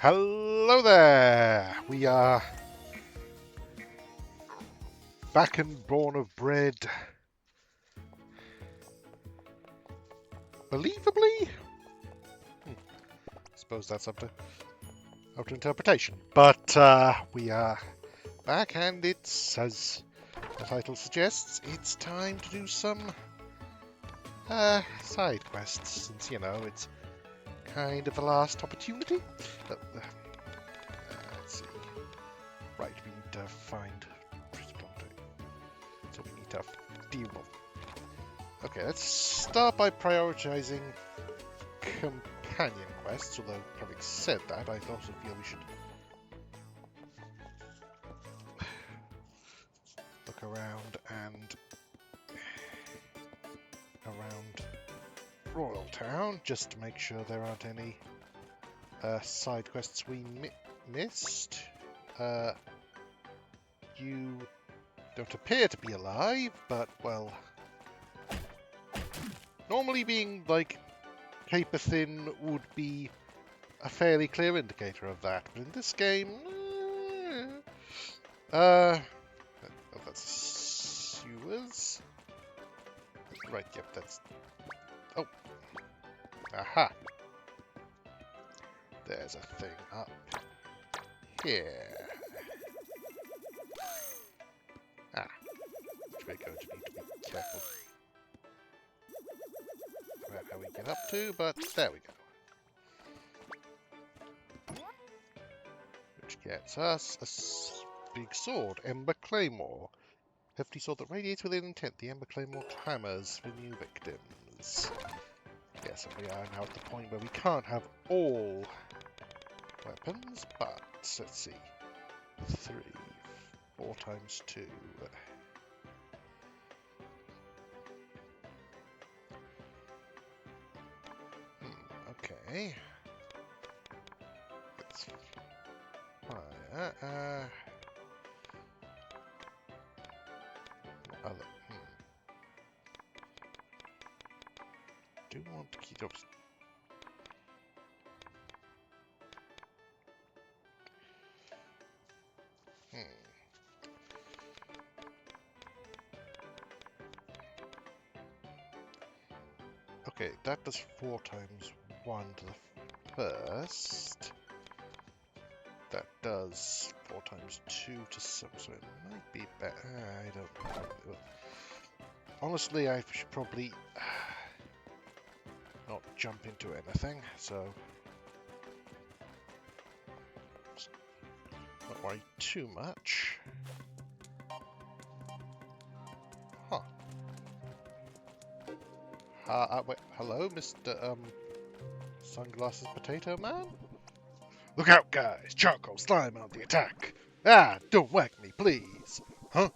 Hello there! We are back and born of bread. Believably? Suppose that's up to interpretation. But we are back, and it's, as the title suggests, it's time to do some side quests, since, it's kind of the last opportunity. Let's see. Right, we need to find... So we need to deal with... Okay, let's start by prioritizing companion quests, although having said that, I also feel we should look around and around Royal Town, just to make sure there aren't any side quests we missed. You don't appear to be alive, but, well, normally being, like, paper thin would be a fairly clear indicator of that, but in this game, oh, that's sewers. Right, yep, that's... Oh. Aha. There's a thing up here. Ah. Which we're going to need to be careful about how we get up to, but there we go. Which gets us a big sword, Ember Claymore. Hefty sword that radiates with intent. The Ember Claymore clamors for new victims. Yes, and we are now at the point where we can't have all weapons, but let's see. 3, 4 times 2. Okay. Let's fire. Do want to keep up. Okay, that does 4 times 1 to the first. That does 4 times 2 to some, so it might be better. I don't know. Honestly, I should probably not jump into anything, so not worry too much. Huh. Wait, hello, Mr. Sunglasses Potato Man? Look out, guys! Charcoal slime on the attack! Ah, don't whack me, please! Huh?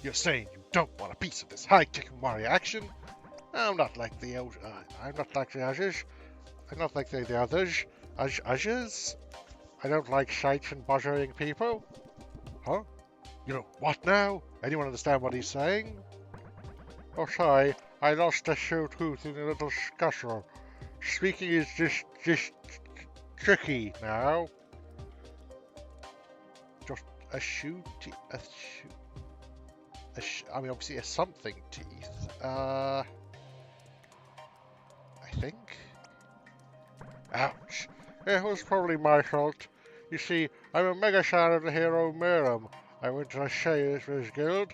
You're saying you don't want a piece of this high-tech warrior action? I'm not like the others. I'm not like the others. I'm not like the others. Others? I don't like sights and bothering people. Huh? You know, what now? Anyone understand what he's saying? Oh, sorry. I lost a shoe tooth in a little scuffle. Speaking is just tricky now. Just a shoe I mean, obviously a something teeth. I think. Ouch. It was probably my fault. You see, I'm a mega fan of the hero Miriam. I went to a Shaders Guild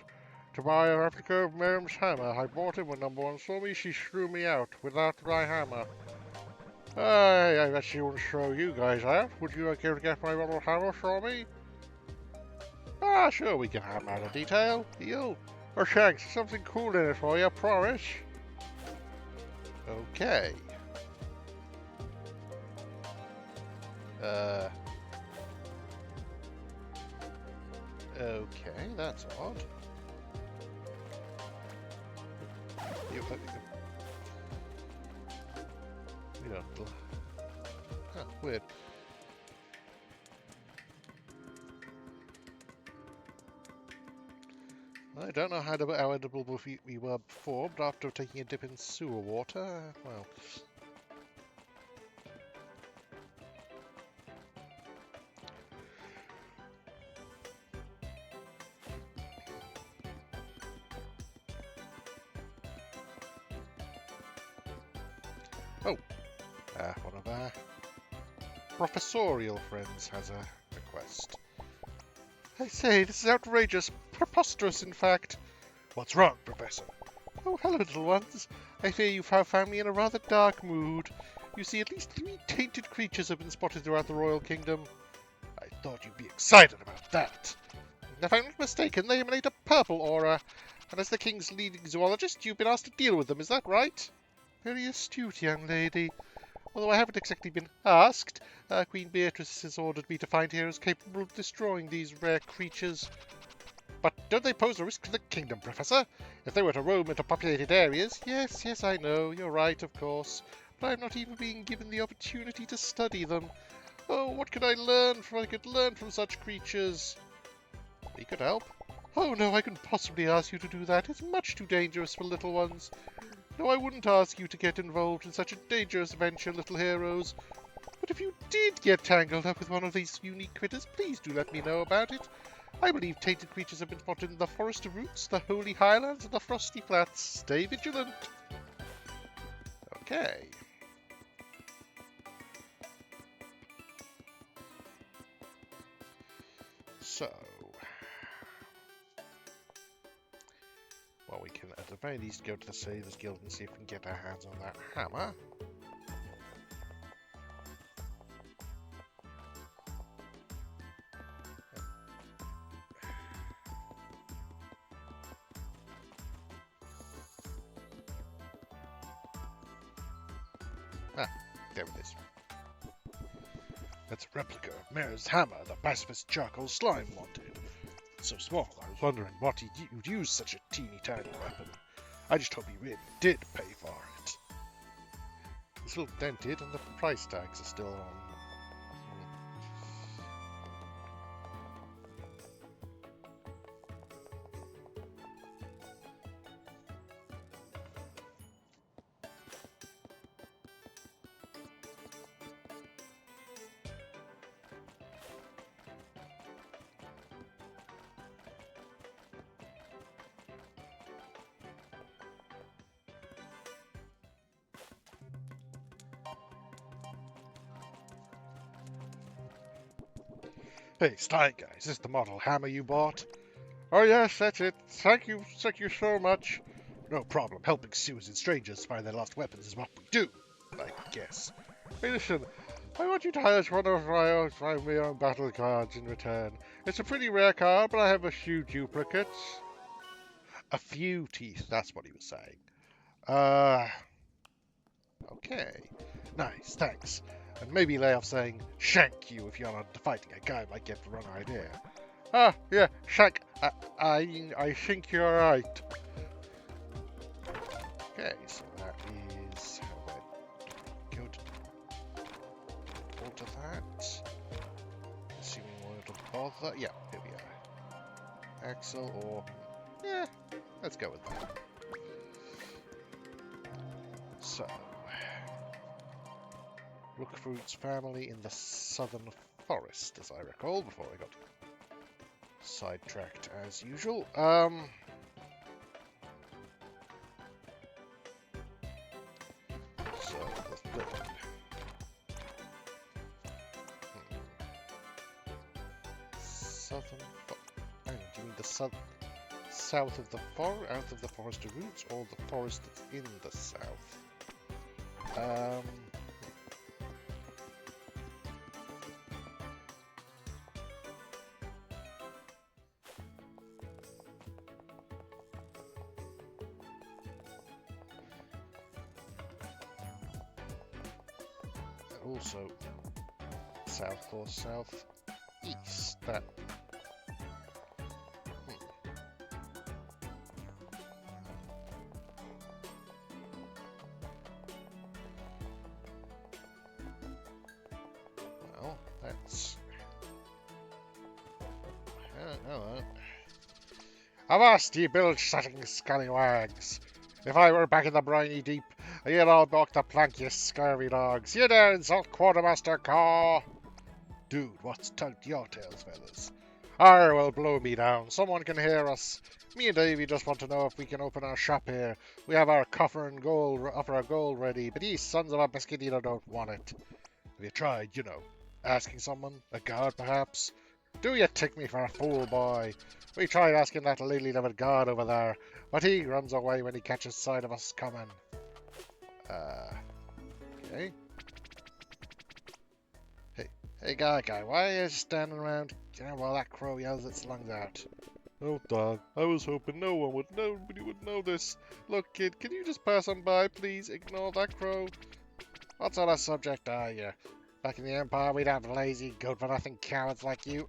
to buy a replica of Miriam's hammer. I bought it when number 1 saw me. She threw me out without my hammer. I bet she wouldn't throw you guys out. Would you like to get my little hammer for me? Ah, sure, we can have out a detail. Deal. Or Shanks, something cool in it for you, promise. Okay. Okay, that's odd. We don't... Huh, weird. I don't know how edible we were before, but after taking a dip in sewer water, well... One of our professorial friends has a request. I say, this is outrageous. Preposterous, in fact. What's wrong, Professor? Oh, hello, little ones. I fear you have found me in a rather dark mood. You see, at least 3 tainted creatures have been spotted throughout the royal kingdom. I thought you'd be excited about that. If I'm not mistaken, they emanate a purple aura, and as the king's leading zoologist, you've been asked to deal with them, is that right? Very astute, young lady. Although I haven't exactly been asked, Queen Beatrice has ordered me to find heroes capable of destroying these rare creatures. But don't they pose a risk to the kingdom, Professor? If they were to roam into populated areas? Yes, I know. You're right, of course. But I'm not even being given the opportunity to study them. Oh, what could I learn from such creatures? We could help. Oh, no, I couldn't possibly ask you to do that. It's much too dangerous for little ones. No, I wouldn't ask you to get involved in such a dangerous venture, little heroes. But if you did get tangled up with one of these unique critters, please do let me know about it. I believe tainted creatures have been spotted in the Forest of Roots, the Holy Highlands, and the Frosty Flats. Stay vigilant. Okay. So, well, we can at the very least go to the Sailors Guild and see if we can get our hands on that hammer. Ah, there it is. That's a replica of Mare's hammer the pacifist charcoal slime wanted. It's so small, I was wondering what you'd use such a teeny tiny weapon. I just hope he really did pay for it. It's a little dented and the price tags are still on. Hey, Stein guy, is this the model hammer you bought? Oh yes, that's it. Thank you so much. No problem. Helping Susan strangers find their lost weapons is what we do, I guess. Hey, listen, I want you to hire one of my own battle cards in return. It's a pretty rare card, but I have a few duplicates. A few teeth, that's what he was saying. Okay. Nice, thanks. And maybe lay off saying, shank you if you're not fighting a guy might get the wrong idea. Ah, yeah, shank. I think you're right. Okay, so that is how I go to alter that. Assuming we'll bother. Yeah, here we are. Axel or... yeah, let's go with that. So... Rookfruit's family in the southern forest, as I recall, before I got sidetracked as usual. So, let's do it. Southern do you mean the south of the forest, out of the forest of roots, or the forest that's in the south? Also, south or southeast. That. Well, that's. Hello. Avast, ye bilge-sucking scallywags! If I were back in the briny deep, you'd all balk the plank, you scurvy dogs. You dare insult Quartermaster Caw! Dude, what's tugged your tails, fellas? Arr, well, blow me down. Someone can hear us. Me and Davy just want to know if we can open our shop here. We have our coffer and gold ready, but these sons of a biscuit eater don't want it. Have you tried, asking someone? A guard, perhaps? Do you take me for a fool, boy? We tried asking that lily-livered guard over there, but he runs away when he catches sight of us coming. Okay. Hey, guy, why are you standing around, while that crow yells its lungs out? Oh, dog, I was hoping nobody would know this. Look, kid, can you just pass on by, please? Ignore that crow. What sort of subject are you? Back in the Empire, we'd have lazy, good-for-nothing cowards like you.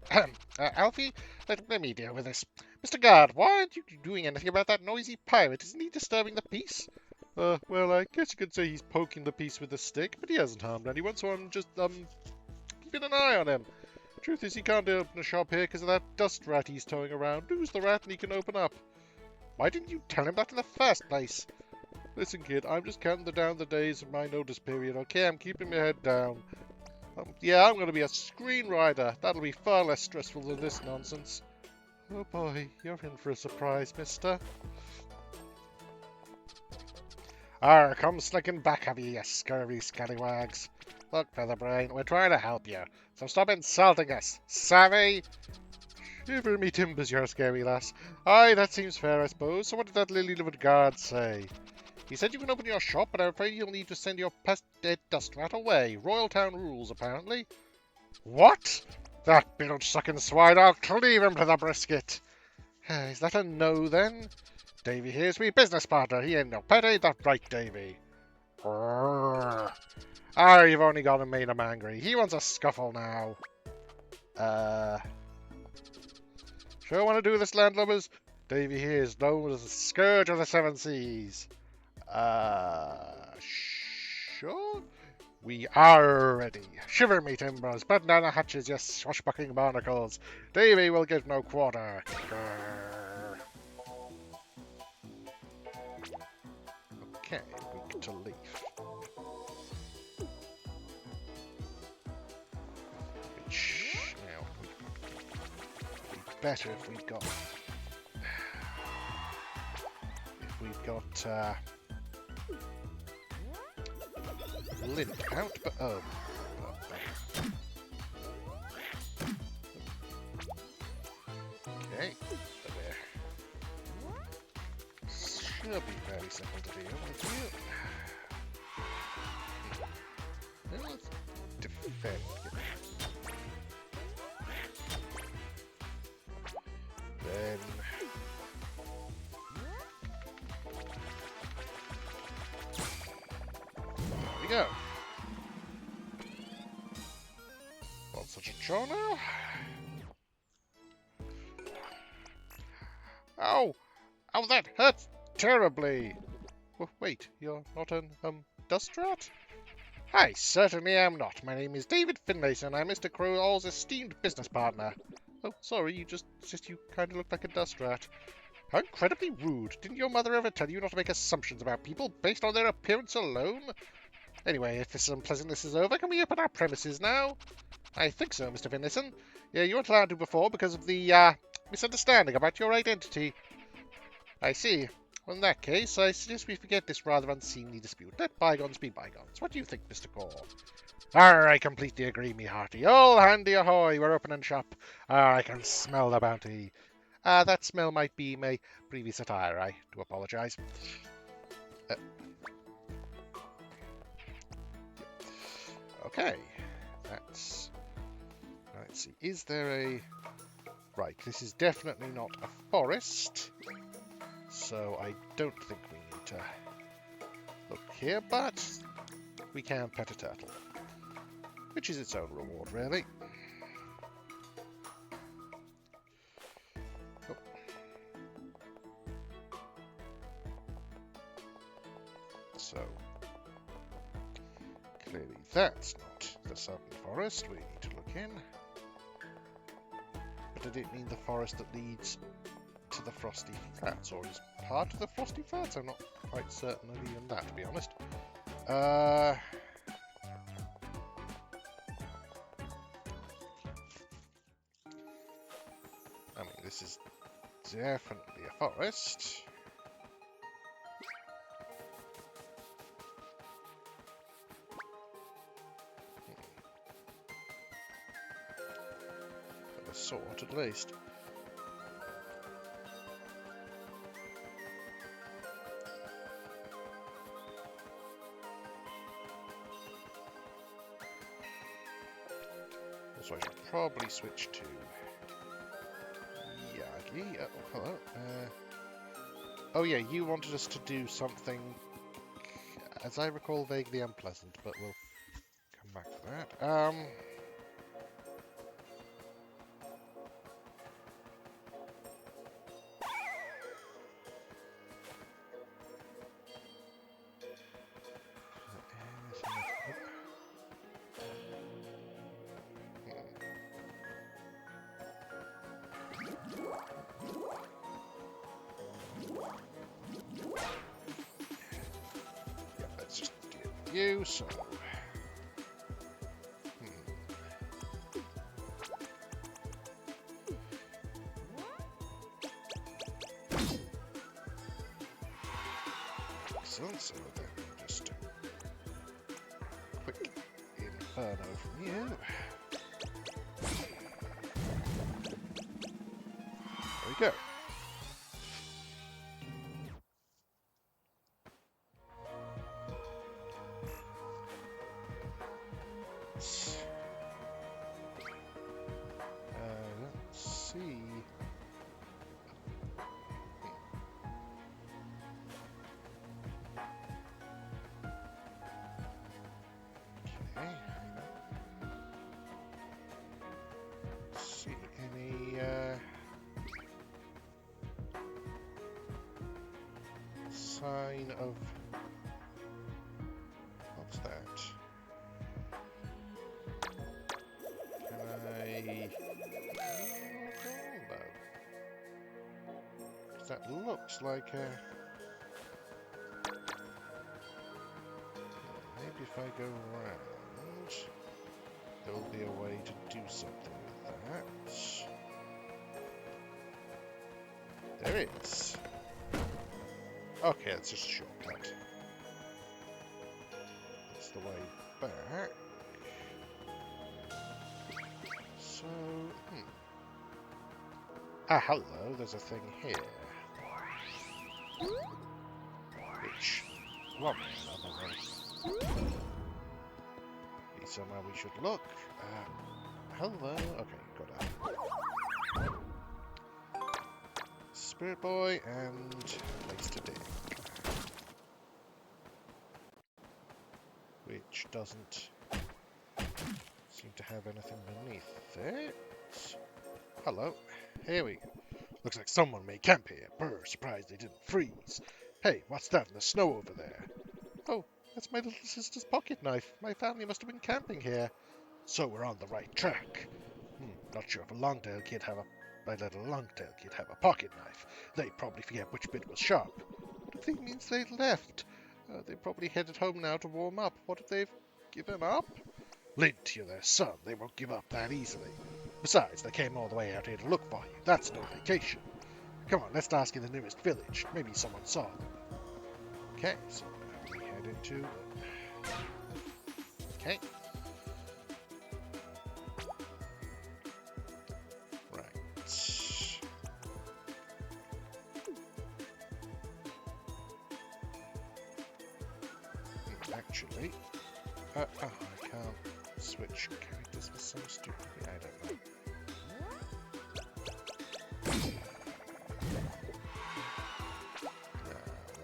Alfie, let me deal with this. Mr. Guard, why aren't you doing anything about that noisy pirate? Isn't he disturbing the peace? Well, I guess you could say he's poking the peace with a stick, but he hasn't harmed anyone, so I'm just, keeping an eye on him. Truth is, he can't open a shop here because of that dust rat he's towing around. Who's the rat and he can open up? Why didn't you tell him that in the first place? Listen, kid, I'm just counting down the days of my notice period, okay? I'm keeping my head down. Yeah, I'm going to be a screenwriter. That'll be far less stressful than this nonsense. Oh boy, you're in for a surprise, mister. Arr, come sneaking back, have you scurvy scallywags. Look, Featherbrain, we're trying to help you, so stop insulting us, savvy? Shiver me timbers, you're a scary lass. Aye, that seems fair, I suppose. So what did that lily-livered guard say? He said you can open your shop, but I'm afraid you'll need to send your pest-dead dust rat away. Royal Town rules, apparently. What? That bilge-sucking swine, I'll cleave him to the brisket. Is that a no, then? Davy here's me business partner. He ain't no pet, ain't that right, Davy? Grrr. Ah, you've only gone and made him angry. He wants a scuffle now. Sure want to do this, landlubbers? Davy here is known as the Scourge of the Seven Seas. Sure? We are ready. Shiver me timbers, button down the hatches, you swashbuckling barnacles. Davy will give no quarter. Grrr. Okay, we get to leave. Which, now, would be better if we've got... lint out, but oh. Okay, there. Should be very simple to deal with you. Let's defend. Then. There we go. Not such a chore now. Ow! Oh, that hurts terribly. Oh, wait, you're not an, dust rat? I certainly am not. My name is David Finlayson. I'm Mr. Crowell's esteemed business partner. Oh, sorry, you kind of look like a dust rat. How incredibly rude. Didn't your mother ever tell you not to make assumptions about people based on their appearance alone? Anyway, if this unpleasantness is over, can we open our premises now? I think so, Mr. Finlayson. Yeah, you weren't allowed to before because of the, misunderstanding about your identity. I see. Well, in that case, I suggest we forget this rather unseemly dispute. Let bygones be bygones. What do you think, Mr. Core? I completely agree, me hearty. All handy ahoy, we're opening shop. I can smell the bounty. That smell might be my previous attire. I do apologise. Okay, let's see. Is there a... Right, this is definitely not a forest, so I don't think we need to look here, but we can pet a turtle, which is its own reward, really. Oh. So, clearly that's not the southern forest we need to look in. But I don't mean the forest that leads to the Frosty Flats, or is part of the Frosty Flats? I'm not quite certain of even that, to be honest. this is definitely a forest. Of a sort, at least. So I should probably switch to Yagi. Oh, hello. Oh yeah, you wanted us to do something, as I recall, vaguely unpleasant, but we'll come back to that. Let's just deal with you, so... Excellent, so then just a quick inferno from you. There we go. Let's see. Okay. See any sign of what's that? Can I? Oh, no. 'Cause that looks like a. Maybe if I go around, there will be a way to do something with that. There is. Okay, it's just a shortcut. That's the way back. So, Ah, hello, there's a thing here. Which, one way or another, be somewhere we should look. Hello, okay, got that. Spirit Boy and place to dig. Which doesn't seem to have anything beneath it. Hello, here we go. Looks like someone made camp here. Brr, surprised they didn't freeze. Hey, what's that in the snow over there? Oh, that's my little sister's pocket knife. My family must have been camping here. So we're on the right track. Not sure if a long-tailed kid have a... My little long-tailed kid have a pocket knife. They probably forget which bit was sharp. What if they means they left? They probably headed home now to warm up. What if they've given up? Lint, you're their son. They won't give up that easily. Besides, they came all the way out here to look for you. That's no vacation. Come on, let's ask in the nearest village. Maybe someone saw them. Okay, so now we head into... Okay. Right. Actually... I can't switch characters for some stupid... I don't know.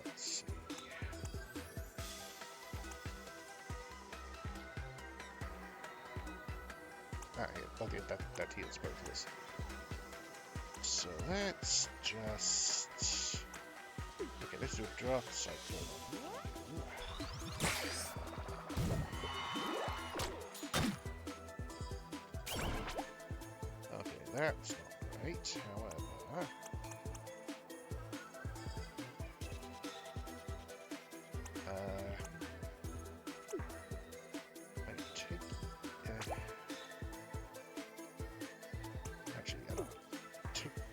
Let's see. Yeah, that heals both of us. So let's just... Okay, let's do a drop cycle. Okay, that's not right. However...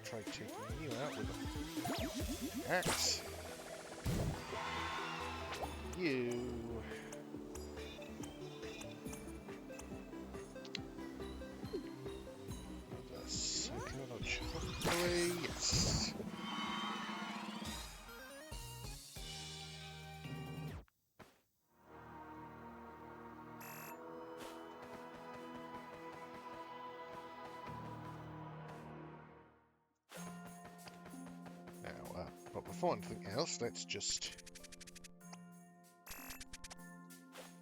try out with an axe. You. The cyclone hopefully, yes. Now, but before anything else, let's just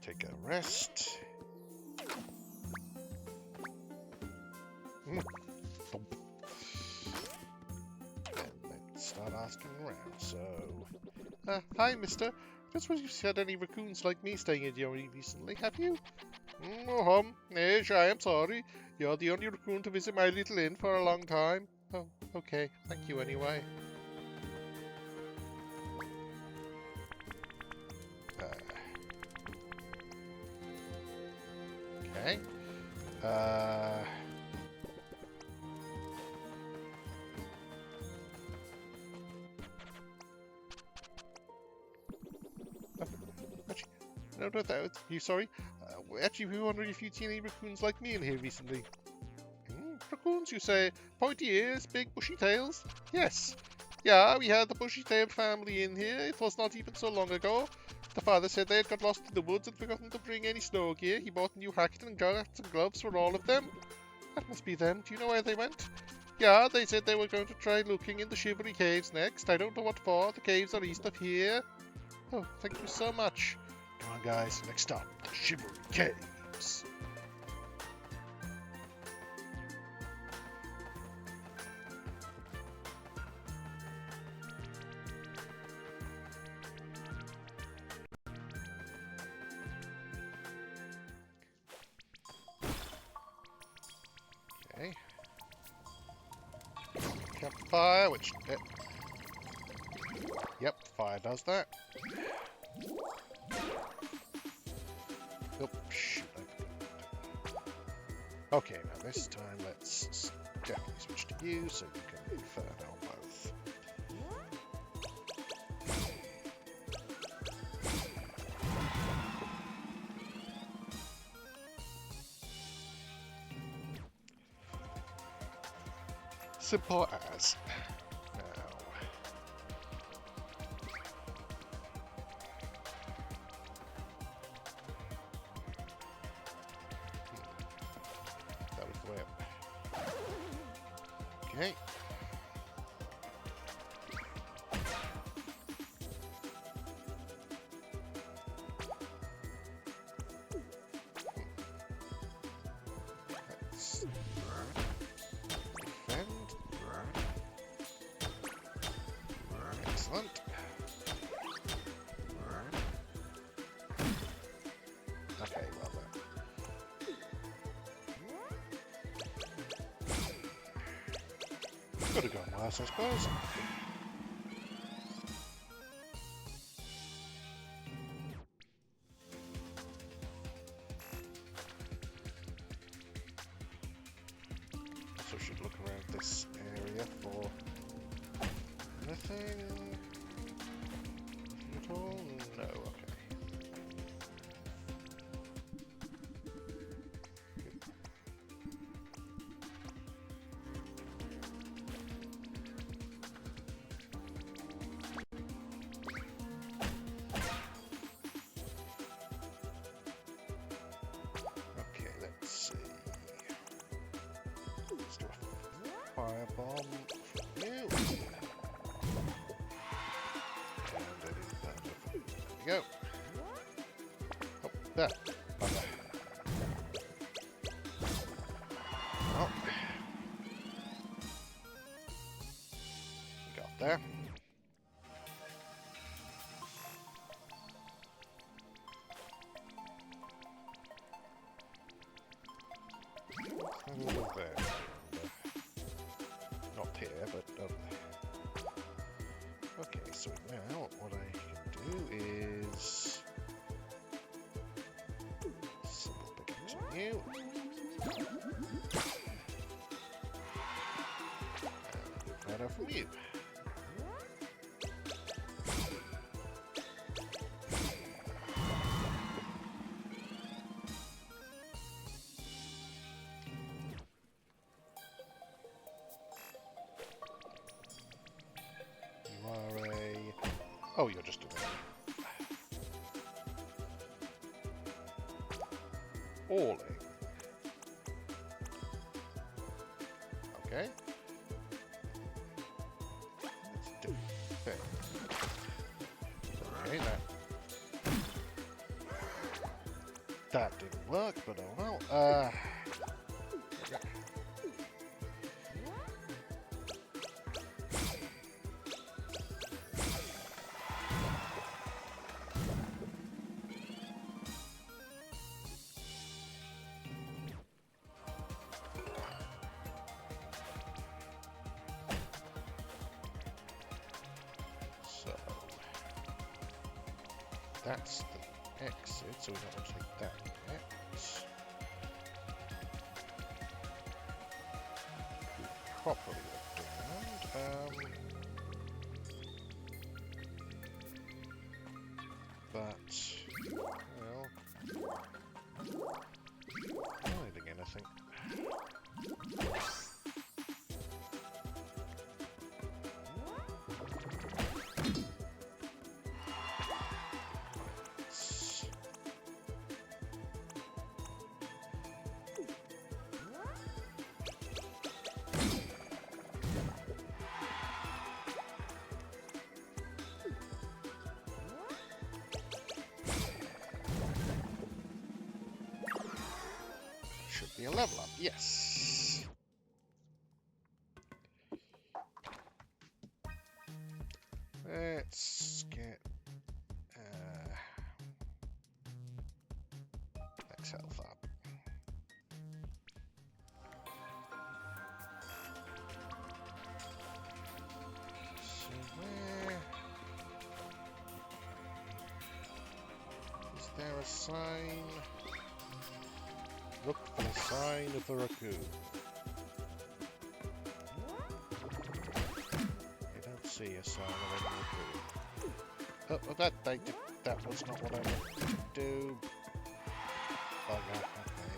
take a rest. And let's start asking around. So, hi, mister. Just was you had any raccoons like me staying in here recently, have you? Yes, I am sorry. You're the only raccoon to visit my little inn for a long time. Oh, okay. Thank you anyway. Okay. No, you sorry? Actually, we were wondering if you'd seen any raccoons like me in here recently. Raccoons, you say? Pointy ears, big bushy tails? Yes. Yeah, we had the bushy-tailed family in here. It was not even so long ago. The father said they had got lost in the woods and forgotten to bring any snow gear. He bought a new hatchet and gloves for all of them. That must be them. Do you know where they went? Yeah, they said they were going to try looking in the Shivery Caves next. I don't know what for. The caves are east of here. Oh, thank you so much. Come on, guys. Next stop, the Shivery Caves. Okay. Campfire, which... Yep, fire does that. Oh, shoot. Okay, now this time let's definitely switch to you so you can inferno both. Simple as. Okay. Let's defend. Excellent. Okay, well then. Could have gone worse, I suppose. So should look around this area for anything. Nothing at all? No, okay. Firebomb from you. And I didn't have it. There we go. Oh, there. Bugger. Oh. Got there. And over there. Not here, but over there. Okay, so now what I can do is simple pickings on you. And that from you. Oh, you're just doing it. Alling. Okay. Let's defend. Okay, that didn't work, but oh well. So that's the exit, so we don't want to take that yet. Properly looked around. But well, hiding anything. Should be a level up, yes. Let's get max health up. So where is there a sign? Look for the sign of the raccoon. I don't see a sign of any raccoon. Oh, well, that was not what I meant to do. Oh, yeah, okay.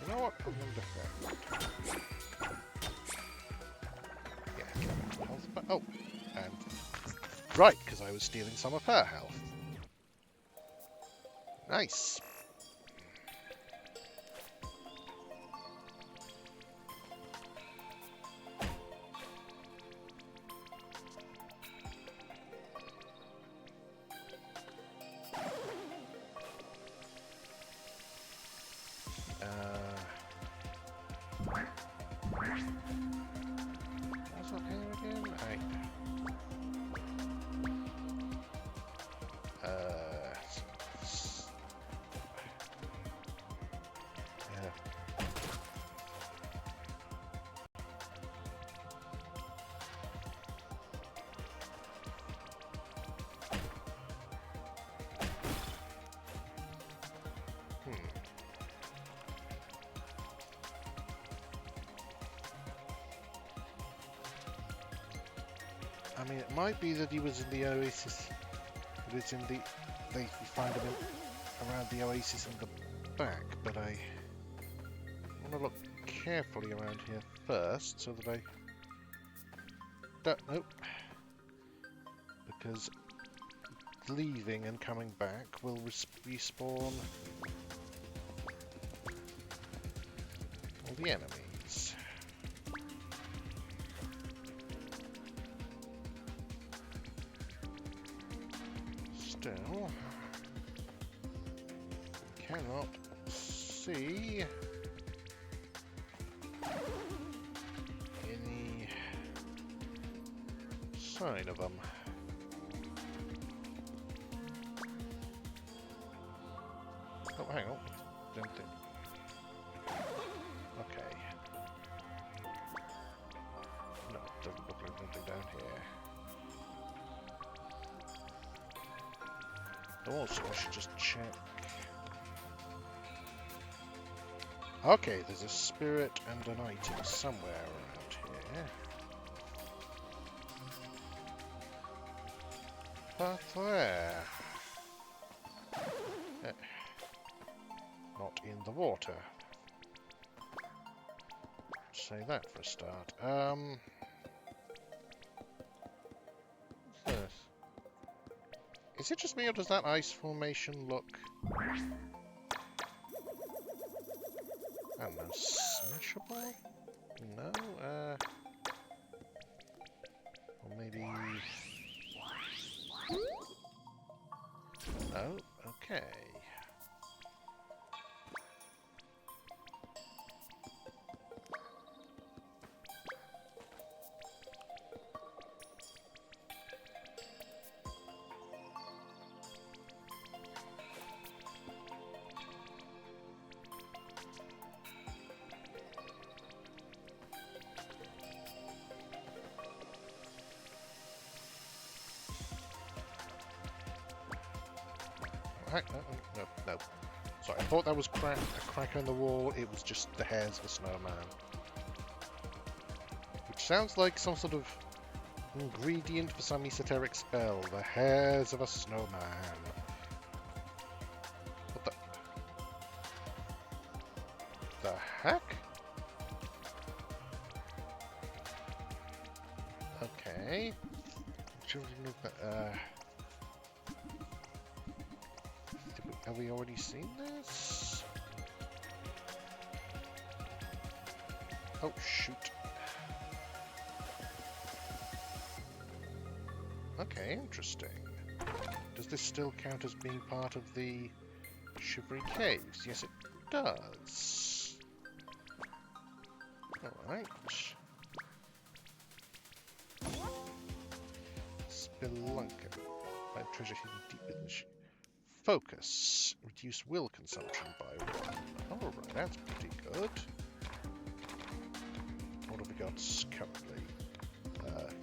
You know what? I'm going to defend. Yeah, health back. Oh, and right, because I was stealing some of her health. Nice. What's up here again? I mean, it might be that he was in the Oasis. But it's in the... you find him around the Oasis in the back, but I want to look carefully around here first, so that I don't... Nope. Because leaving and coming back will respawn all the enemies. Still, cannot see any sign of them. Oh, hang on. Didn't think. Okay. No, it doesn't look like anything down here. Also, I should just check. Okay, there's a spirit and an item somewhere around here. path there. Eh, not in the water. Say that for a start. What's this? Is it just me, or does that ice formation look... I don't know, smashable? No, or maybe... Oh, okay. No. Sorry, I thought that was a crack in the wall. It was just the hairs of a snowman. Which sounds like some sort of ingredient for some esoteric spell. The hairs of a snowman. What the heck? Okay. Have we already seen this? Oh, shoot. Okay, interesting. Does this still count as being part of the Shivery Caves? Yes, it does. Alright. Spelunker. Find treasure hidden deep within the Focus. Reduce will consumption by 1. Alright, that's pretty good. What have we got currently?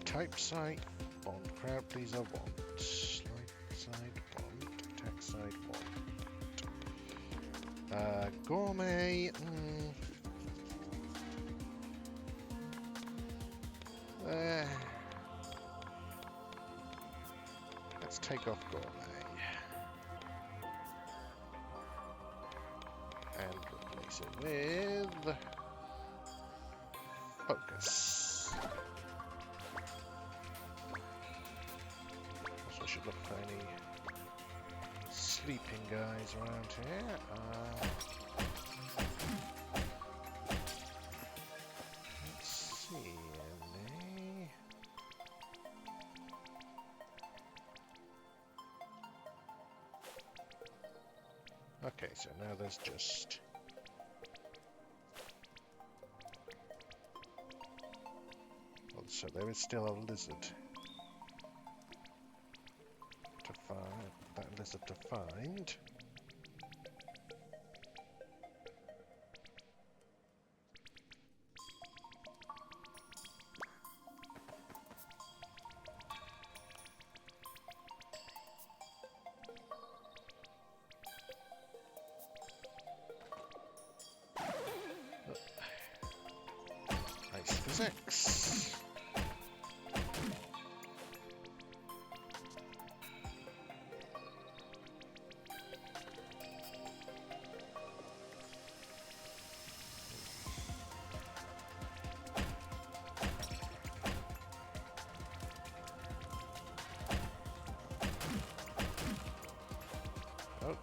Type site, bond, crowd pleaser, want. Slide side, want. Attack side, want. Gourmet, let's take off gourmet. And replace it with focus. Also, I should look for any sleeping guys around here. Let's see any. Okay, so now there's just so there is still a lizard to find. That lizard to find. Nice physics. Oh.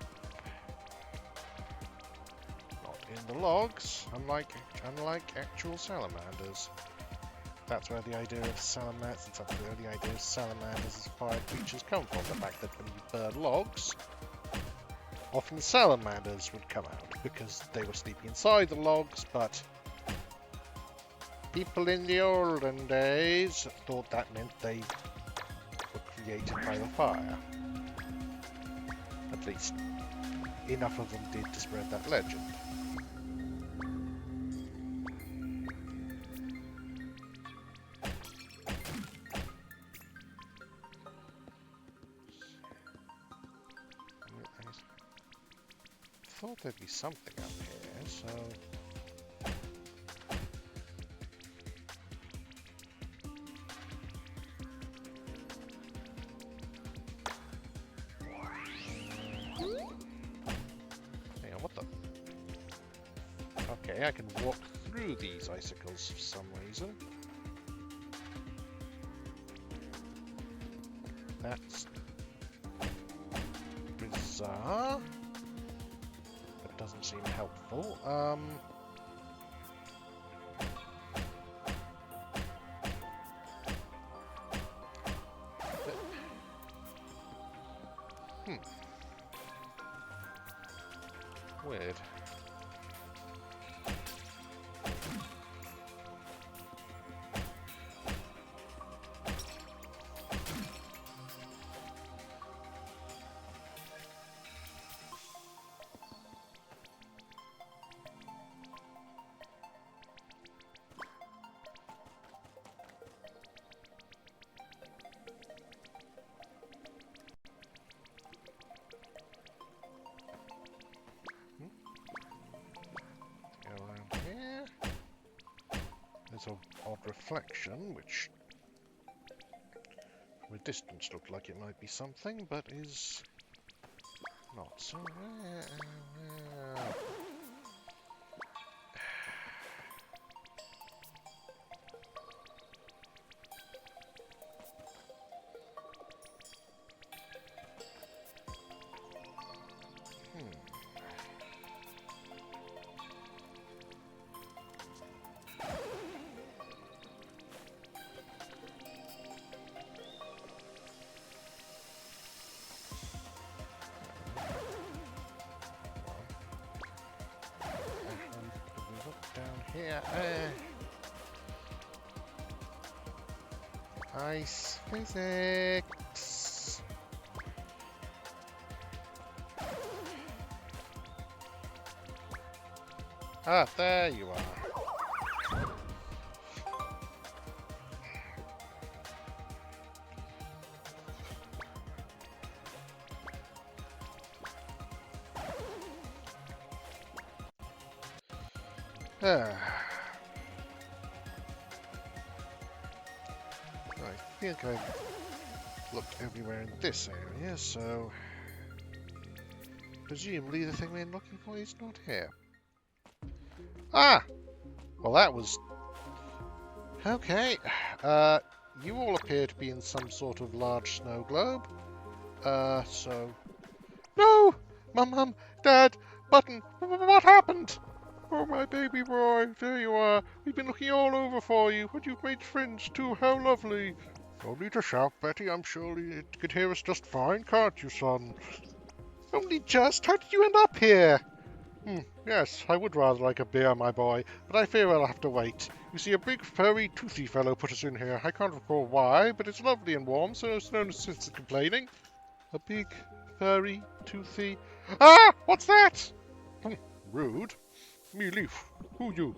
Not in the logs, unlike actual salamanders. That's where the idea of salamanders, and that's where the idea of salamanders as fire creatures come from. The fact that when you burn logs, often salamanders would come out because they were sleeping inside the logs, but people in the olden days thought that meant they were created by the fire. At least enough of them did to spread that legend. I thought there'd be something up here, so... Okay, I can walk through these icicles for some reason. That's bizarre. That doesn't seem helpful. Weird. Go around here. There's an odd reflection, which from a distance looked like it might be something, but is not. So here. Ice physics. Ah, there you are. I think I've looked everywhere in this area, so presumably the thing we're looking for is not here. Ah! Well, that was... Okay. You all appear to be in some sort of large snow globe. So... No! Mum, Dad, Button, what happened? Oh, my baby boy, there you are. We've been looking all over for you, but you've made friends too. How lovely. Don't need to shout, Betty. I'm sure you could hear us just fine, can't you, son? Only just? How did you end up here? Yes, I would rather like a beer, my boy, but I fear I'll have to wait. You see, a big, furry, toothy fellow put us in here. I can't recall why, but it's lovely and warm, so there's no sense in complaining. A big, furry, toothy... Ah! What's that? Rude. Me, Leaf. Who you?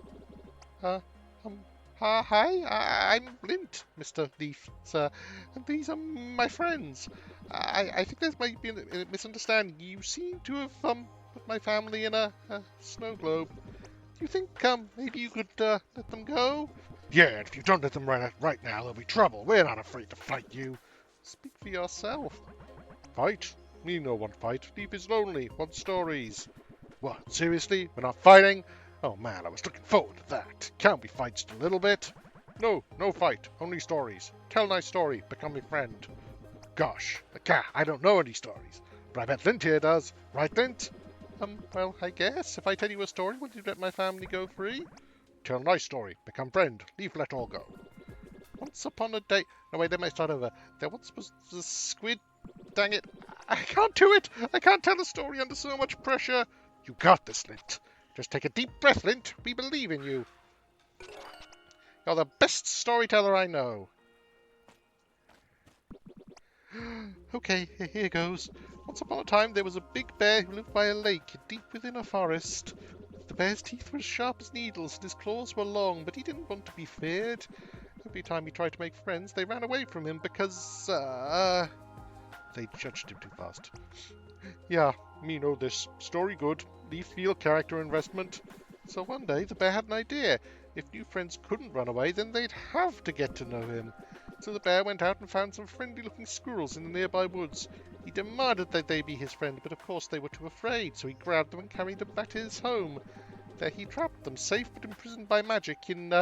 Hi, I'm Lint, Mr. Leaf, sir, and these are my friends. I think there might be a misunderstanding. You seem to have, put my family in a snow globe. Do you think, maybe you could, let them go? Yeah, and if you don't let them right now, there'll be trouble. We're not afraid to fight you. Speak for yourself. Fight? Me no one fight. Leaf is lonely, wants stories. What, seriously? We're not fighting? Oh man, I was looking forward to that. Can't we fight just a little bit? No fight. Only stories. Tell a nice story. Become a friend. Gosh, I don't know any stories. But I bet Lint here does. Right, Lint? Well, I guess. If I tell you a story, will you let my family go free? Tell a nice story. Become friend. Leave, let all go. Once upon a day... No, wait, let me start over. There once was a squid... Dang it. I can't do it. I can't tell a story under so much pressure. You got this, Lint. Just take a deep breath, Lint. We believe in you. You're the best storyteller I know. Okay, here goes. Once upon a time, there was a big bear who lived by a lake, deep within a forest. The bear's teeth were as sharp as needles, and his claws were long, but he didn't want to be feared. Every time he tried to make friends, they ran away from him because, they judged him too fast. Yeah, me know this. Story good. Leaf feel character investment. So one day, the bear had an idea. If new friends couldn't run away, then they'd have to get to know him. So the bear went out and found some friendly-looking squirrels in the nearby woods. He demanded that they be his friend, but of course they were too afraid, so he grabbed them and carried them back to his home. There he trapped them, safe but imprisoned by magic in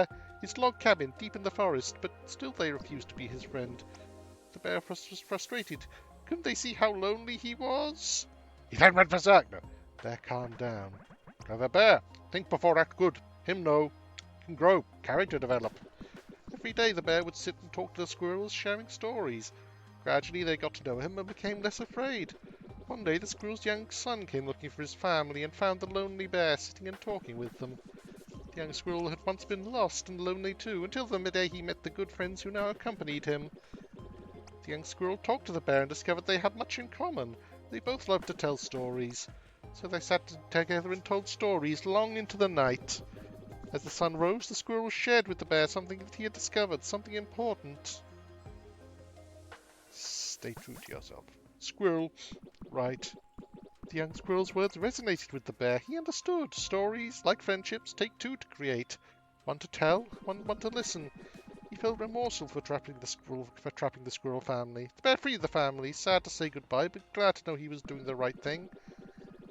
his log cabin deep in the forest, but still they refused to be his friend. The bear was frustrated. Couldn't they see how lonely he was? He then went berserk. No. Bear calmed down. Clever bear. Think before act good. Him know. Can grow. Character develop. Every day the bear would sit and talk to the squirrels, sharing stories. Gradually they got to know him and became less afraid. One day the squirrel's young son came looking for his family and found the lonely bear sitting and talking with them. The young squirrel had once been lost and lonely too, until the day he met the good friends who now accompanied him. The young squirrel talked to the bear and discovered they had much in common. They both loved to tell stories. So they sat together and told stories long into the night. As the sun rose, the squirrel shared with the bear something that he had discovered, something important. Stay true to yourself. Squirrel. Right. The young squirrel's words resonated with the bear. He understood. Stories, like friendships, take two to create. One to tell, one to listen. He felt remorseful for trapping the squirrel family. The bear freed the family, sad to say goodbye, but glad to know he was doing the right thing.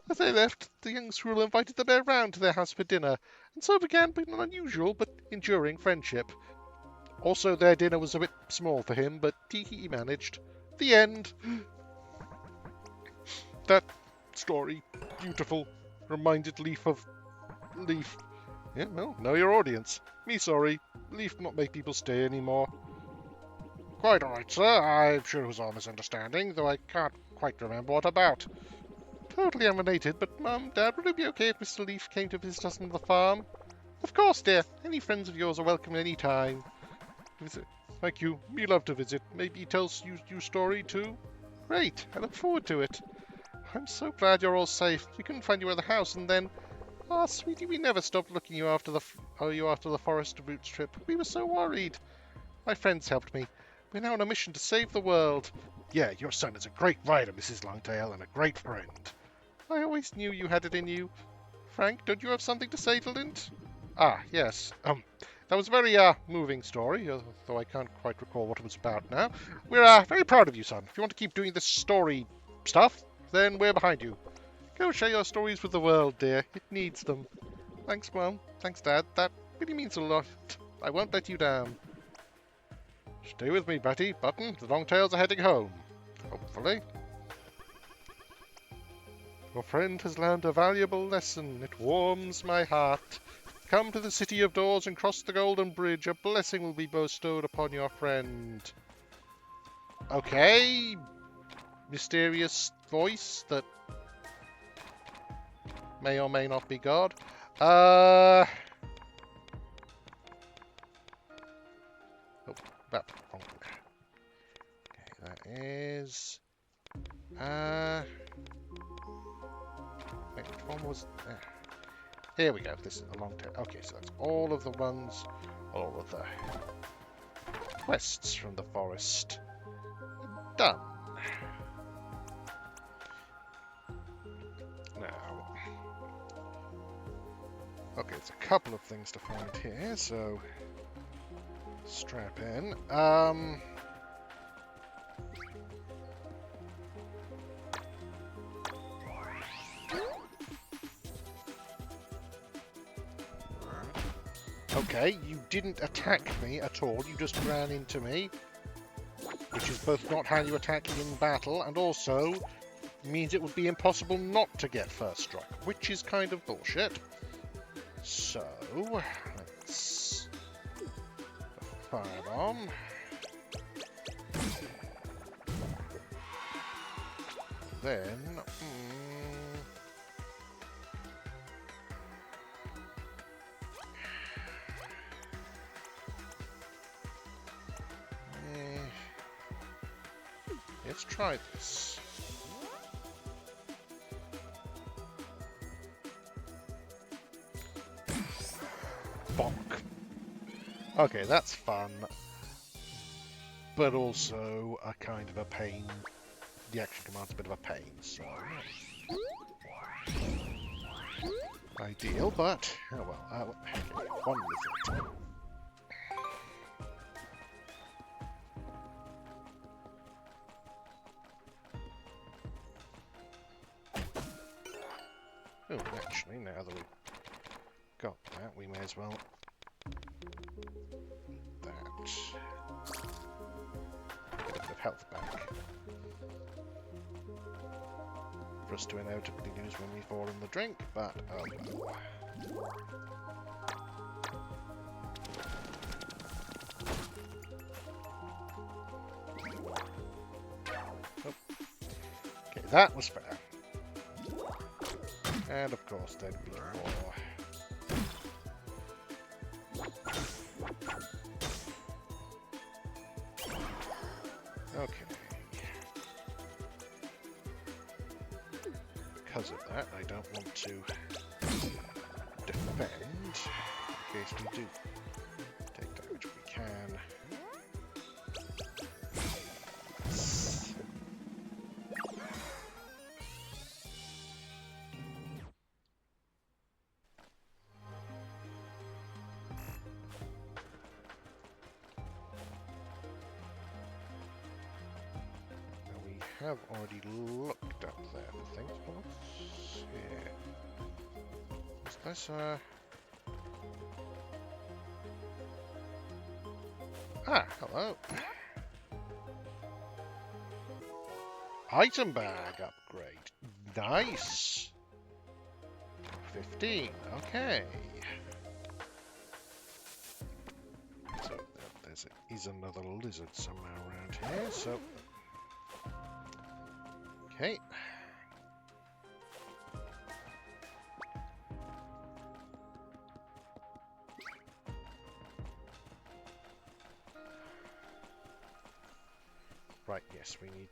As they left, the young squirrel invited the bear round to their house for dinner, and so began an unusual but enduring friendship. Also, their dinner was a bit small for him, but he managed. The end. That story, beautiful, reminded Leaf of... Leaf. Yeah, well, know your audience. Me sorry. Leaf not make people stay anymore. Quite alright, sir. I'm sure it was all misunderstanding, though I can't quite remember what about. Totally unrelated, but Mum, Dad, would it be okay if Mr. Leaf came to visit us on the farm? Of course, dear. Any friends of yours are welcome any time. Thank you. Me love to visit. Maybe he tells you story too? Great. I look forward to it. I'm so glad you're all safe. We couldn't find you at the house, and then... Ah, sweetie, we never stopped looking you after the Forest Roots trip. We were so worried. My friends helped me. We're now on a mission to save the world. Yeah, your son is a great rider, Mrs. Longtail, and a great friend. I always knew you had it in you. Frank, don't you have something to say to Lint? Ah, yes. That was a very, moving story, though I can't quite recall what it was about now. We're, very proud of you, son. If you want to keep doing this story stuff, then we're behind you. Go share your stories with the world, dear. It needs them. Thanks, Mum. Thanks, Dad. That really means a lot. I won't let you down. Stay with me, Betty. Button, the Longtails are heading home. Hopefully. Your friend has learned a valuable lesson. It warms my heart. Come to the City of Doors and cross the Golden Bridge. A blessing will be bestowed upon your friend. Okay. Mysterious voice that may or may not be God. Oh, that wrong. Okay, that is... wait, which one was... Here we go. This is a long time. Okay, so that's all of the ones, all of the quests from the forest. Done. Now, okay, there's a couple of things to find here, so strap in. Okay, you didn't attack me at all, you just ran into me. Which is both not how you attack in battle, and also means it would be impossible not to get first strike, which is kind of bullshit. So, let's... Firebomb. Then... Let's try this. Bonk. Okay, that's fun. But also a kind of a pain. The action command's a bit of a pain, so... Ideal, but... Oh well, one with it. Oh, actually, now that we that, we may as well eat that. Get a bit of health back. For us to inevitably lose when we fall in the drink, but oh well. Oh. Okay, that was fair. And of course, there'd be more. Okay. Because of that, I don't want to defend in case we do take damage. We can. Have already looked up there for things. Yeah. Is this Ah, hello. Item bag upgrade. Nice. 15. Okay. So is another lizard somewhere around here. So. Okay. Right, yes, we need...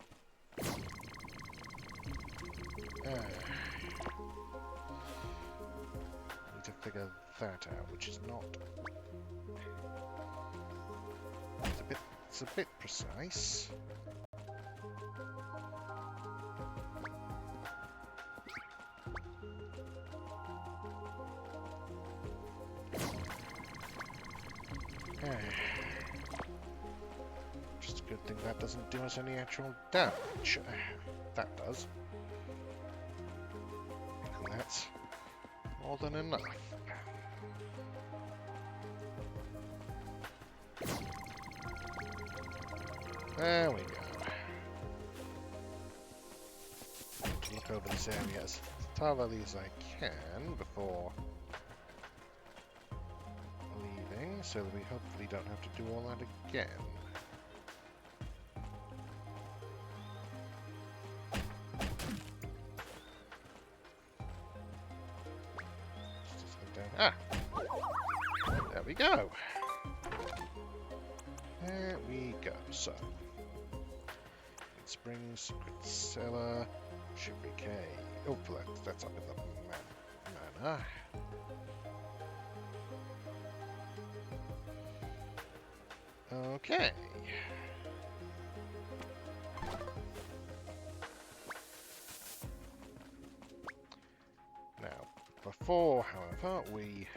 need to figure that out, which is not... It's a bit precise. Just a good thing that doesn't do us any actual damage. That does. And that's more than enough. There we go. To look over this area as thoroughly as I can before leaving, so that we hopefully don't have to do all that again. Ah! There we go! There we go. So, Springs, Secret Cellar, Shivery Cave. Oh, that's up in the manor. Okay. Now, before, however, we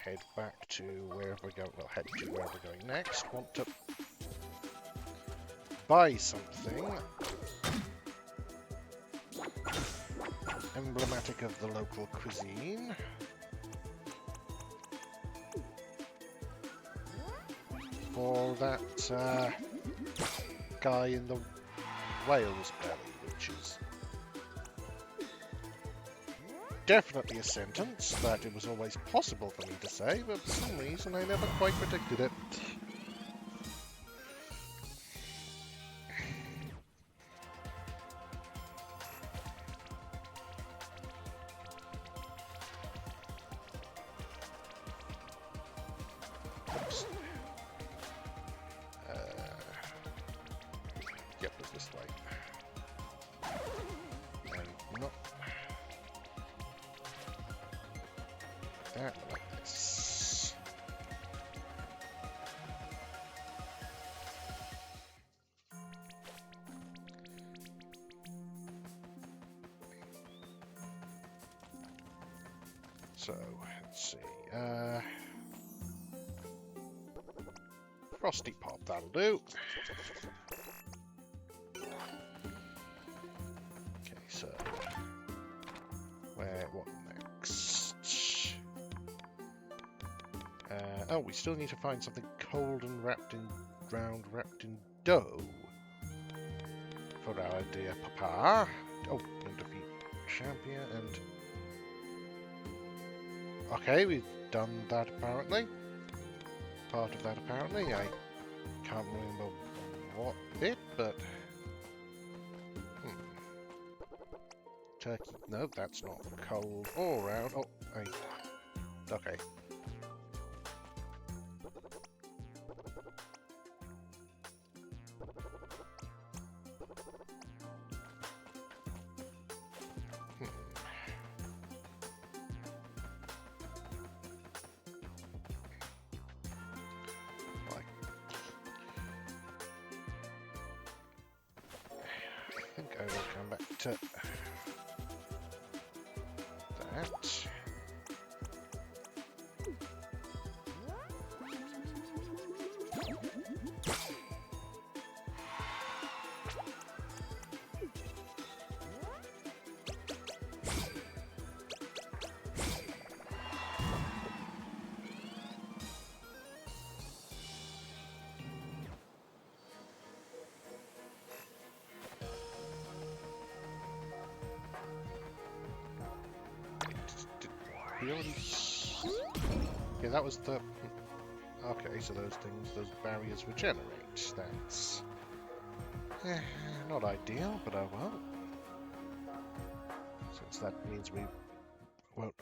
head back to wherever we're going. Well, head to wherever we're going next. Want to buy something emblematic of the local cuisine. For that guy in the whale's belly, which is definitely a sentence that it was always possible for me to say, but for some reason I never quite predicted it. Oops. Yep, it's this way. And not that like this. So, let's see. Frosty Pop, that'll do. Oh, we still need to find something cold and wrapped in dough for our dear papa. Oh, and defeat champion and... Okay, we've done that apparently. Part of that apparently. I can't remember what bit, but... Turkey. No, that's not cold all round. Oh, okay. I think I will come back to that. Yeah, that was the... Okay, so those barriers regenerate. That's... not ideal, but oh well. Since that means we won't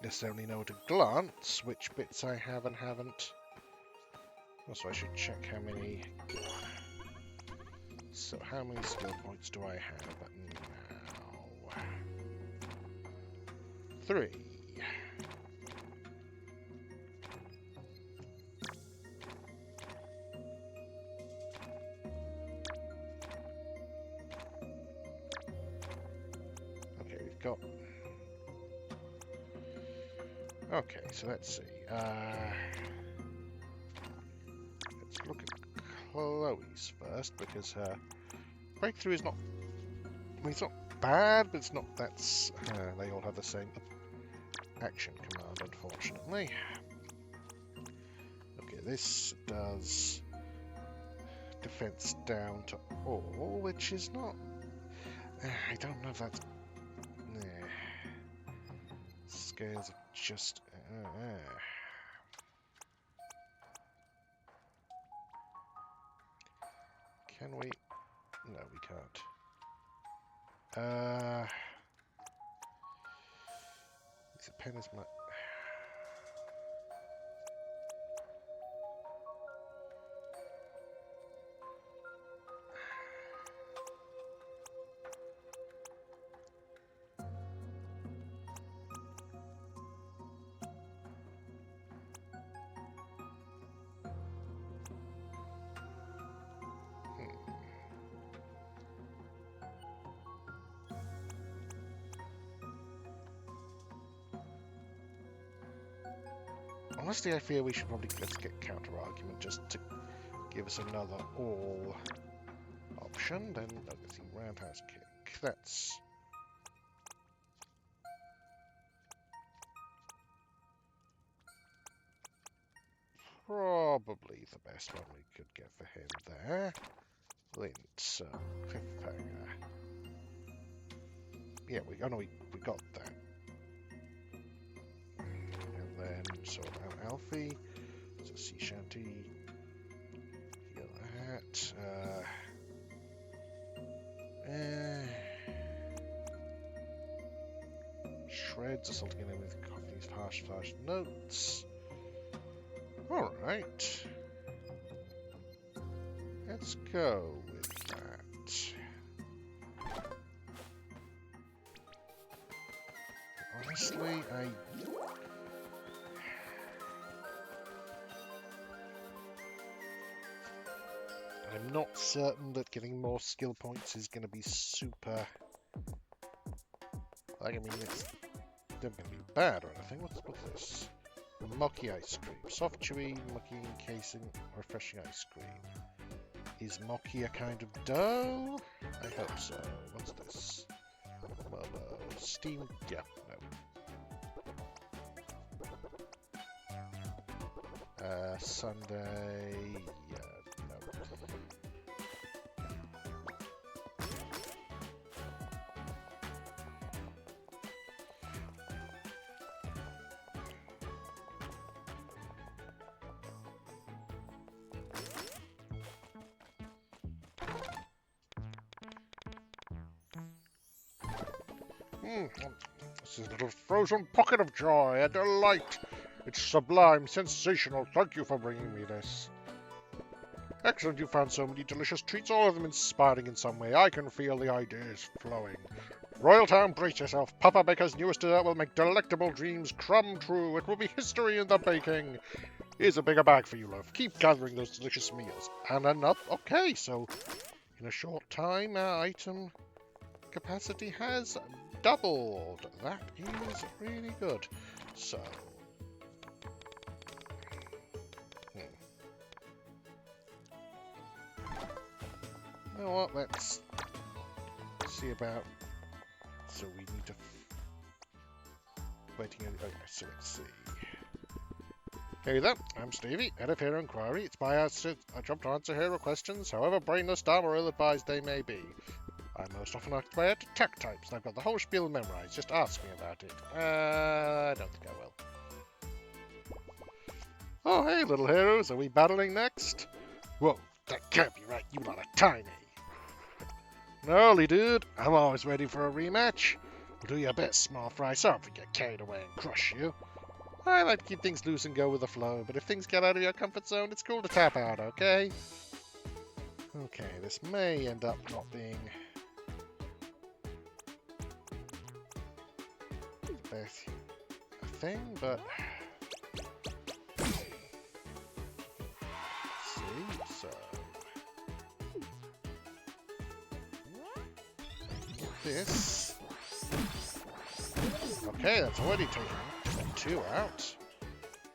necessarily know at a glance which bits I have and haven't. Also, I should check how many... So, how many skill points do I have now? 3. Okay, we've got... Okay, so let's see. Let's look at Chloe's first, because her breakthrough is not... I mean, it's not bad, but it's not... That's... they all have the same action command, unfortunately. Okay, this does defense down to all, which is not... I don't know if that's... Scares are just... Can we... No, we can't. Is it pen is my... Honestly, I fear we should probably just get counter-argument just to give us another all option. Then, let's see, roundhouse kick. That's... probably the best one we could get for him there. Lint, so, cliffhanger. Yeah, we got that. And then, sort out Alfie. So, sea shanty. Heal that. Shreds, assaulting him with Coffee's harsh notes. Alright. Let's go with that. Honestly, I'm not certain that getting more skill points is going to be super... Like, I mean, it's not going to be bad or anything. What's this? Mocky ice cream. Soft, chewy, mucky encasing, refreshing ice cream. Is mocky a kind of dough? I hope so. What's this? Marlow. Steam... Yeah, no. Sunday. No. This is a little frozen pocket of joy, a delight. It's sublime, sensational. Thank you for bringing me this. Excellent, you found so many delicious treats, all of them inspiring in some way. I can feel the ideas flowing. Royal Town, brace yourself. Papa Baker's newest dessert will make delectable dreams come true. It will be history in the baking. Here's a bigger bag for you, love. Keep gathering those delicious meals. And enough. Okay, so in a short time, our item capacity has doubled. That is really good. So, you know what? Let's see about. So we need to waiting. Okay, so let's see. Hey there, I'm Stevie, head of Hero Inquiry. It's my job to answer hero questions, however brainless, dumb, or ill-advised they may be. I'm most often asked by attack types, and I've got the whole spiel memorized. Just ask me about it. I don't think I will. Oh, hey, little heroes. Are we battling next? Whoa, that can't be right. You lot are tiny. Gnarly, dude. I'm always ready for a rematch. Well, do your best, small fry. Sorry if we get carried away and crush you. I like to keep things loose and go with the flow, but if things get out of your comfort zone, it's cool to tap out, okay? Okay, this may end up not being the best thing, but let's see, so this. Okay, that's already taken 2 out.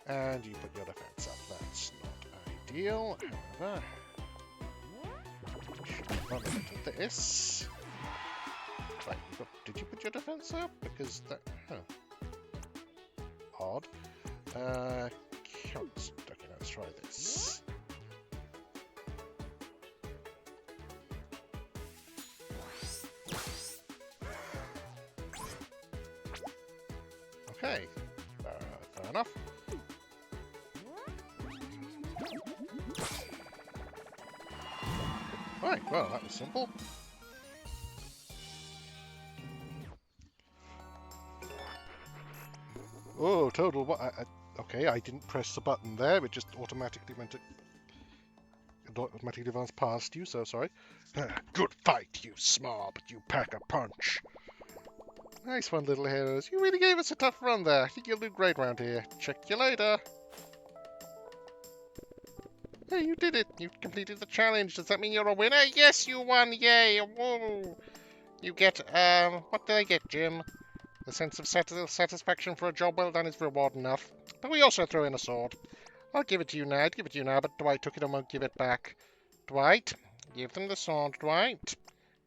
And you put your defense up. That's not ideal. However, should run into this. Right, did you put your defense up? Because that. Odd. Okay, let's try this. Okay, fair enough. Right, well, that was simple. Oh, total. What? Okay, I didn't press the button there. It just automatically went. It automatically advanced past you. So sorry. Good fight, you small, but you pack a punch. Nice one, little heroes. You really gave us a tough run there. I think you'll do great round here. Check you later. Hey, you did it. You completed the challenge. Does that mean you're a winner? Yes, you won. Yay. Whoa. You get, what did I get, Jim? The sense of satisfaction for a job well done is reward enough. But we also throw in a sword. I'll give it to you now. I'd give it to you now, but Dwight took it and won't give it back. Dwight, give them the sword, Dwight.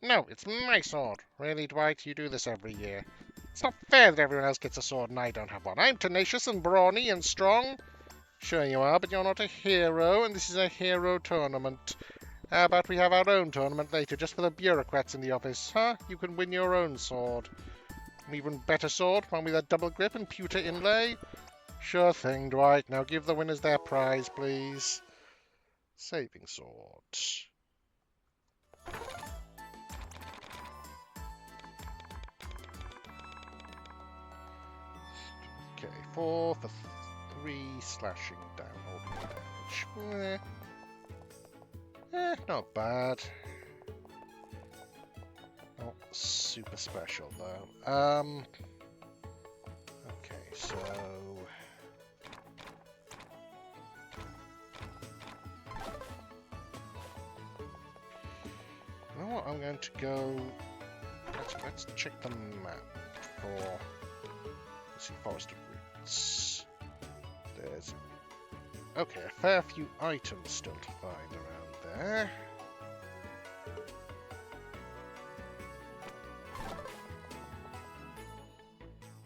No, it's my sword. Really, Dwight? You do this every year. It's not fair that everyone else gets a sword and I don't have one. I'm tenacious and brawny and strong. Sure you are, but you're not a hero, and this is a hero tournament. How about we have our own tournament later, just for the bureaucrats in the office, huh? You can win your own sword. An even better sword, one with a double grip and pewter inlay. Sure thing, Dwight. Now give the winners their prize, please. Saving sword. Okay, 4 for 3 slashing down ordinary damage. Not bad. Not super special though. Okay, so you know what? I'm going to go. Let's check the map for. Let's see, Forest of Roots. There's okay, a fair few items still to find around there.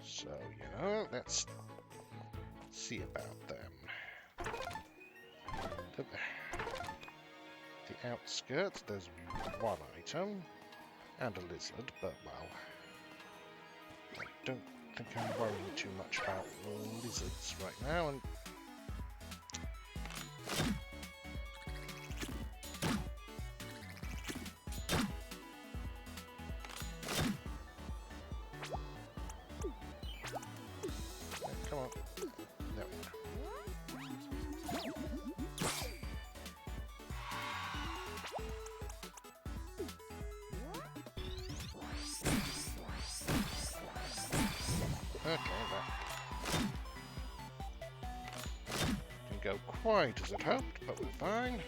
So, you know, let's see about them. The outskirts, there's one item and a lizard, but well, I don't think I'm worrying too much about lizards right now. And come on, there we go. Okay, that didn't go quite as it hoped, but we're fine.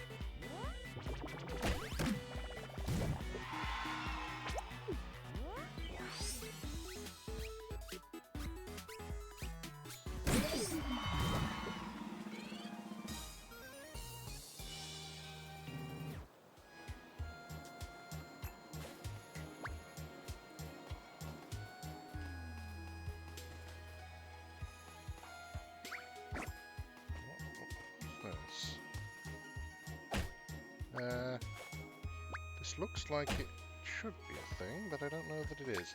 This looks like it should be a thing, but I don't know that it is.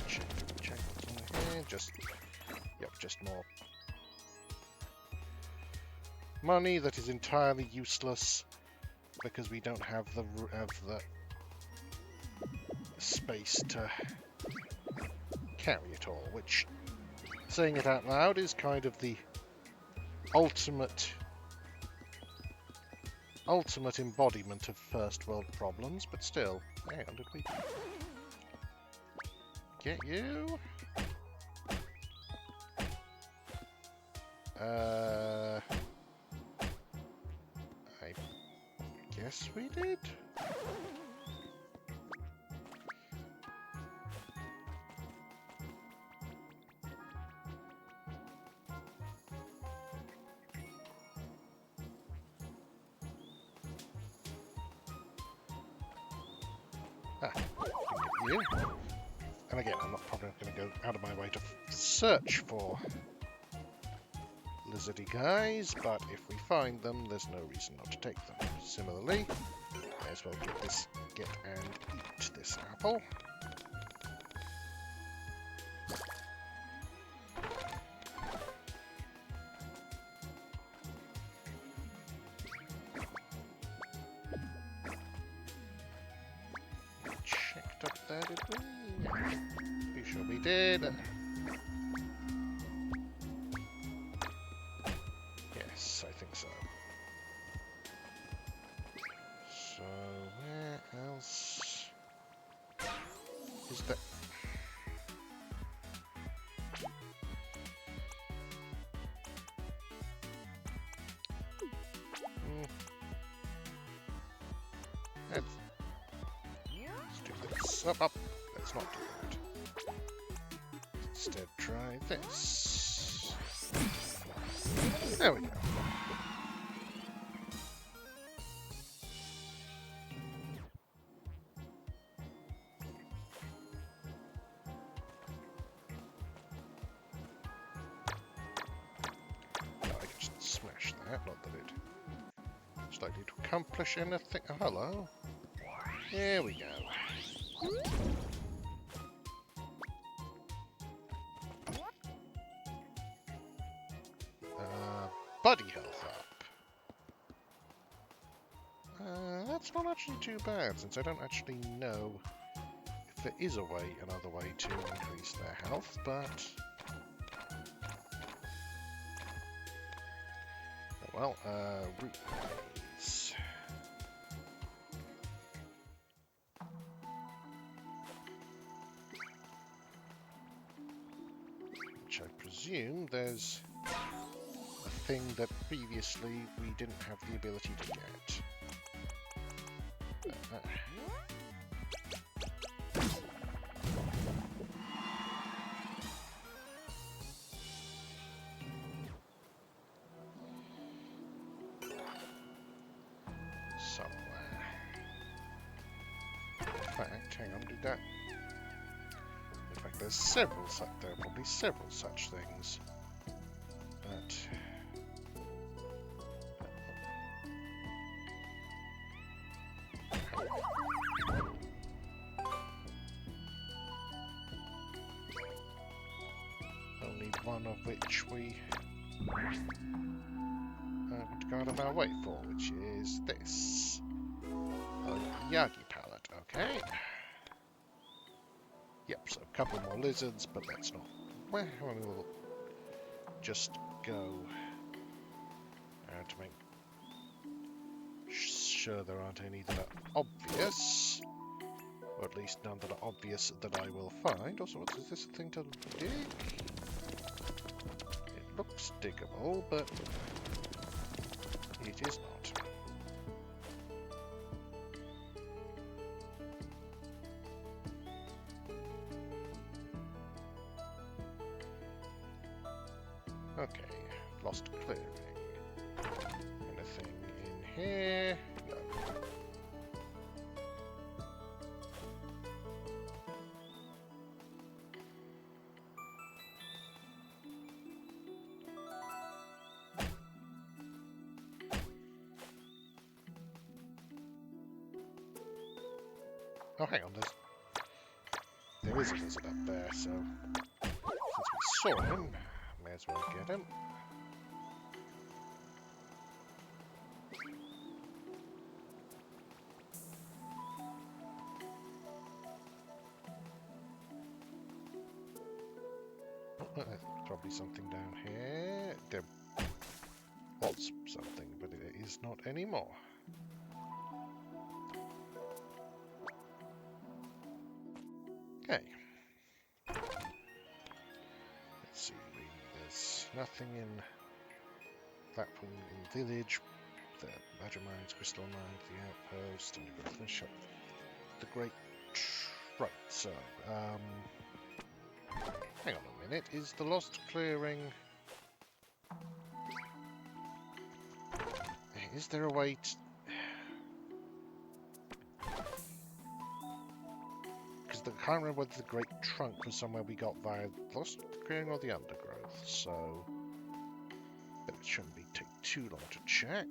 Check what's on here. Just more money that is entirely useless because we don't have the space to carry it all. Which, saying it out loud, is kind of the ultimate embodiment of first world problems, but still. Hang on, did we get you? I guess we did. You. And again, I'm not probably going to go out of my way to search for lizardy guys, but if we find them, there's no reason not to take them. Similarly, may as well get and eat this apple. Up there, did we? Be sure we did. Yes, I think so. So, where else is that? Up. Let's not do that. Instead, try this. There we go. No, I can just smash that, not that it's likely to accomplish anything. Oh, hello. There we go. Body health up. That's not actually too bad, since I don't actually know if there is another way to increase their health, but... Oh, well, root ways. Which I presume there's a thing that previously we didn't have the ability to get. Somewhere. In fact, hang on, did that? If I there's several such. There are probably several such things. But only one of which we would go out of our way for, which is this. A Yagi palette, okay. Yep, so a couple more lizards, but that's not... Well, we'll just go to make sure there aren't any that are obvious. Or at least none that are obvious that I will find. Also, what is this thing to dig? It looks diggable, but it is not. Okay, lost clearing. Anything in here? No. Oh, hang on, there is a lizard up there, so since we saw him, may as well get him. Probably something down here. There was something, but it is not anymore. Okay. Let's see. There's nothing in Lapwing in Village. The Badger Mines, Crystal Mines, the Outpost, and we've got to finish up the Great Right, so, hang on a minute. Is the Lost Clearing... Is there a way to... Because I can't remember whether the Great Trunk was somewhere we got via the Lost Clearing or the Undergrowth, so... But it shouldn't take too long to check.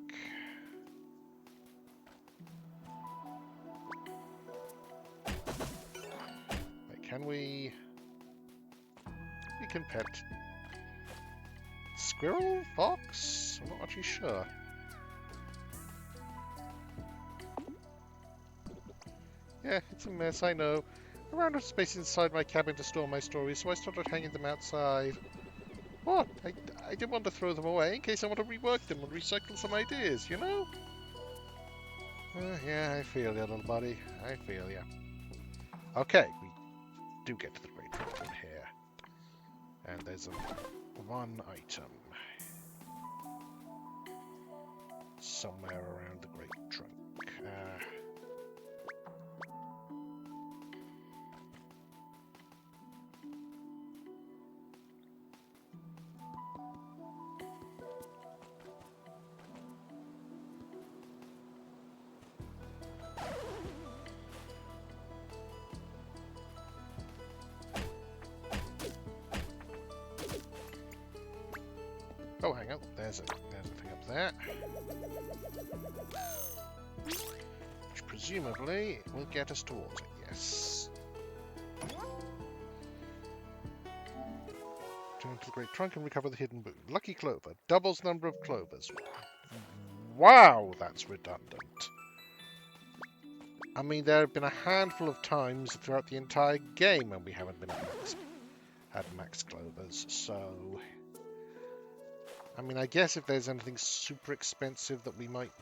Wait, can we... We can pet... Squirrel? Fox? I'm not actually sure. Yeah, it's a mess, I know. I ran out of space inside my cabin to store my stories, so I started hanging them outside. What? I didn't want to throw them away in case I want to rework them and recycle some ideas, you know? Yeah, I feel you, little buddy. I feel you. Okay, we do get to the Great Trunk from here. And there's one item somewhere around the Great Trunk. Oh, hang on. There's a thing up there. Which presumably will get us towards it, yes. Turn to the Great Trunk and recover the hidden boon. Lucky Clover. Doubles number of clovers. Wow, that's redundant. I mean, there have been a handful of times throughout the entire game when we haven't been had max clovers, so... I mean, I guess if there's anything super expensive that we might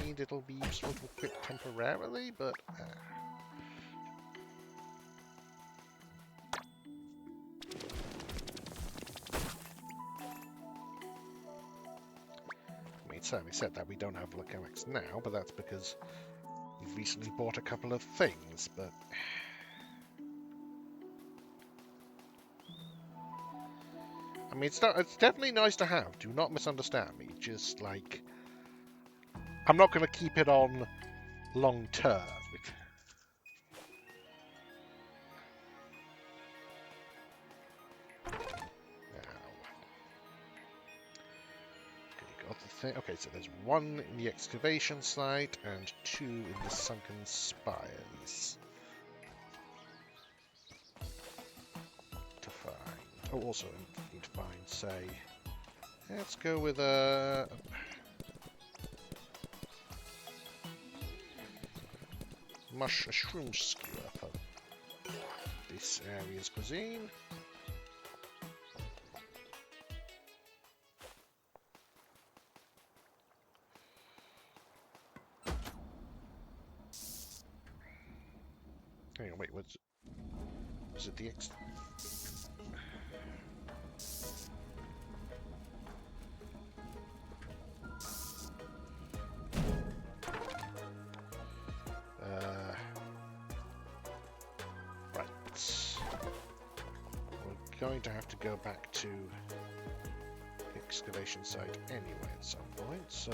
need, it'll be useful to equip temporarily, but... I mean, it certainly said that we don't have Locomax now, but that's because we've recently bought a couple of things, but... I mean, it's definitely nice to have. Do not misunderstand me. Just, like... I'm not going to keep it on long term. thing. Okay, so there's one in the excavation site and two in the sunken spires to find. Oh, also need to find, say, let's go with a shroom skewer for this area's cuisine. Hang on, wait, was it the X? Right. We're going to have to go back to the excavation site anyway at some point, so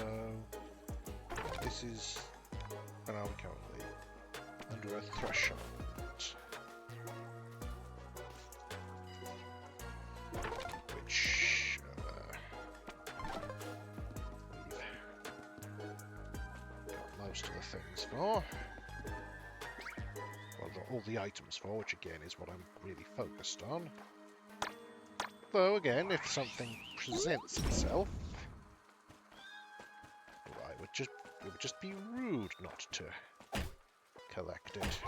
this is, where are we currently? Under a threshold. Which we've got most of the things for. Well, all the items for, which again is what I'm really focused on. Though again, if something presents itself, well, it would just be rude not to collect it.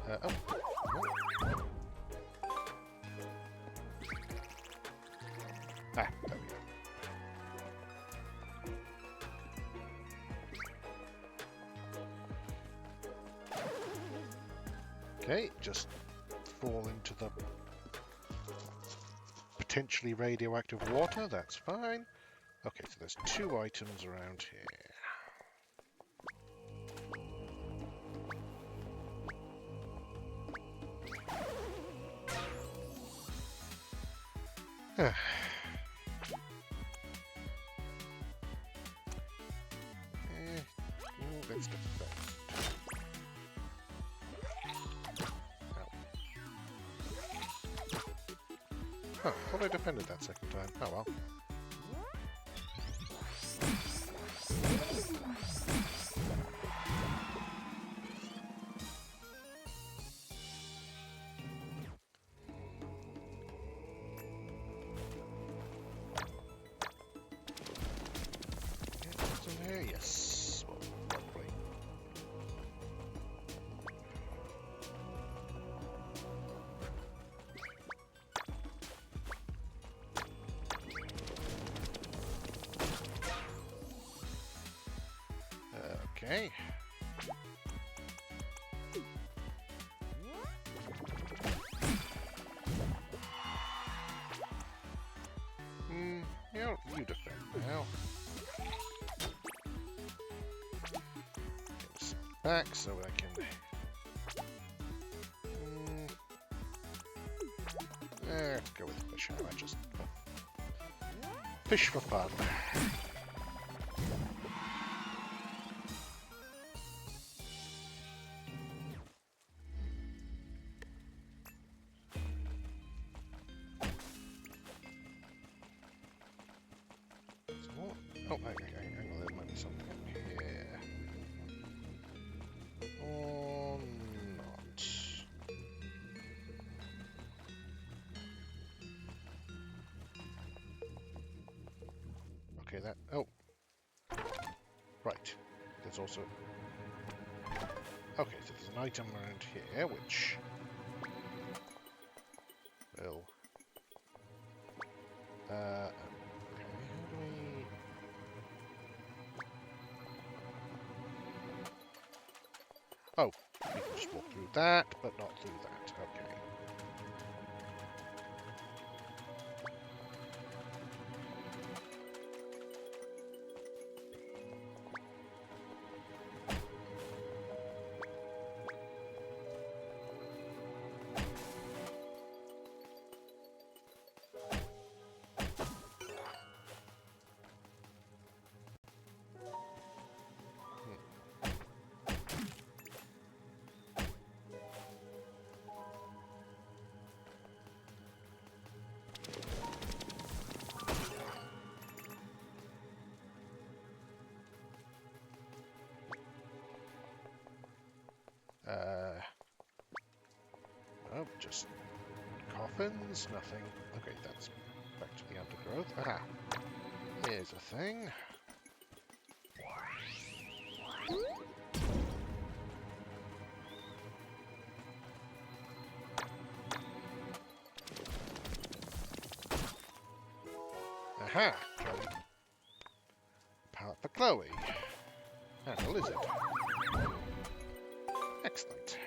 Oh. Ah, there we go. Okay, just fall into the potentially radioactive water, that's fine. Okay, so there's two items around here. Let's defend. Huh, thought I defended that second time. Oh well. What's in here? Yes. Well, probably. Okay. You defend now. Get this back so I can. Go with the fish hammer, just fish for fun. Oh, hang on, there might be something in here. Or not. Okay, that... Oh. Right. There's also... Okay, so there's an item around here, which... will... how do we... Oh, we can just walk through that, but not through that. Okay. just coffins, nothing. Okay, that's back to the undergrowth. Aha! Here's a thing. Aha! Pallet for Chloe. And a lizard. Excellent.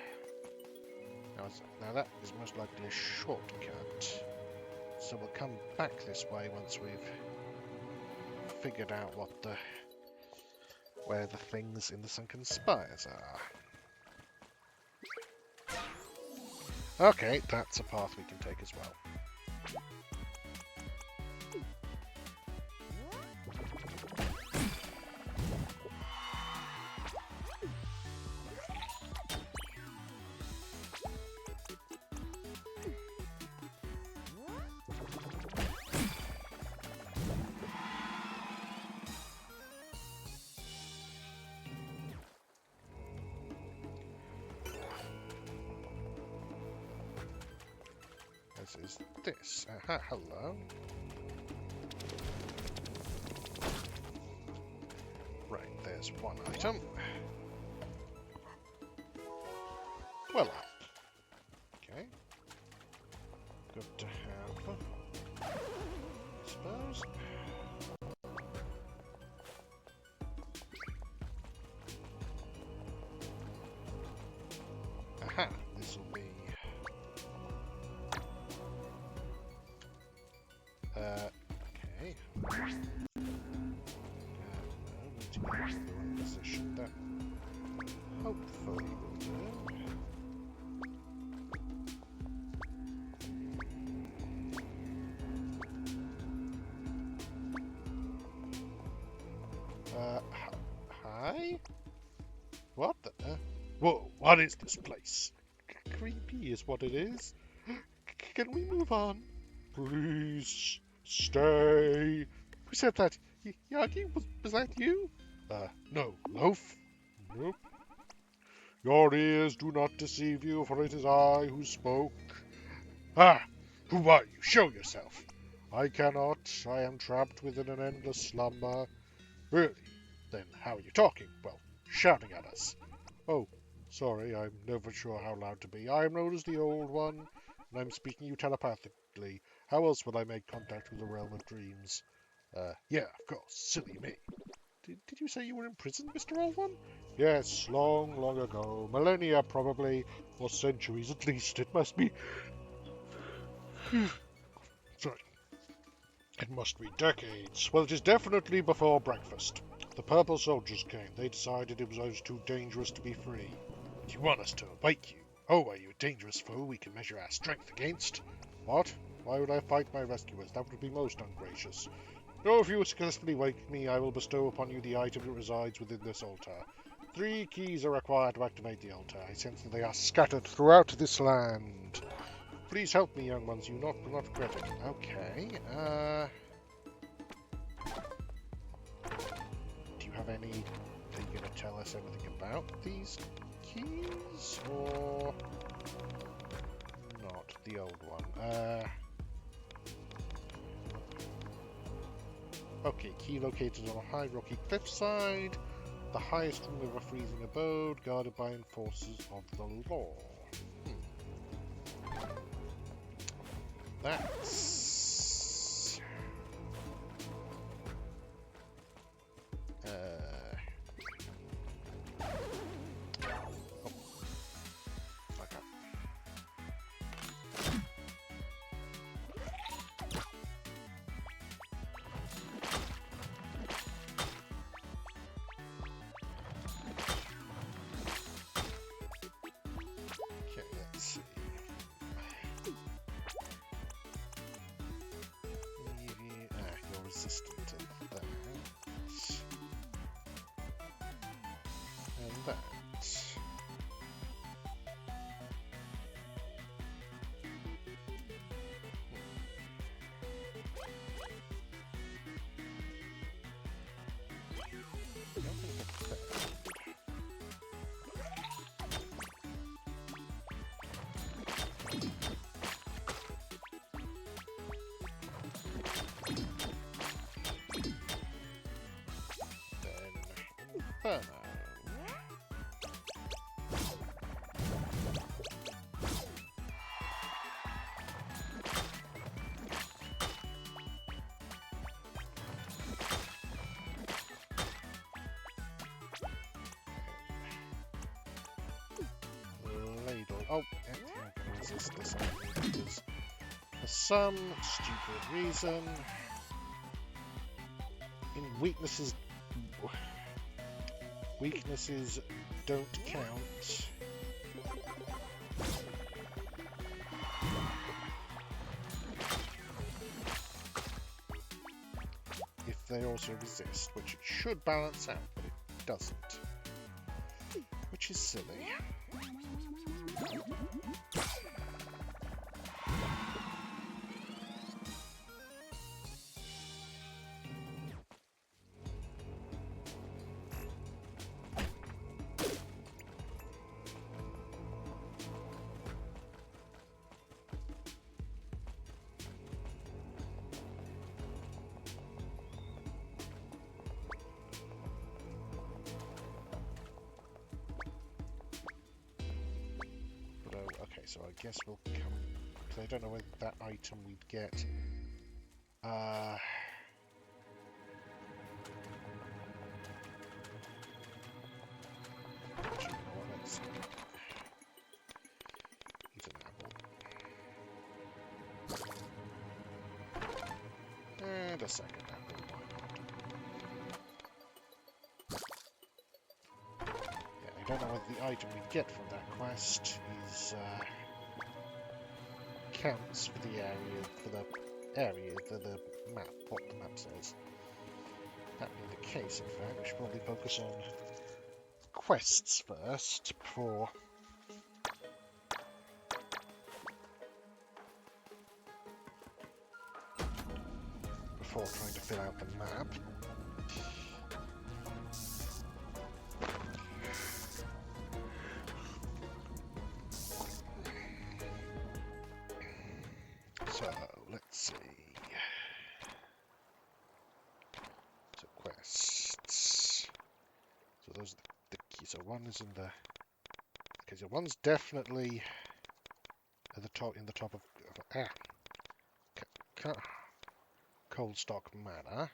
Now that is most likely a shortcut. So we'll come back this way once we've figured out where the things in the sunken spires are. Okay, that's a path we can take as well. As is this. Aha, hello. Right, there's one item. Well up. Okay. Good to have, I suppose. Aha, this will be... okay. No, need to go to the one position. That hopefully will do. Hi? What the? Whoa, what is this place? Creepy is what it is. Can we move on? Please, stay. Who said that? Yagi, was that you? No. Loaf? Nope. Your ears do not deceive you, for it is I who spoke. Ah, who are you? Show yourself. I cannot. I am trapped within an endless slumber. Really? Then how are you talking? Well, shouting at us. Oh, sorry, I'm never sure how loud to be. I am known as the Old One, and I'm speaking you telepathically. How else would I make contact with the realm of dreams? Yeah, of course. Silly me. Did you say you were in prison, Mr. Old One? Yes, long, long ago. Millennia, probably. Or centuries, at least. It must be... Sorry. It must be decades. Well, it is definitely before breakfast. The purple soldiers came. They decided it was too dangerous to be free. Do you want us to wake you? Oh, are you a dangerous foe we can measure our strength against? What? Why would I fight my rescuers? That would be most ungracious. No, if you successfully wake me, I will bestow upon you the item that resides within this altar. 3 keys are required to activate the altar. I sense that they are scattered throughout this land. Please help me, young ones. You will not regret it. Okay, do you have any... Are you going to tell us everything about these keys? Or... not the old one? Okay, key located on a high rocky cliffside. The highest room of a freezing abode, guarded by enforcers of the law. That's... okay. Okay, let's see. You're resistant to that. And that. Inferno. Ladle. Oh, yeah, I'm going to resist this because for some stupid reason, weaknesses don't count. If they also resist, which it should balance out, but it doesn't. Which is silly. Okay, so I guess we'll come... Because I don't know whether that item we'd get... Actually, well, let's eat an apple. And a second apple, why not? Yeah, I don't know whether the item we get from that quest is... counts for the map, what the map says. That being the case, in fact, we should probably focus on quests first before trying to fill out the map. So, let's see. So, quests. So those are the keys. So one is in the... Okay, so one's definitely at the top, in the top of... Coldstock Manor.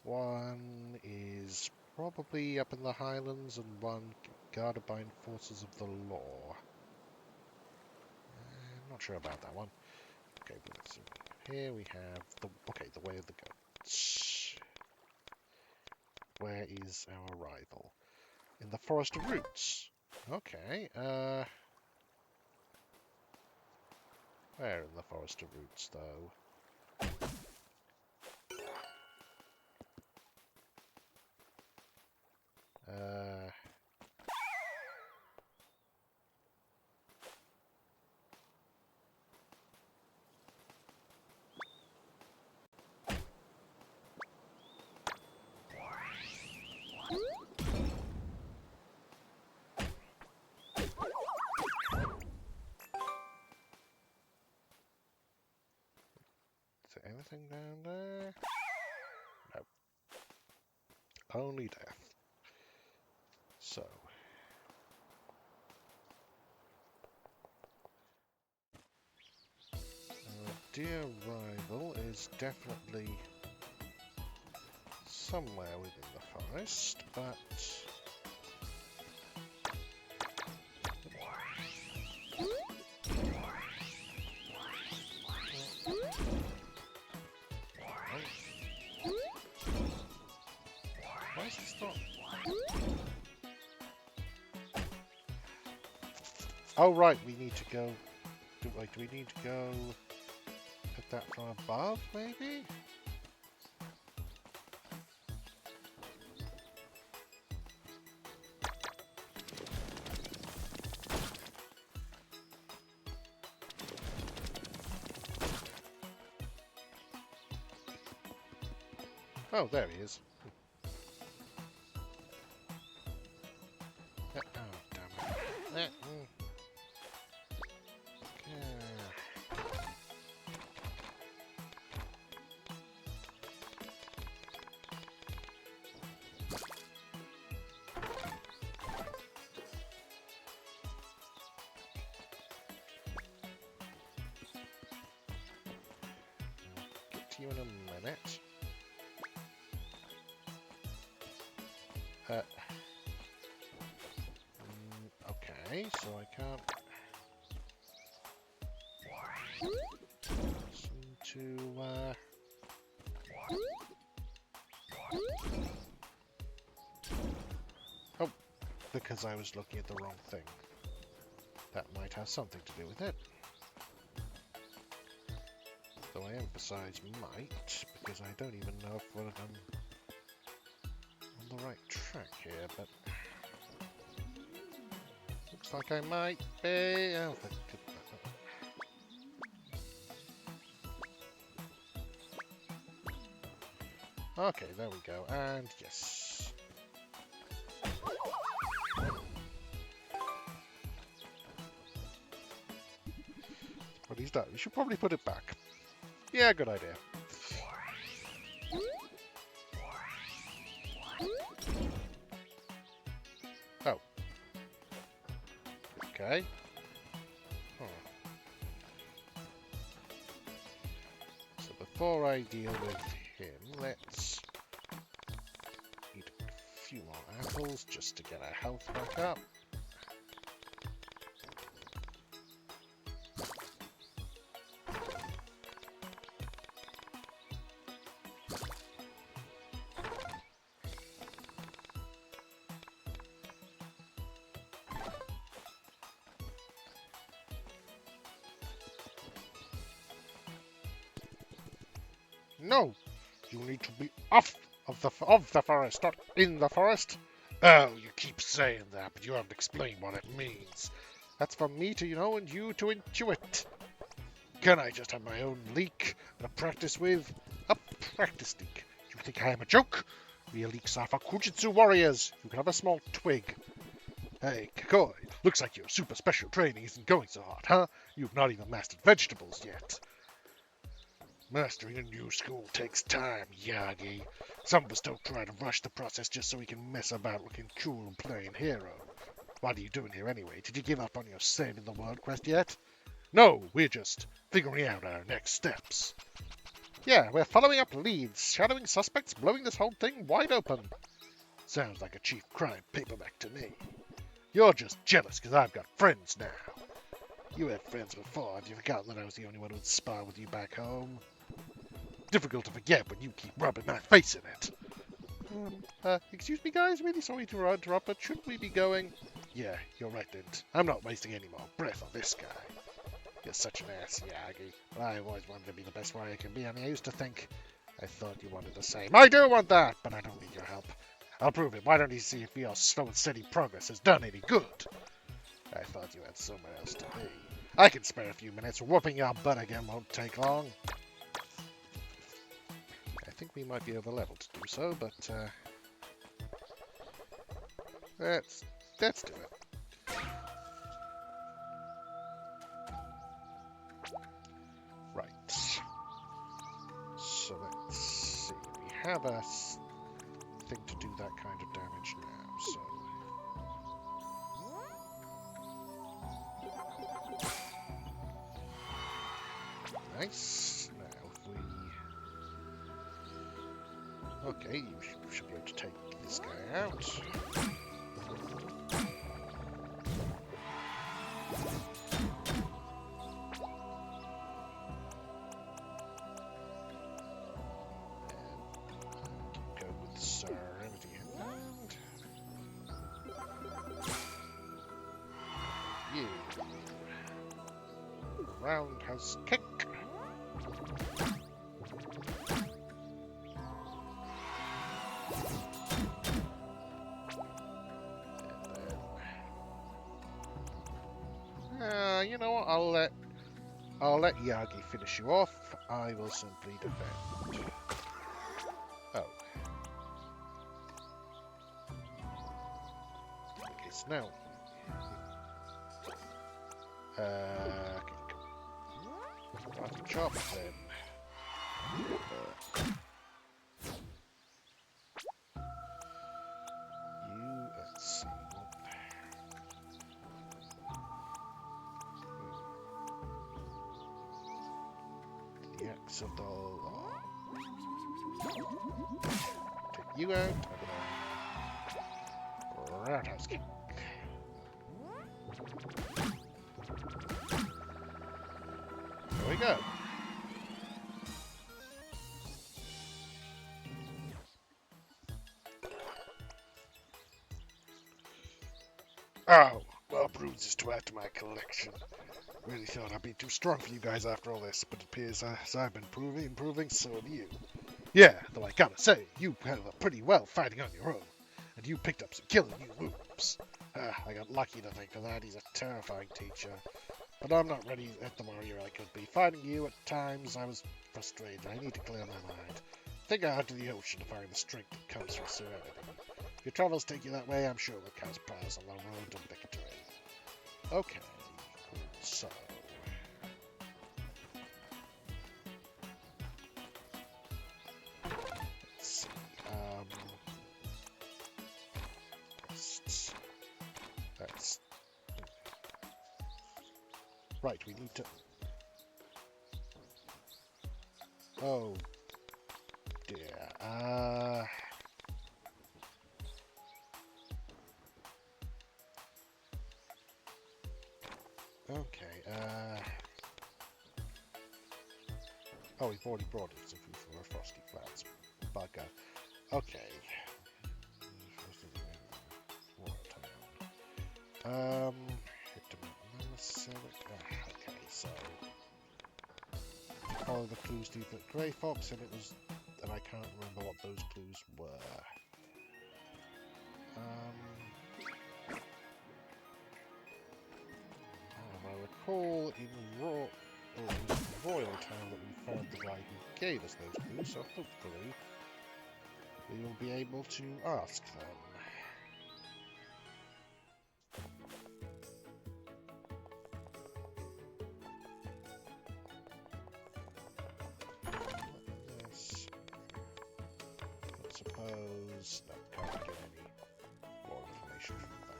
One is probably up in the Highlands, and one guarded by enforcers of the law. I'm not sure about that one. Okay, but let's see. Here we have the Way of the Goats. Where is our rival? In the Forest of Roots. Okay, where in the Forest of Roots, though? Is there anything down there? No. Only death. So. Our dear rival is definitely somewhere within the forest, but... Why is this not... Oh, right, we need to go... Do we need to go... Hit that from above, maybe? Oh, there he is. Oh, damn it. you in a minute. Okay, so I can't seem to, oh, because I was looking at the wrong thing. That might have something to do with it. Though I emphasize might, because I don't even know if I'm on the right track here, but looks like I might be. Oh, okay, there we go, and yes. What he's done. You should probably put it back. Yeah, good idea. Oh. Okay. Huh. So before I deal with him, let's eat a few more apples just to get our health back up. No! You need to be off of the forest, not in the forest. Oh, you keep saying that, but you haven't explained what it means. That's for me to know and you to intuit. Can I just have my own leek to practice with? A practice leek? You think I am a joke? Real leeks are for Kujitsu warriors. You can have a small twig. Hey, Kakoi, looks like your super special training isn't going so hard, huh? You've not even mastered vegetables yet. Mastering a new school takes time, Yagi. Some of us don't try to rush the process just so we can mess about looking cool and playing hero. What are you doing here anyway? Did you give up on your saving the world quest yet? No, we're just figuring out our next steps. Yeah, we're following up leads, shadowing suspects, blowing this whole thing wide open. Sounds like a chief crime paperback to me. You're just jealous because I've got friends now. You had friends before. Have you forgotten that I was the only one who would spar with you back home? Difficult to forget when you keep rubbing my face in it. Excuse me, guys. Really sorry to interrupt, but shouldn't we be going? Yeah, you're right, Dint. I'm not wasting any more breath on this guy. You're such an ass, Yagi. But I always wanted to be the best warrior I can be. I mean, I used to think I thought you wanted the same. I do want that, but I don't need your help. I'll prove it. Why don't you see if your slow and steady progress has done any good? I thought you had somewhere else to be. I can spare a few minutes. Whooping your butt again won't take long. I think we might be over level to do so, but let's do it. Right. So let's see. We have a thing to do that kind of damage now, so. Nice. Now if we... Okay, you should be able to take this guy out. And go with Serenity Hand. You. Roundhouse kick. You know what? I'll let Yagi finish you off. I will simply defend. Oh. Okay, so now. Okay. Karate chop then. Let's see. The axe of the law. Take you out. Roundhouse kick. There we go. Oh, more bruises to add to my collection. Really thought I'd be too strong for you guys after all this, but it appears as I've been improving, so have you. Yeah, though I gotta say, you handled it pretty well fighting on your own, and you picked up some killing new moves. I got lucky to think of that. He's a terrifying teacher. But I'm not ready at the warrior I could be. Fighting you at times, I was frustrated. I need to clear my mind. Think I head to the ocean to find the strength that comes from serenity. If your travels take you that way, I'm sure we'll cast prize on the road to victory. Okay, so... let's see, that's... right, we need to... oh, dear, okay, oh, we've already brought it, so food for our frosty flats. Bugger. Okay. Okay, so follow the clues to the Grey Fox, and I can't remember what those clues were. I recall in Royal Town that we found the guy who gave us those clues, so hopefully we will be able to ask them. Yes. I suppose no, can't get any more information from that.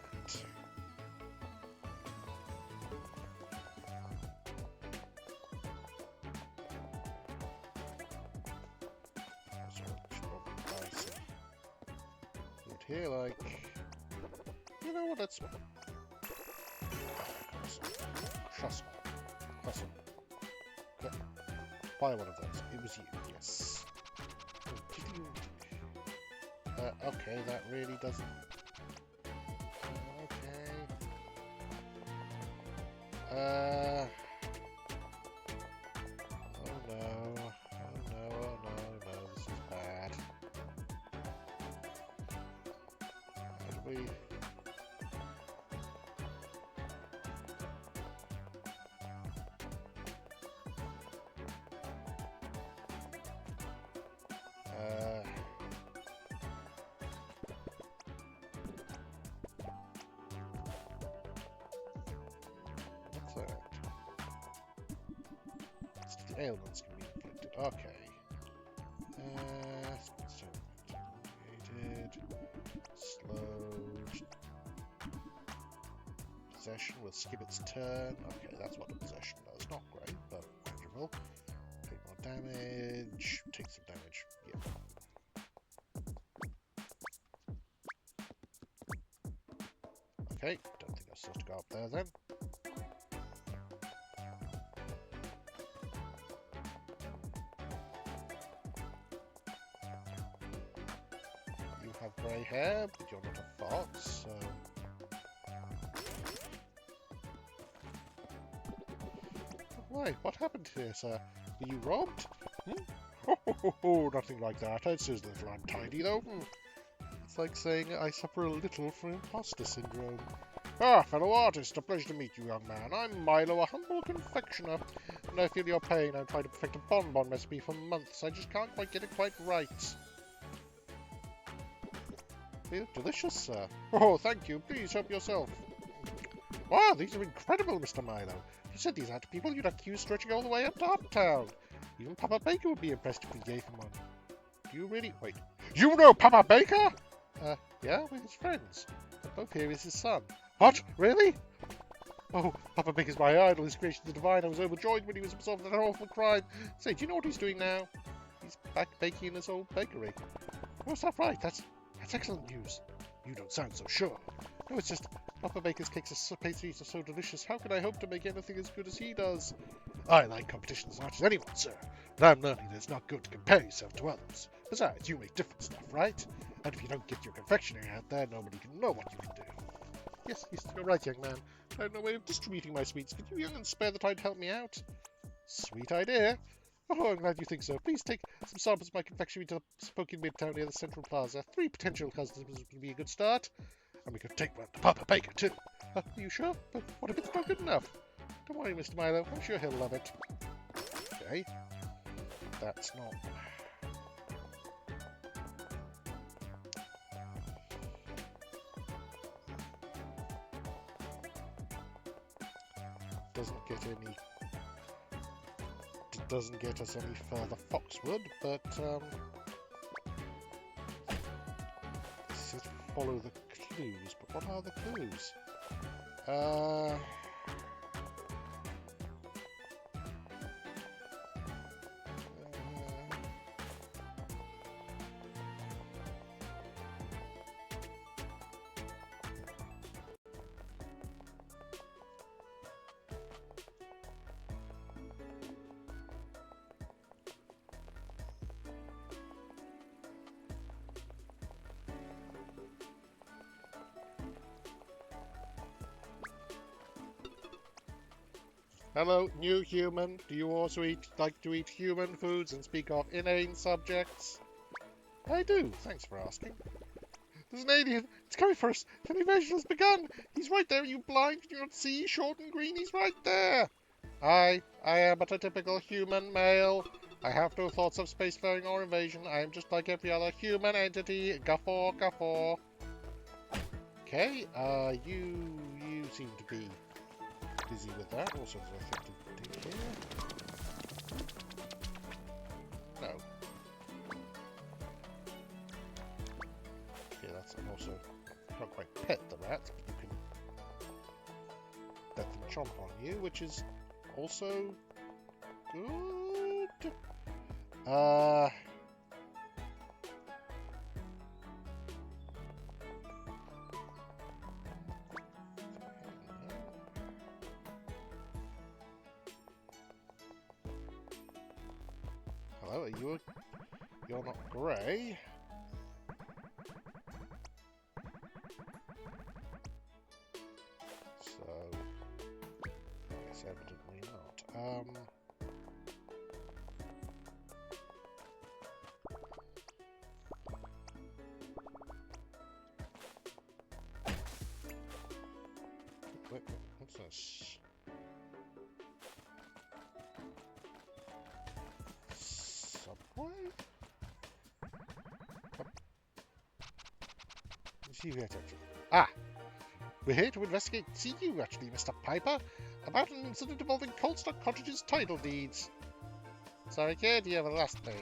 Here, like, you know what? That's trust me. Buy one of those. It was you, yes. Okay, that really doesn't. Okay. Oh no. This is bad. We what's that? The ailments can be inflicted. Okay. Slowed. Possession will skip its turn. Okay, that's what a possession does. Not great, but manageable. Take more damage. Take some damage. Yeah. Okay, don't think I was supposed to go up there then. You have grey hair, but you're not a fox, so... Why? What happened here, sir? Were you robbed? Oh, nothing like that. It's just a little untidy, though. It's like saying I suffer a little from imposter syndrome. Ah, fellow artist, a pleasure to meet you, young man. I'm Milo, a humble confectioner, and I feel your pain. I've tried to perfect a bonbon recipe for months. I just can't quite get it quite right. Feel delicious, sir. Oh, thank you. Please help yourself. Wow, these are incredible, Mr. Milo. If you said these out to people, you'd accuse stretching all the way up to Uptown. Even Papa Baker would be impressed if we gave him one. Do you really? Wait. You know Papa Baker? Yeah, we're his friends. They're both here as his son. What? Really? Oh, Papa Baker's my idol. His creation is divine. I was overjoyed when he was absolved of that awful crime. Say, do you know what he's doing now? He's back baking in his old bakery. Oh, is that right? That's excellent news. You don't sound so sure. No, it's just Papa Baker's pastries are so delicious. How can I hope to make anything as good as he does? I like competition as much as anyone, sir, but I'm learning that it's not good to compare yourself to others. Besides, you make different stuff, right? And if you don't get your confectionery out there, nobody can know what you can do. Yes, you're right, young man. I have no way of distributing my sweets. Could you young and spare the time to help me out? Sweet idea. Oh, I'm glad you think so. Please take some samples of my confectionery to the Spokane Midtown near the Central Plaza. 3 potential customers would be a good start. And we could take one to Papa Baker, too. Are you sure? But what if it's not good enough? Don't worry, Mr. Milo. I'm sure he'll love it. Okay. That's not... doesn't get us any further Foxwood, but let's follow the clues. But what are the clues? Hello, new human. Do you also like to eat human foods and speak of inane subjects? I do. Thanks for asking. There's an alien. It's coming for us. The invasion has begun. He's right there. Are you blind? Can you not see? Short and green. He's right there. I am but a typical human male. I have no thoughts of spacefaring or invasion. I am just like every other human entity. Guffaw, guffaw. Okay. You seem to be busy with that. All sorts of things to do here. No. Okay, that's also not quite pet the rats, but you can let them chomp on you, which is also good. Hello, you're not grey. So, I guess evidently not. Wait, what's this? Subway? See you here, Ah! We're here to investigate. See you, actually, Mr. Piper, about an incident involving Coldstock Cottage's title deeds. Sorry, kid, you have lost me.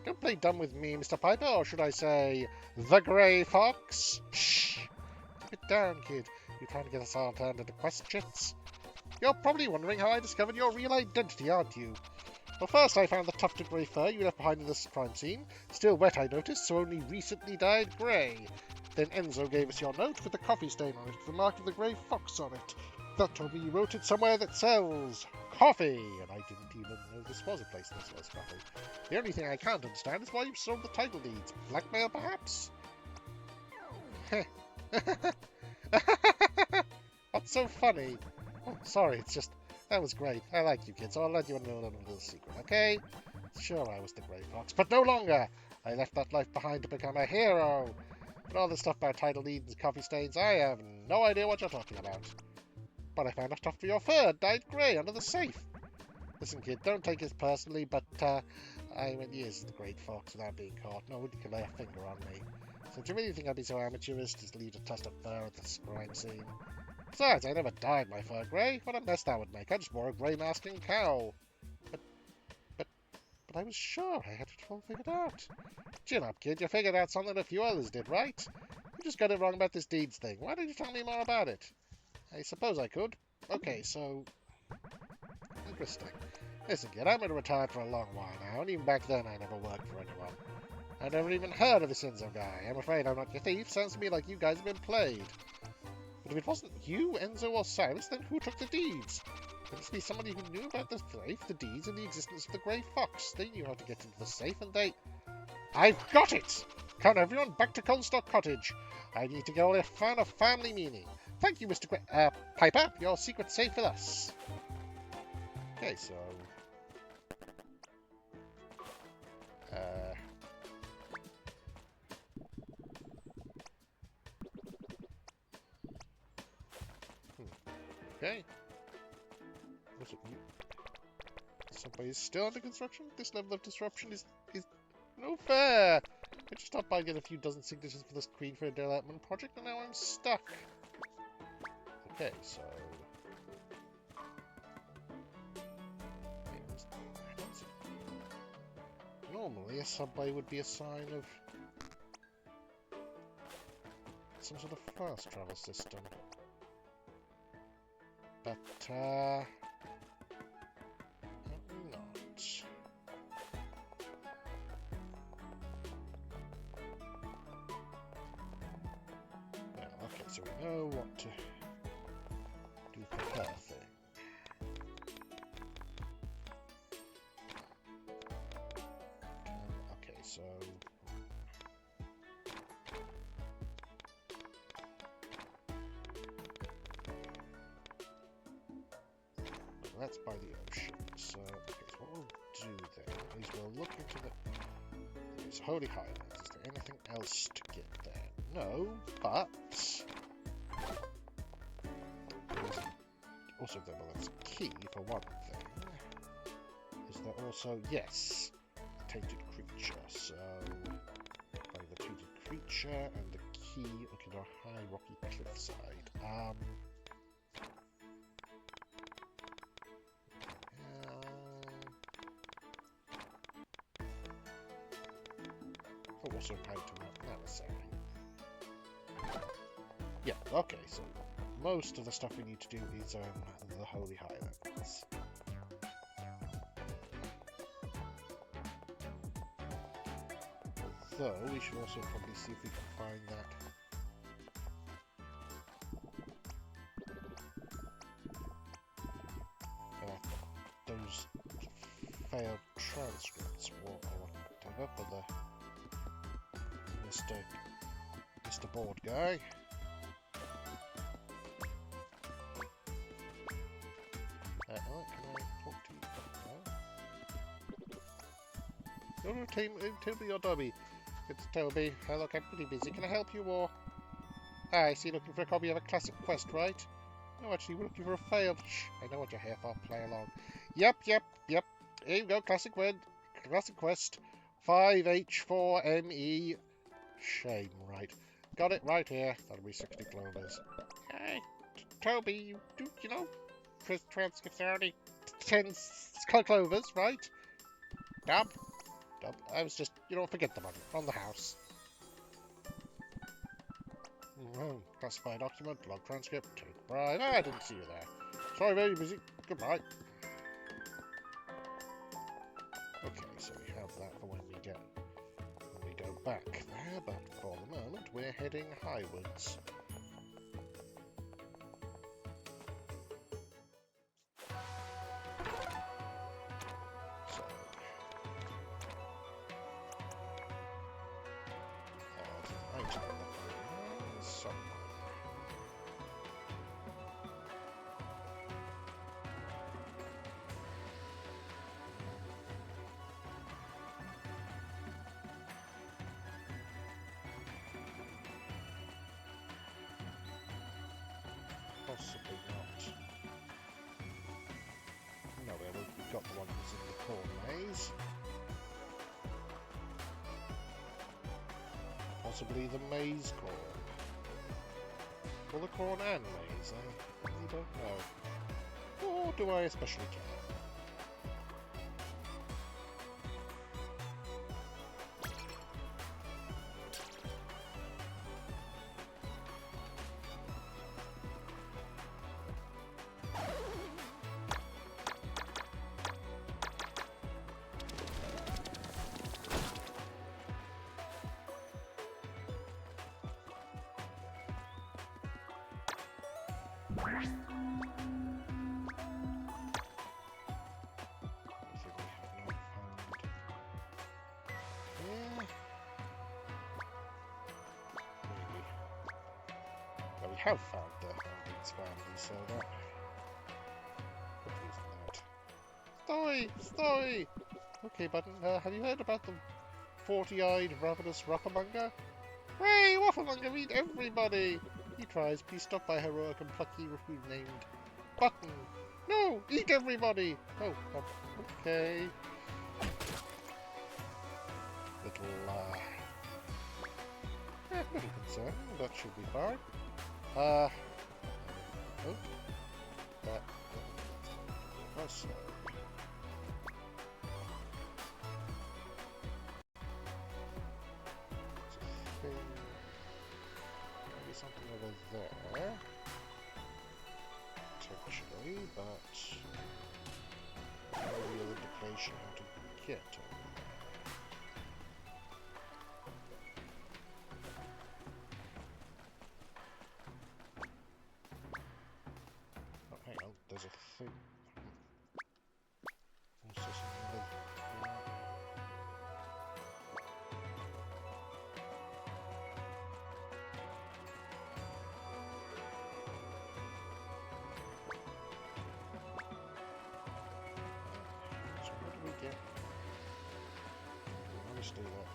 Don't play dumb with me, Mr. Piper, or should I say, the Grey Fox? Shh! Keep it down, kid. You're trying to get us all turned into questions. You're probably wondering how I discovered your real identity, aren't you? Well, first I found the tufted grey fur you left behind in this crime scene. Still wet, I noticed, so only recently dyed grey. Then Enzo gave us your note with the coffee stain on it, with the mark of the Grey Fox on it. That told me you wrote it somewhere that sells coffee, and I didn't even know this was a place that sells coffee. The only thing I can't understand is why you sold the title deeds. Blackmail, perhaps? What's so funny? Oh, sorry, it's just... That was great. I like you, kids, so I'll let you know a little secret, okay? Sure, I was the Grey Fox, but no longer! I left that life behind to become a hero! But all this stuff about title deeds and coffee stains, I have no idea what you're talking about. But I found a tuft for your fur, dyed grey, under the safe. Listen, kid, don't take this personally, but, I went years as the Great Fox without being caught. Nobody can lay a finger on me. So do you really think I'd be so amateurish as to leave a tuft of fur at this crime scene? Besides, I never dyed my fur grey. What a mess that would make. I just wore a grey-masking cow. But I was sure I had it all figured out. Chin up, kid. You figured out something a few others did, right? You just got it wrong about this deeds thing. Why don't you tell me more about it? I suppose I could. Okay, so... Interesting. Listen, kid, I've been retired for a long while now, and even back then I never worked for anyone. I never even heard of this Enzo guy. I'm afraid I'm not your thief. Sounds to me like you guys have been played. But if it wasn't you, Enzo, or Cyrus, then who took the deeds? There must be somebody who knew about the safe, the deeds, and the existence of the Grey Fox. They knew how to get into the safe, and they... I've got it! Count everyone back to Coldstock Cottage. I need to go and find a family meaning. Thank you, Mr. Piper. Your secret's safe with us. Okay, so... Okay. Was it you? Subway is still under construction? This level of disruption is no fair! I just stopped by and get a few dozen signatures for this Queen for a development project, and now I'm stuck. Okay, so... Normally, a subway would be a sign of some sort of fast travel system. But, not. Well, okay, so we know what to do for her thing. Okay, so... That's by the ocean. So, okay, so what we'll do then is we'll look into the... There's Holy Highlands. Is there anything else to get there? No, but... Also, well, that's key for one thing. Is there also... Yes! The tainted creature. So... By the tainted creature and the key... Look at our high rocky cliffside. Also tied to Mount Emissary. Yeah, okay, so most of the stuff we need to do is the Holy Highlands. Although, we should also probably see if we can find that those failed transcripts or whatever for the Mr. Board Guy. Can I talk to you? No, Toby or Dobby? It's Toby. Look, I'm pretty busy. Can I help you or... Ah, I see you're looking for a copy of a classic quest, right? No, actually, we're looking for a failed... Shh, I know what you're here for. Play along. Yep. Here you go, classic quest. 5H4ME... Shame, right. Got it right here. That'll be 60 clovers. Hey, Toby, you know, transcripts are only 10 clovers, right? Dub. I was just, forget the money. On the house. Classified document, log transcript, take bride. I didn't see you there. Sorry, very busy. Goodbye. Okay, so we have that for when we go back there, but for the moment we're heading highwards. So, there's an item somewhere. Possibly not. No, we've got the one that's in the corn maze. Possibly the maze corn. Or the corn and maze, I really don't know. Or do I especially care? Well, we have found the Hounding's family, so that hopefully isn't that. Story! Okay, Button, have you heard about the 40-eyed ravenous Ruffamonger? Hey, Ruffamonger, eat everybody! He tries, be stopped by heroic and plucky recruit named Button. No, eat everybody! Oh, okay. Little, little concern. That should be fine. Oh, that was slow. Maybe something over there. Potentially, but no real indication how to get over there. Oh, hang on, there's a thing. What's this? So what do we get? Honestly, that.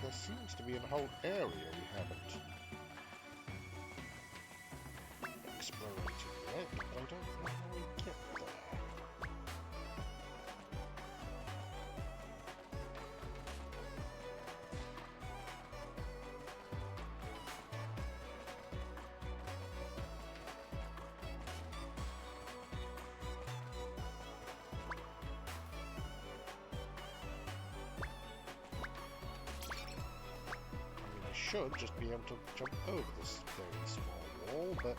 There seems to be a whole area we haven't explored yet, but I don't know how we get there. I should just be able to jump over this very small wall, but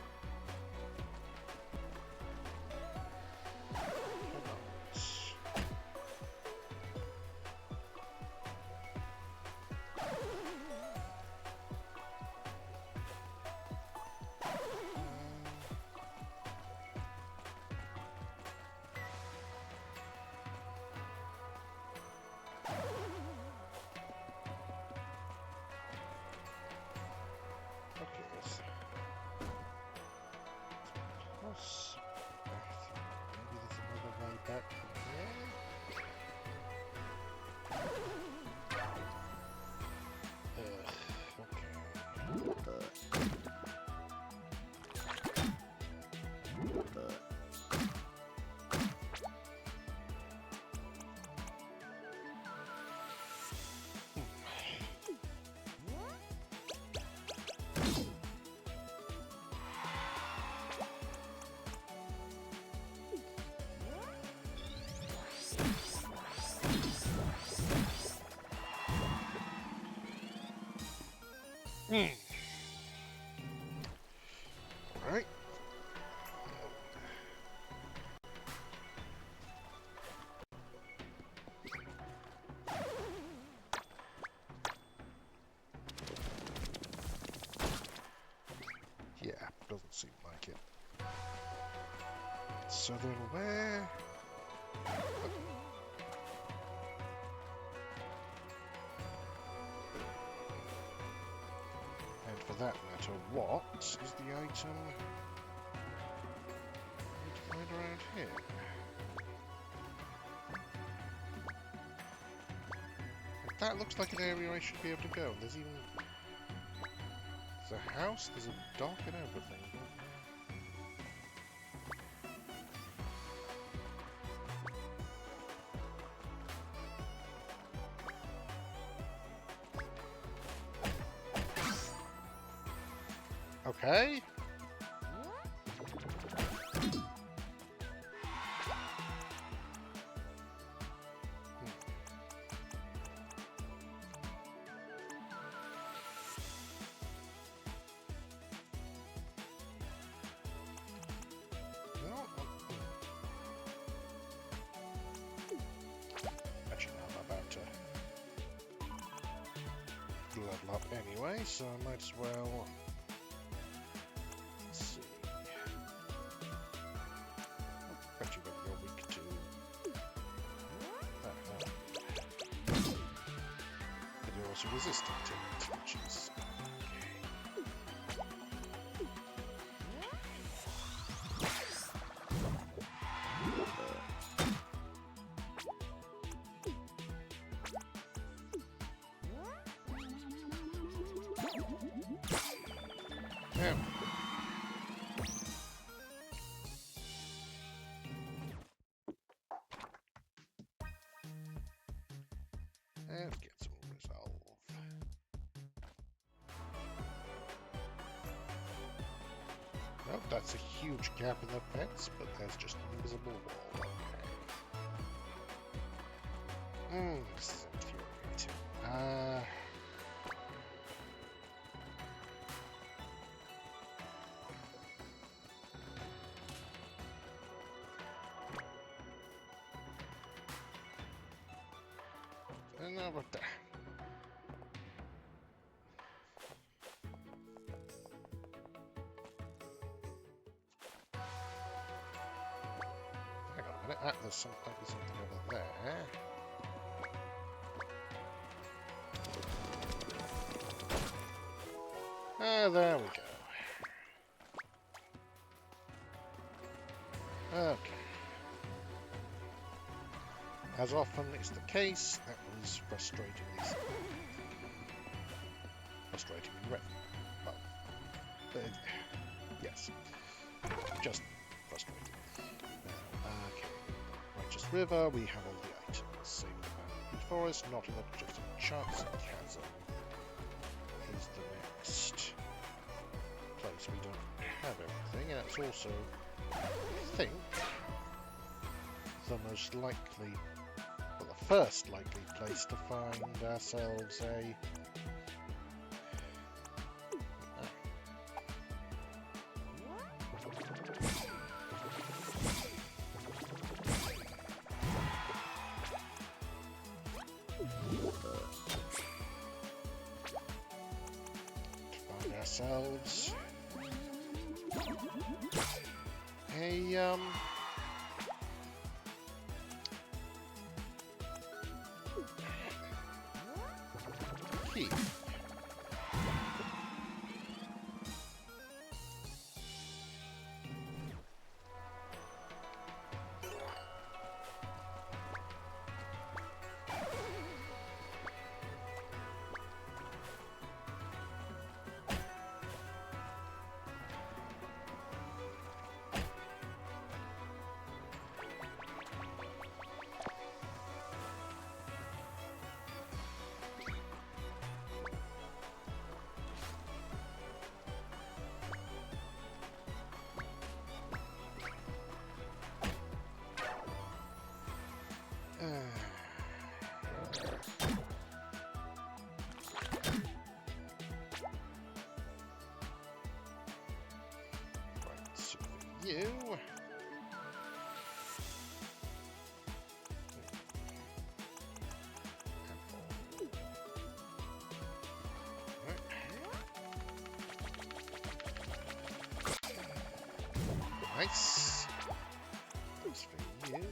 okay, let's cross. Maybe there's another way back from here. Okay. Alright. Yeah, doesn't seem like it. So then where? And for that matter, what is the item I need to find around here? That looks like an area I should be able to go. There's even... There's a house, there's a dock and everything. Okay. Actually, now I'm about to anyway, so I might as well. Let's see. Oh, bet you you're weak too. But you're also resistant to it, which is yeah. And get some resolve. Nope, that's a huge gap in the fence, but there's just an invisible wall. Okay. This is infuriating. And now we're there. Hang on a minute. There's something over there. There we go. Okay. As often is the case, that was frustratingly red. Well, yes, just frustrating. Now, okay. Righteous River, we have all the items. Save the forest, not enough just a chance. Chasm is the next place we don't have everything, and it's also, I think, the most likely, well, the first likely place to find ourselves a ourselves a key. Right, so you. Nice. That's for you.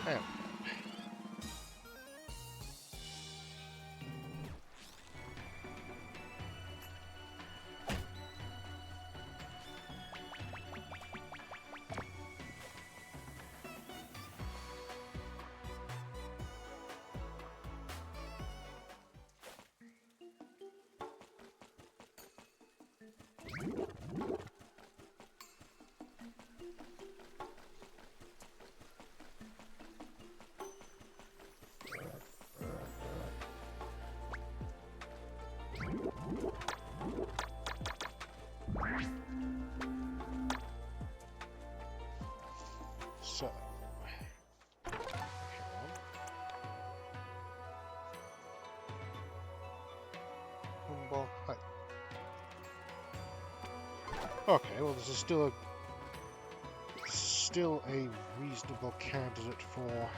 There. Okay, well, this is still a reasonable candidate for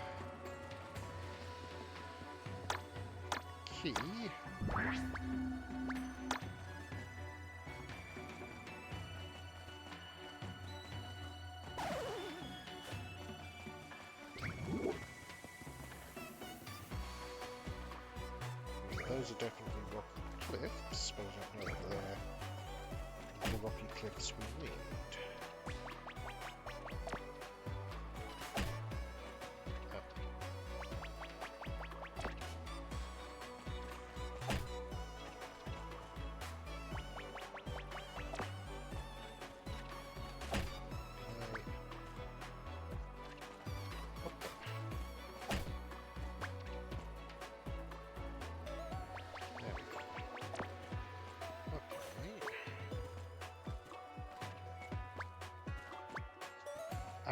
key. Those are definitely rocky cliffs, but I don't know if they're the rocky cliffs we need.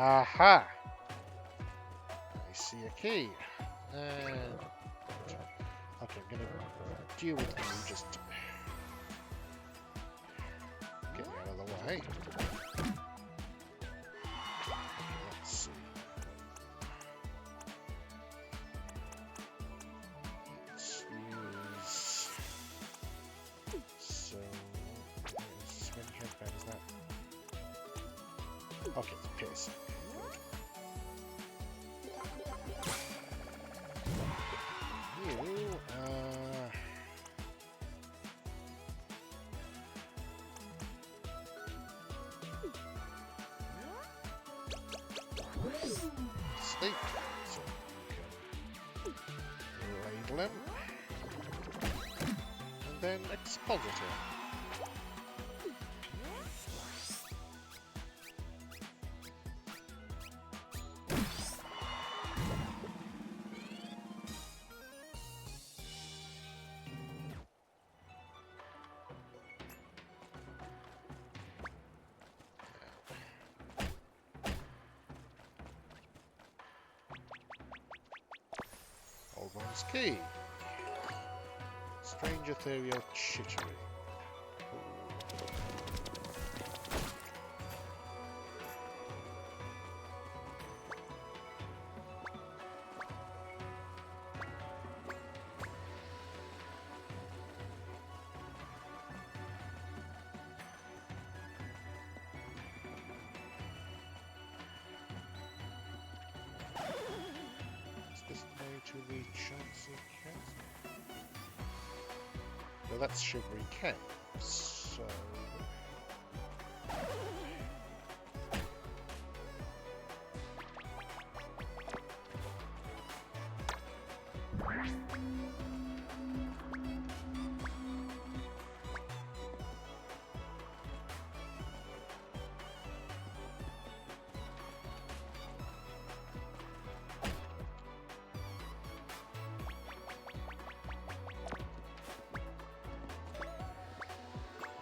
Aha! I see a key. And okay, I'm gonna deal with you just getting out of the way. Let's see. Let's use so how bad is that? Okay, it's piercing. Sleep. So we can ladle him. And then expositor. Old one's key. Strange ethereal chittery. To reach Chancey Castle. No, that's Shivery Cave, so...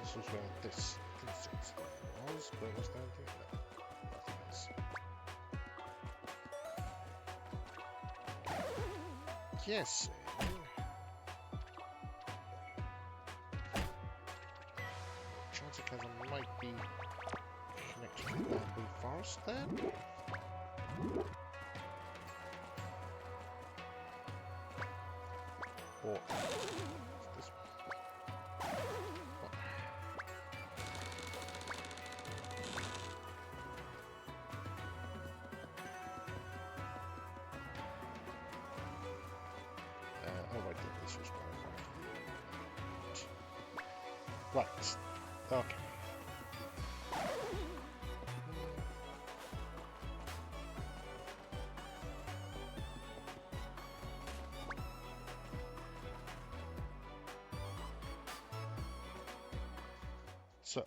This was where this instance was, but was there anything? No, nothing else. Guessing... Chancey Chasm might be connected to the Bamboo Forest then? Or... This... oh right, this was where I wanted to... Right, okay. So,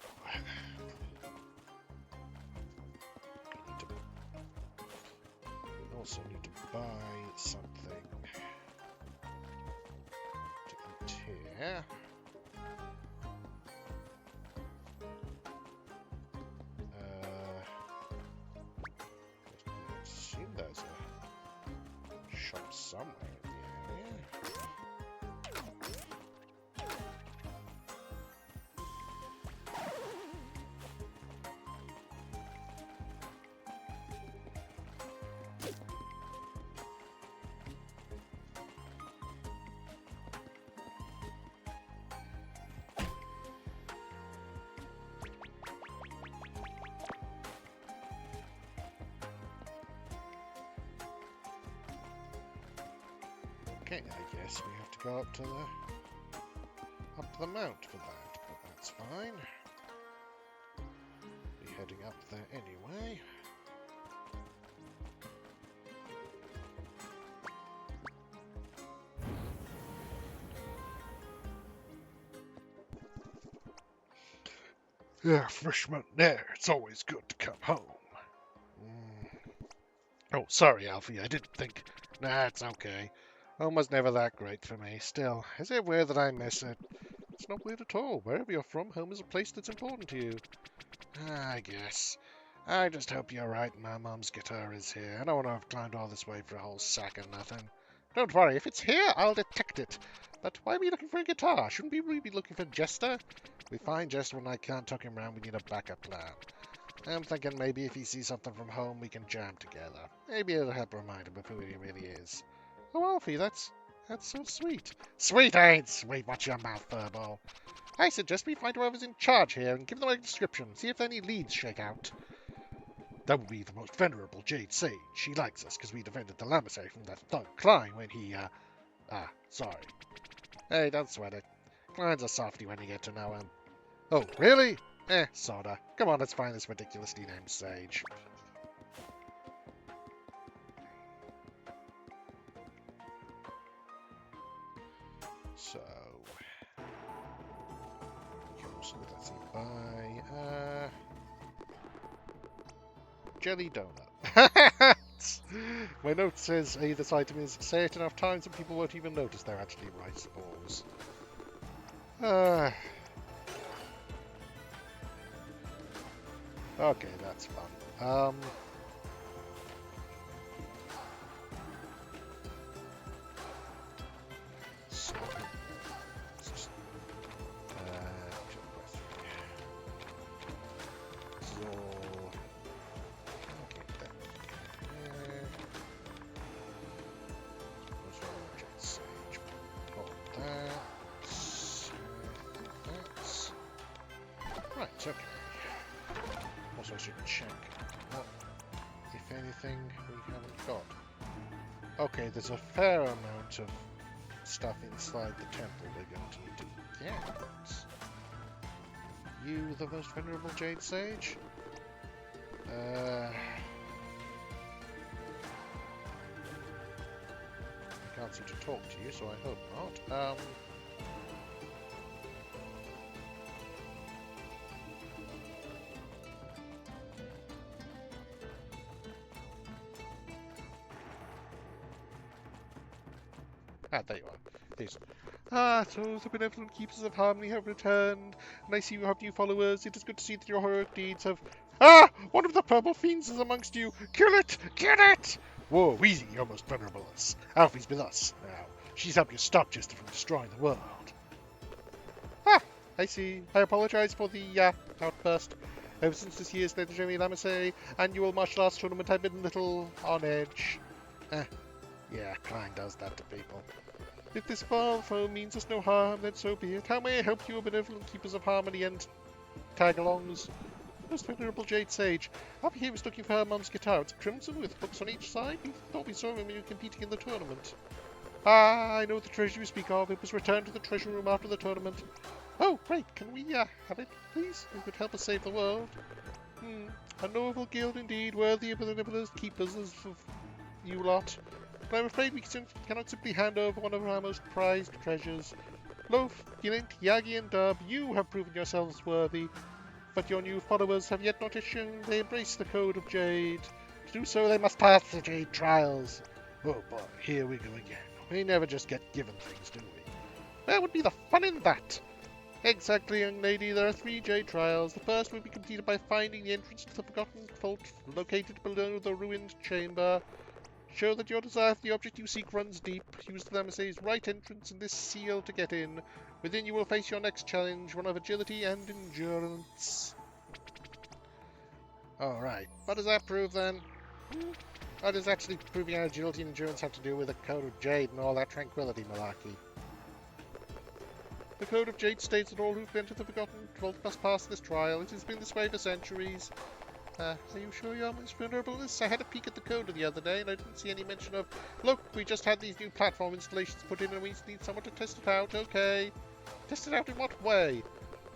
we also need to buy something to eat here. I assume there's a shop somewhere in the area. Okay, I guess we have to go up to the mount for that, but that's fine. Be heading up there anyway. Yeah, fresh mountain air. It's always good to come home. Oh, sorry, Alfie. I didn't think. Nah, it's okay. Home was never that great for me. Still, is it weird that I miss it? It's not weird at all. Wherever you're from, home is a place that's important to you. I guess. I just hope you're right and my mum's guitar is here. I don't want to have climbed all this way for a whole sack of nothing. Don't worry, if it's here, I'll detect it. But why are we looking for a guitar? Shouldn't we really be looking for Jester? We find Jester when I can't tuck him around, we need a backup plan. I'm thinking maybe if he sees something from home, we can jam together. Maybe it'll help remind him of who he really is. Oh, Alfie, that's so sweet. Sweet ain't sweet. Watch your mouth, furball. I suggest we find whoever's in charge here and give them a description. See if any leads shake out. That would be the most venerable Jade Sage. She likes us because we defended the Lamasery from that thug Klein when he, sorry. Hey, don't sweat it. Klein's a softy when you get to know him. Oh, really? Sorta. Come on, let's find this ridiculously named sage. So... let's see, buy, jelly donut. My note says this item is say it enough times and people won't even notice they're actually rice balls. Okay, that's fun. So, okay. Also, I should check what, if anything, we haven't got. Okay, there's a fair amount of stuff inside the temple we're going to need to get. You, the most venerable Jade Sage? I can't seem to talk to you, so I hope not. There you are. These. So the benevolent keepers of harmony have returned, and I see you have new followers. It is good to see that your heroic deeds have... One of the purple fiends is amongst you! Kill it! Kill it! Whoa, Wheezy, you're most vulnerable us. Alfie's with us now. She's helped you stop Jester from destroying the world. I see. I apologize for the, outburst. Ever since this year's legendary Lamasery annual martial arts tournament, I've been a little on edge. Yeah, Klein does that to people. If this foe means us no harm, then so be it. How may I help you, benevolent keepers of harmony and tag-alongs? Most venerable Jade Sage. Up here was looking for her mum's guitar. It's crimson with hooks on each side. We thought we saw him when you were competing in the tournament. I know the treasure you speak of. It was returned to the treasure room after the tournament. Oh, great. Can we, have it, please? It would help us save the world. A noble guild indeed, worthy of the benevolent keepers of you lot. But I'm afraid we cannot simply hand over one of our most prized treasures. Loaf, Gilint, Yagi, and Dub, you have proven yourselves worthy, but your new followers have yet not shown they embrace the Code of Jade. To do so, they must pass the Jade trials. Oh boy, here we go again. We never just get given things, do we? Where would be the fun in that? Exactly, young lady. There are 3 Jade trials. The first will be completed by finding the entrance to the Forgotten Vault located below the ruined chamber. Show that your desire for the object you seek runs deep. Use the Lamasery's right entrance and this seal to get in. Within you will face your next challenge, one of agility and endurance. Alright, what does that prove then? What does actually proving our agility and endurance have to do with the Code of Jade and all that tranquility malarkey? The Code of Jade states that all who've entered the Forgotten Vault must pass this trial. It has been this way for centuries. Are you sure your armor is vulnerable? I had a peek at the code the other day and I didn't see any mention of, look, we just had these new platform installations put in and we need someone to test it out. Okay. Test it out in what way?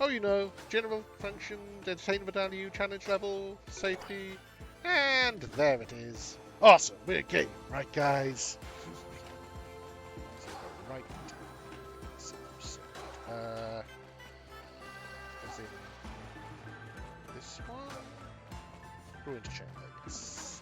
Oh, you know, general function, entertainment value, challenge level, safety, and there it is. Awesome, we're game, right guys? Right. As in this one? Go into channels.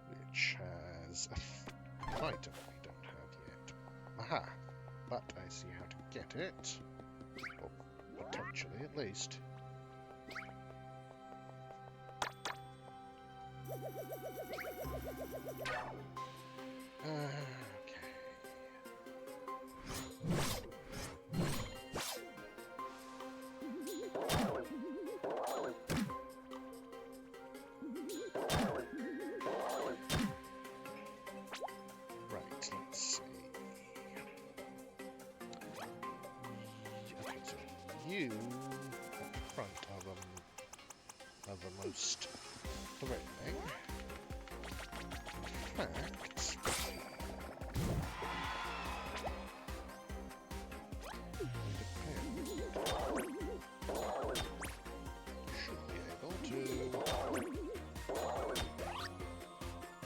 Which has an item we don't have yet. Aha! But I see how to get it. Or potentially, at least. Okay. Right, let's see. Okay, so you at the front are the most threatening. In fact, should be able to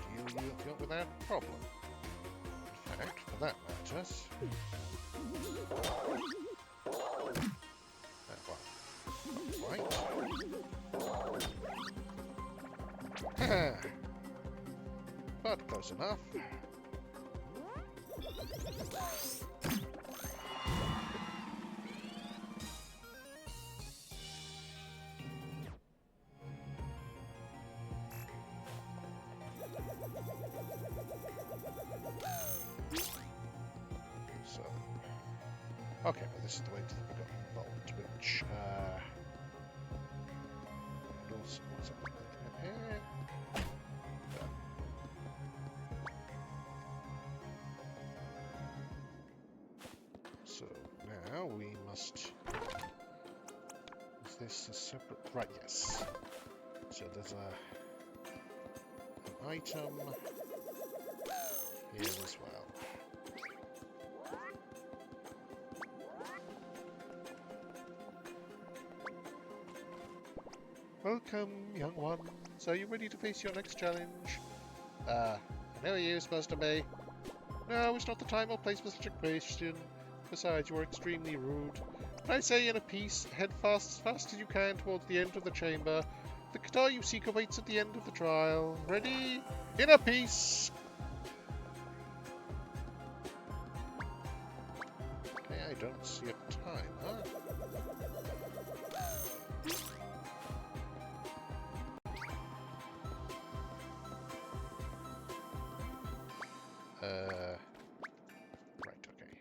deal you up without problem. In fact, for that matters. Well, not quite. But close enough. So, okay, well this is the way to the Forgotten Vault, which, what's up here? So now we must. Is this a separate? Right, yes. So there's an item here as well. Welcome, young ones. Are you ready to face your next challenge? I know you're supposed to be. No, it's not the time or place for such a question. Besides, you are extremely rude. When I say in a piece, head fast as you can towards the end of the chamber. The guitar you seek awaits at the end of the trial. Ready? In a piece! Okay, I don't see a timer. Right, okay.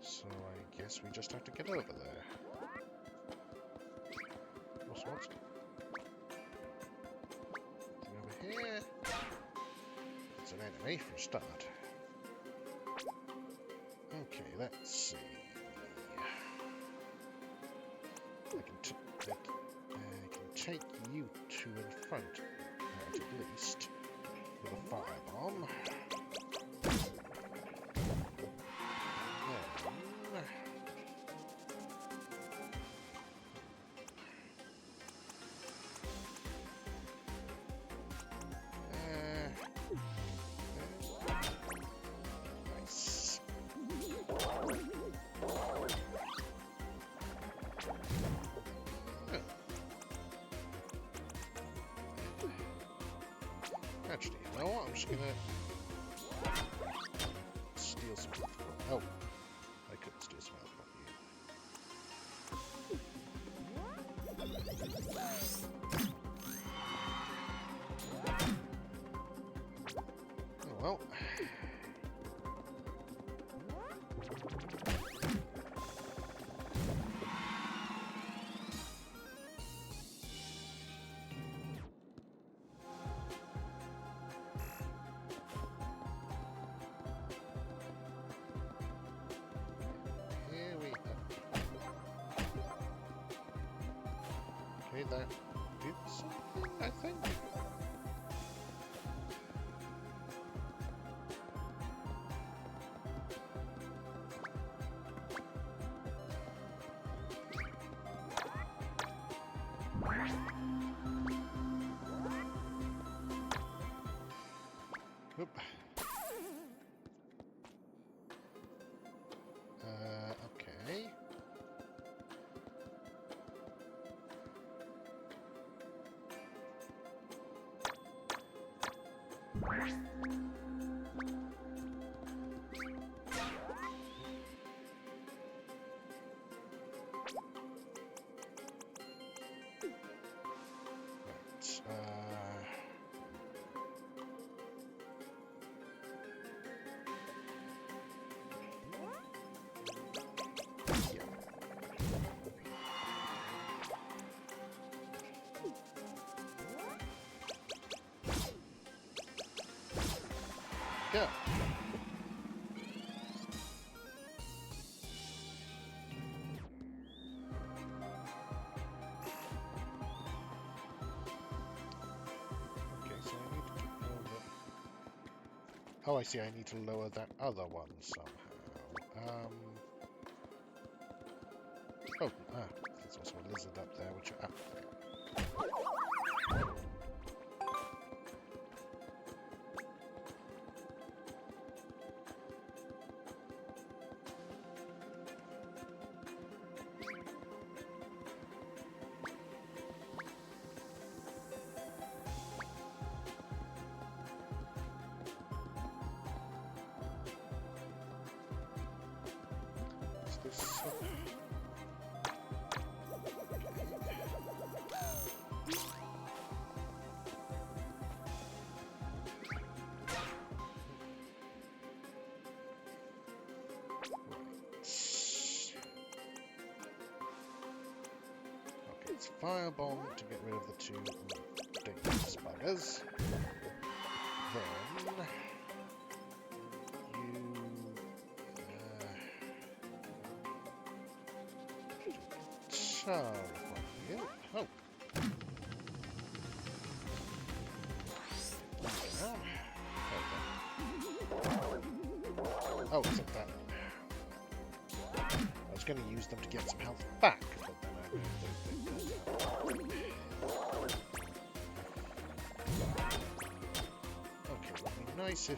So I guess we just have to get over there. What's over here? It's an enemy for a start. Okay, let's see. I can take you two in front, at least, with a firebomb. Nice. Actually, you know what? I'm just gonna steal some health from. Oh, I couldn't steal some health from you. Oh well. that did something, I think. Oop. Okay. Go. Okay, so I need to keep over. Oh, I see. I need to lower that other one somehow. Oh, there's also a lizard up there, which up there. This okay, it's firebomb to get rid of the two dangerous buggers. Then you oh. Oh, it's like that. I was going to use them to get some health back, but then I okay, it would be nice if...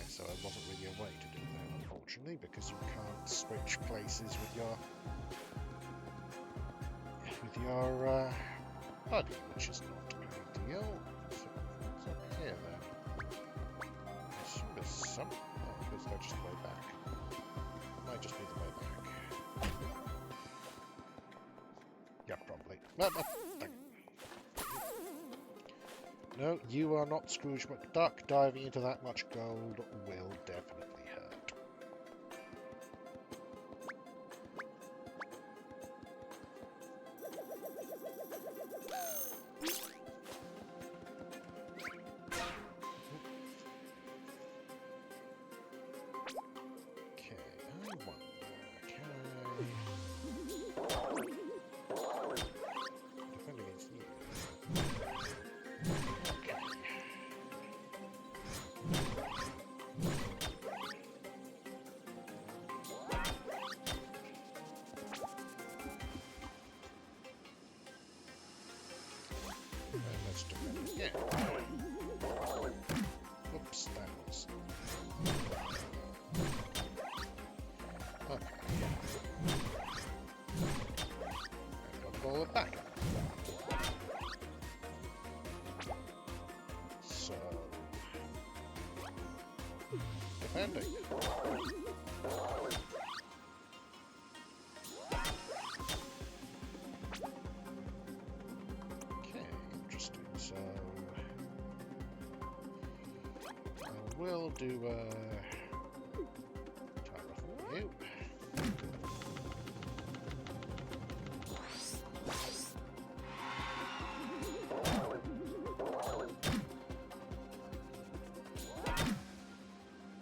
So there wasn't really a way to do that, unfortunately, because you can't switch places with your buddy, which is not ideal. So what's up here then? I assume there's some. Oh, is that just the way back? It might just be the way back. Yeah, probably. No, you are not Scrooge McDuck. Diving into that much gold will definitely hurt. Okay, I wonder, can I defend against you? Let's do that again. Oops, that was... Okay. And got the ball back. So... defending. So I will do a timer for you.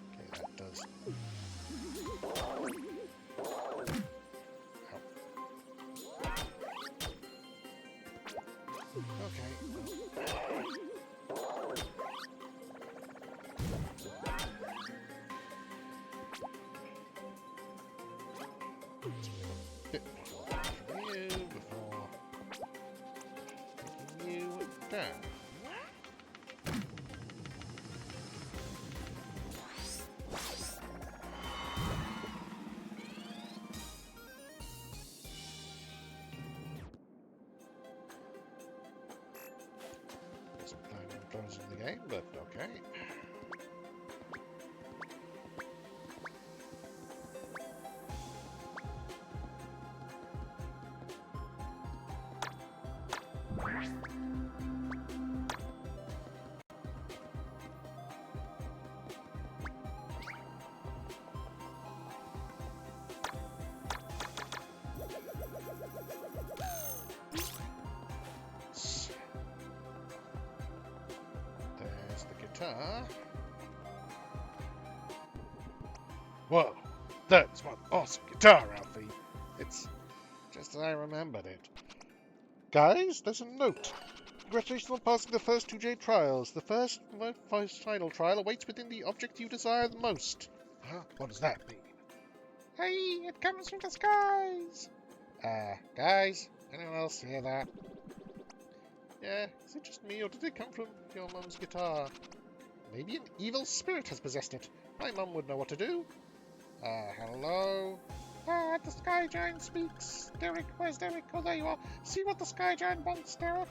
Okay, that does Okay. Bit more from you before taking you down. Wasn't planning on closing the game, but okay. There's the guitar. Whoa, that's one awesome guitar, Alfie. It's just as I remembered it. Guys, there's a note. Congratulations on passing the first 2 Jade trials. The first final trial awaits within the object you desire the most. Huh? What does that mean? Hey, it comes from the skies! Guys, anyone else hear that? Yeah, is it just me, or did it come from your mum's guitar? Maybe an evil spirit has possessed it. My mum would know what to do. Hello? The Sky Giant speaks. Derek, where's Derek? Oh, there you are. See what the Sky Giant wants, Derek.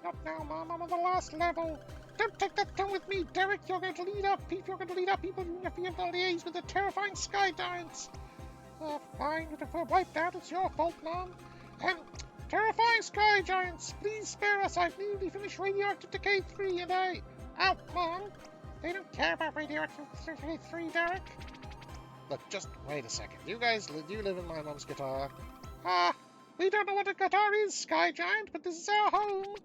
Not now, Mum. I'm on the last level. Don't take that gun with me, Derek. You're going to lead our people. You have to liaise with the terrifying Sky Giants. Fine. If we're wiped out, it's your fault, Mum. Terrifying Sky Giants, please spare us. I've nearly finished Radioactive Decay 3 and Ow, Mom. They don't care about Radioactive Decay 3, Derek. Look, just wait a second. You guys, you live in my mum's guitar. We don't know what a guitar is, Sky Giant, but this is our home.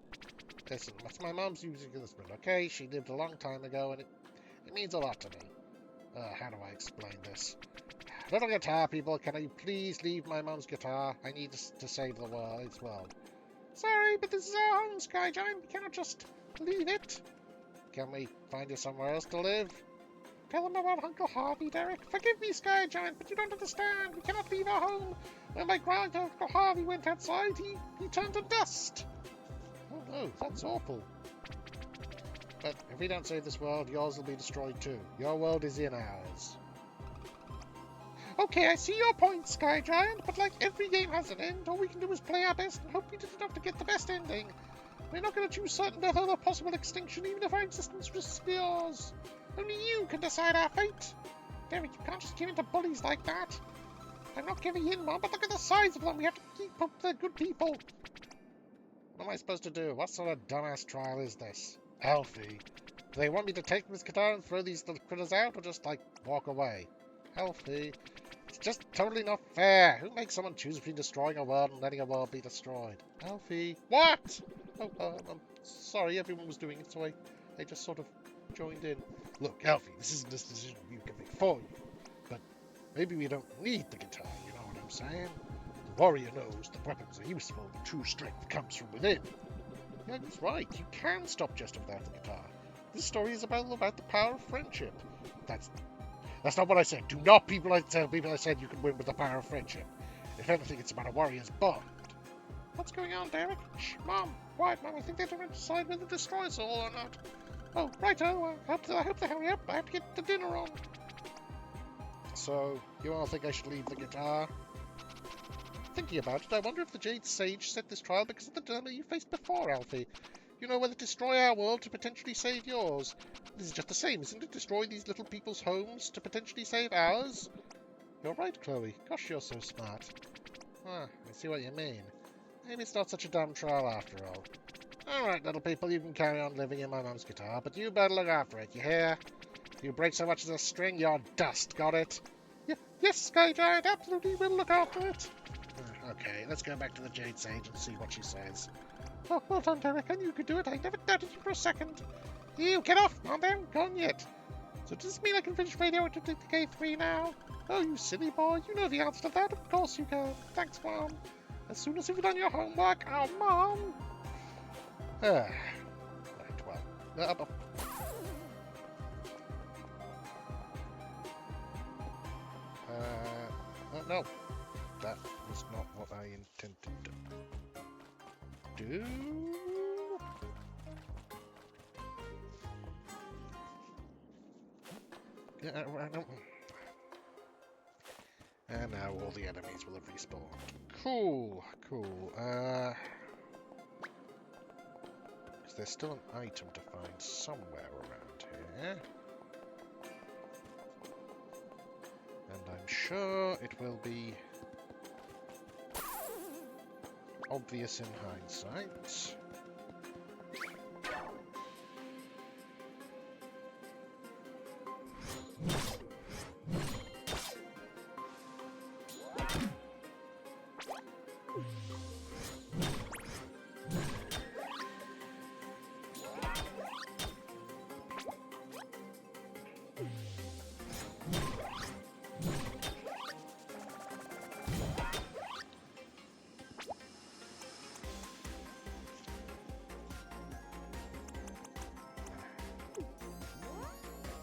Listen, that's my mum's music instrument, okay? She lived a long time ago, and it means a lot to me. How do I explain this? Little guitar people, can you please leave my mum's guitar? I need to save the world. Sorry, but this is our home, Sky Giant. We cannot just leave it. Can we find you somewhere else to live? Tell them about Uncle Harvey, Derek. Forgive me, Sky Giant, but you don't understand. We cannot leave our home. When my grand-uncle Harvey went outside, he turned to dust. Oh no, that's awful. But if we don't save this world, yours will be destroyed too. Your world is in ours. Okay, I see your point, Sky Giant, but like every game has an end, all we can do is play our best and hope we did enough to get the best ending. We're not going to choose certain death or possible extinction, even if our existence risks yours. Only you can decide our fate. Derek, you can't just give in to bullies like that. I'm not giving in, Mom, but look at the size of them. We have to keep up the good people. What am I supposed to do? What sort of dumbass trial is this? Alfie, do they want me to take this guitar and throw these little critters out, or just, like, walk away? Alfie, it's just totally not fair. Who makes someone choose between destroying a world and letting a world be destroyed? Alfie, what? Oh, I'm sorry, everyone was doing it, so I just sort of joined in. Look, Alfie, this isn't a decision you can make for you, but maybe we don't need the guitar, you know what I'm saying? The warrior knows that weapons are useful, but true strength comes from within. Yeah, he's right, you can stop just without the guitar. This story is about the power of friendship. That's not what I said. Do not tell people I said you can win with the power of friendship. If anything, it's about a warrior's bond. What's going on, Derek? Shh, Mom. Quiet, Mom. I think they're trying to decide whether to destroy us all or not. Oh, righto. I hope they hurry up. I have to get the dinner on. So, you all think I should leave the guitar? Thinking about it, I wonder if the Jade Sage set this trial because of the dilemma you faced before, Alfie. You know, whether to destroy our world to potentially save yours. This is just the same, isn't it? Destroy these little people's homes to potentially save ours? You're right, Chloe. Gosh, you're so smart. I see what you mean. Maybe it's not such a dumb trial after all. Alright, little people, you can carry on living in my mum's guitar, but you better look after it, you hear? If you break so much as a string, you're dust, got it? Yes, Sky Giant, absolutely, we'll look after it. Okay, let's go back to the Jade Sage and see what she says. Oh, well done, Derek, I knew you could do it. I never doubted you for a second. You, get off, Mom, they haven't gone yet. So does this mean I can finish Radioactive Decay 3 now? Oh, you silly boy, you know the answer to that. Of course you can. Thanks, Mom. As soon as you've done your homework, oh, Mom. Right, well. No. That was not what I intended to do. Yeah, and now all the enemies will have respawned. Cool, cool. Is there still an item to find somewhere around here? And I'm sure it will be obvious in hindsight.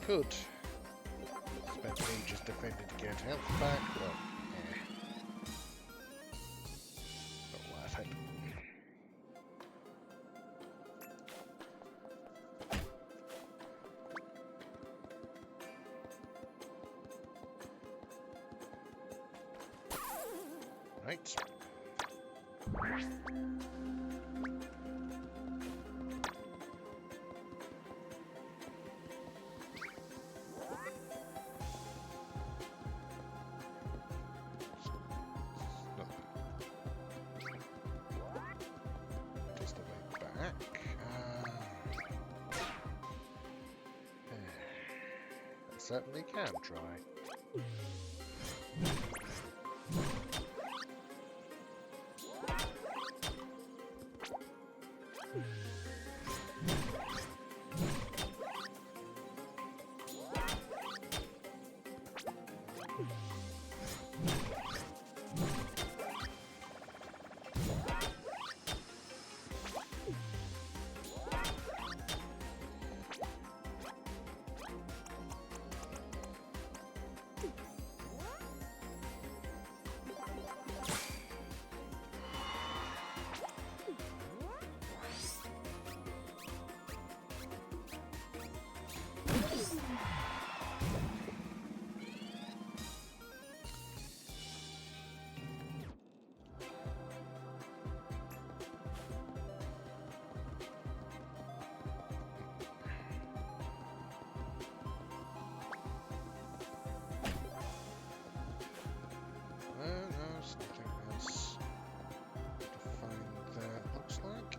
Could spend ages defending to get health back, but not worth it. Right. Just the way back. I certainly can try. No, there's nothing else to find there, looks like.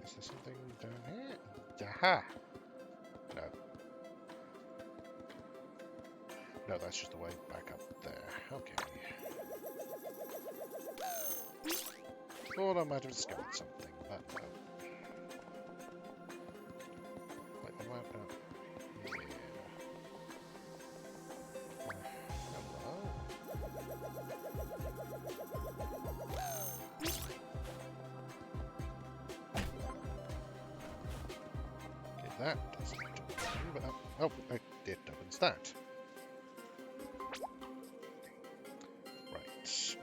Is there something down here? Aha! No. No, that's just the way back up there. Okay. Thought I might have discovered something, but no. Wait, what about here? Hello? Okay, that doesn't do anything, but oh, it opens that. Right.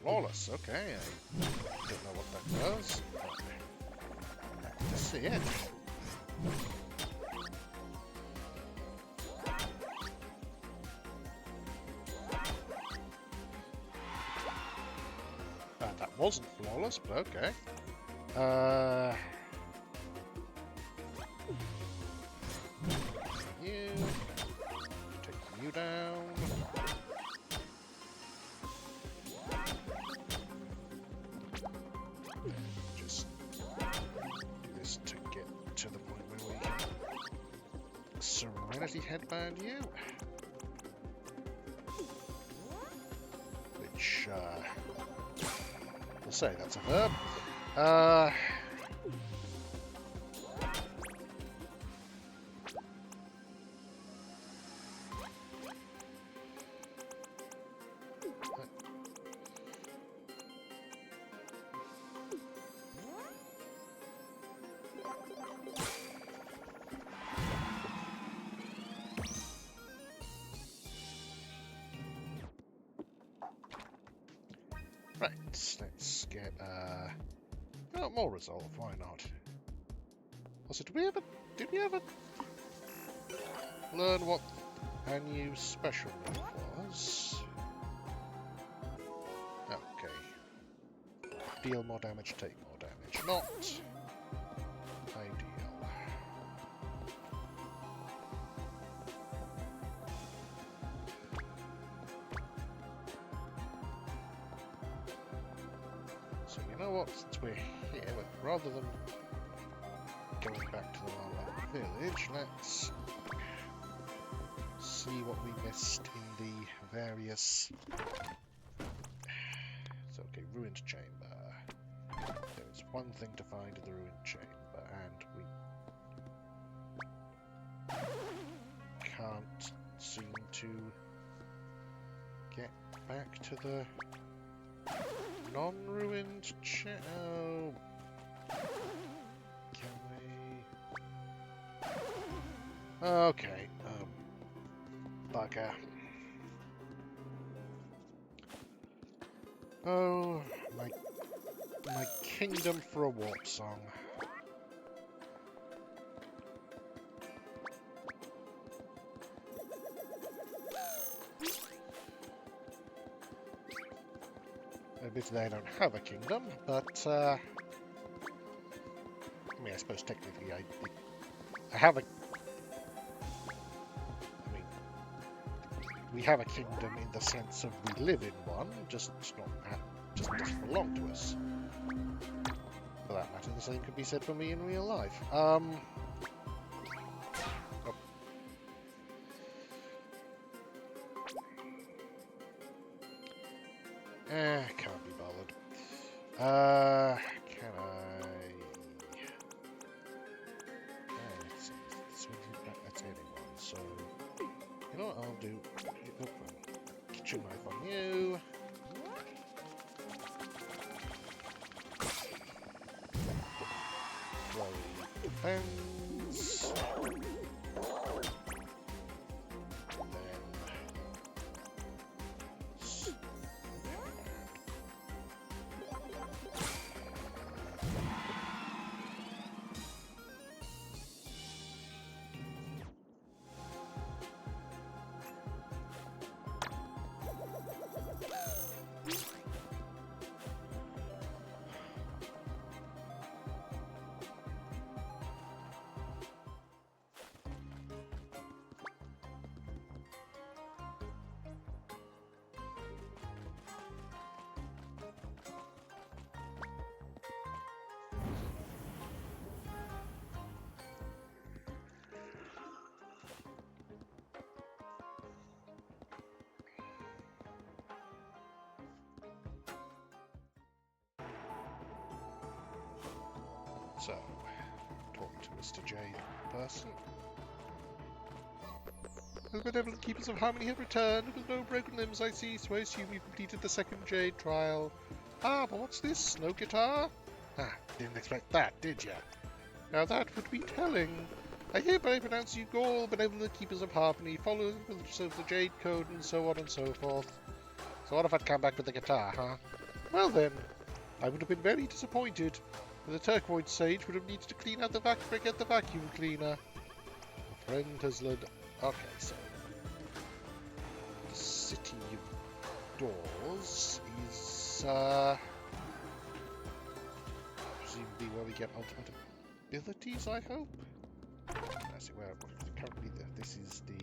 Flawless, okay. I don't know what that does, but happy to see it. That wasn't flawless, but okay. Take you down. Just Serenity Headband you. Which, we'll say that's a verb. Right, let's get, oh, more resolve, why not? Also, did we ever learn what our new special move was? Okay. Deal more damage, take more damage. Not ideal. So you know what, since we're here, rather than going back to the Lala village, let's see what we missed in the various... So, okay, ruined chamber. There's one thing to find in the ruined chamber, and we can't seem to get back to the non-ruined chamber. Oh. Can we... Okay, bugger. Oh, my kingdom for a warp song. Admittedly, I don't have a kingdom, but I mean, I suppose technically I have a. I mean, we have a kingdom in the sense of we live in one, just doesn't belong to us. For that matter, the same could be said for me in real life. Oh. Can't be bothered. Can I? Let's see. That's anyone. So, you know what I'll do? Kitchen knife on you. Defense. So, talking to Mr. Jade person. The benevolent keepers of harmony have returned with no broken limbs, I see, so I assume you've completed the second Jade trial. Ah, but what's this? No guitar? Ah, didn't expect that, did ya? Now that would be telling. I hereby pronounce you all benevolent keepers of harmony, followers of the Jade Code, and so on and so forth. So what if I'd come back with the guitar, huh? Well then, I would have been very disappointed. The turquoise sage would have needed to clean out the get the vacuum cleaner. A friend has led. Okay, so the city of doors is presumably where we get ultimate abilities. I hope. I see where currently this is the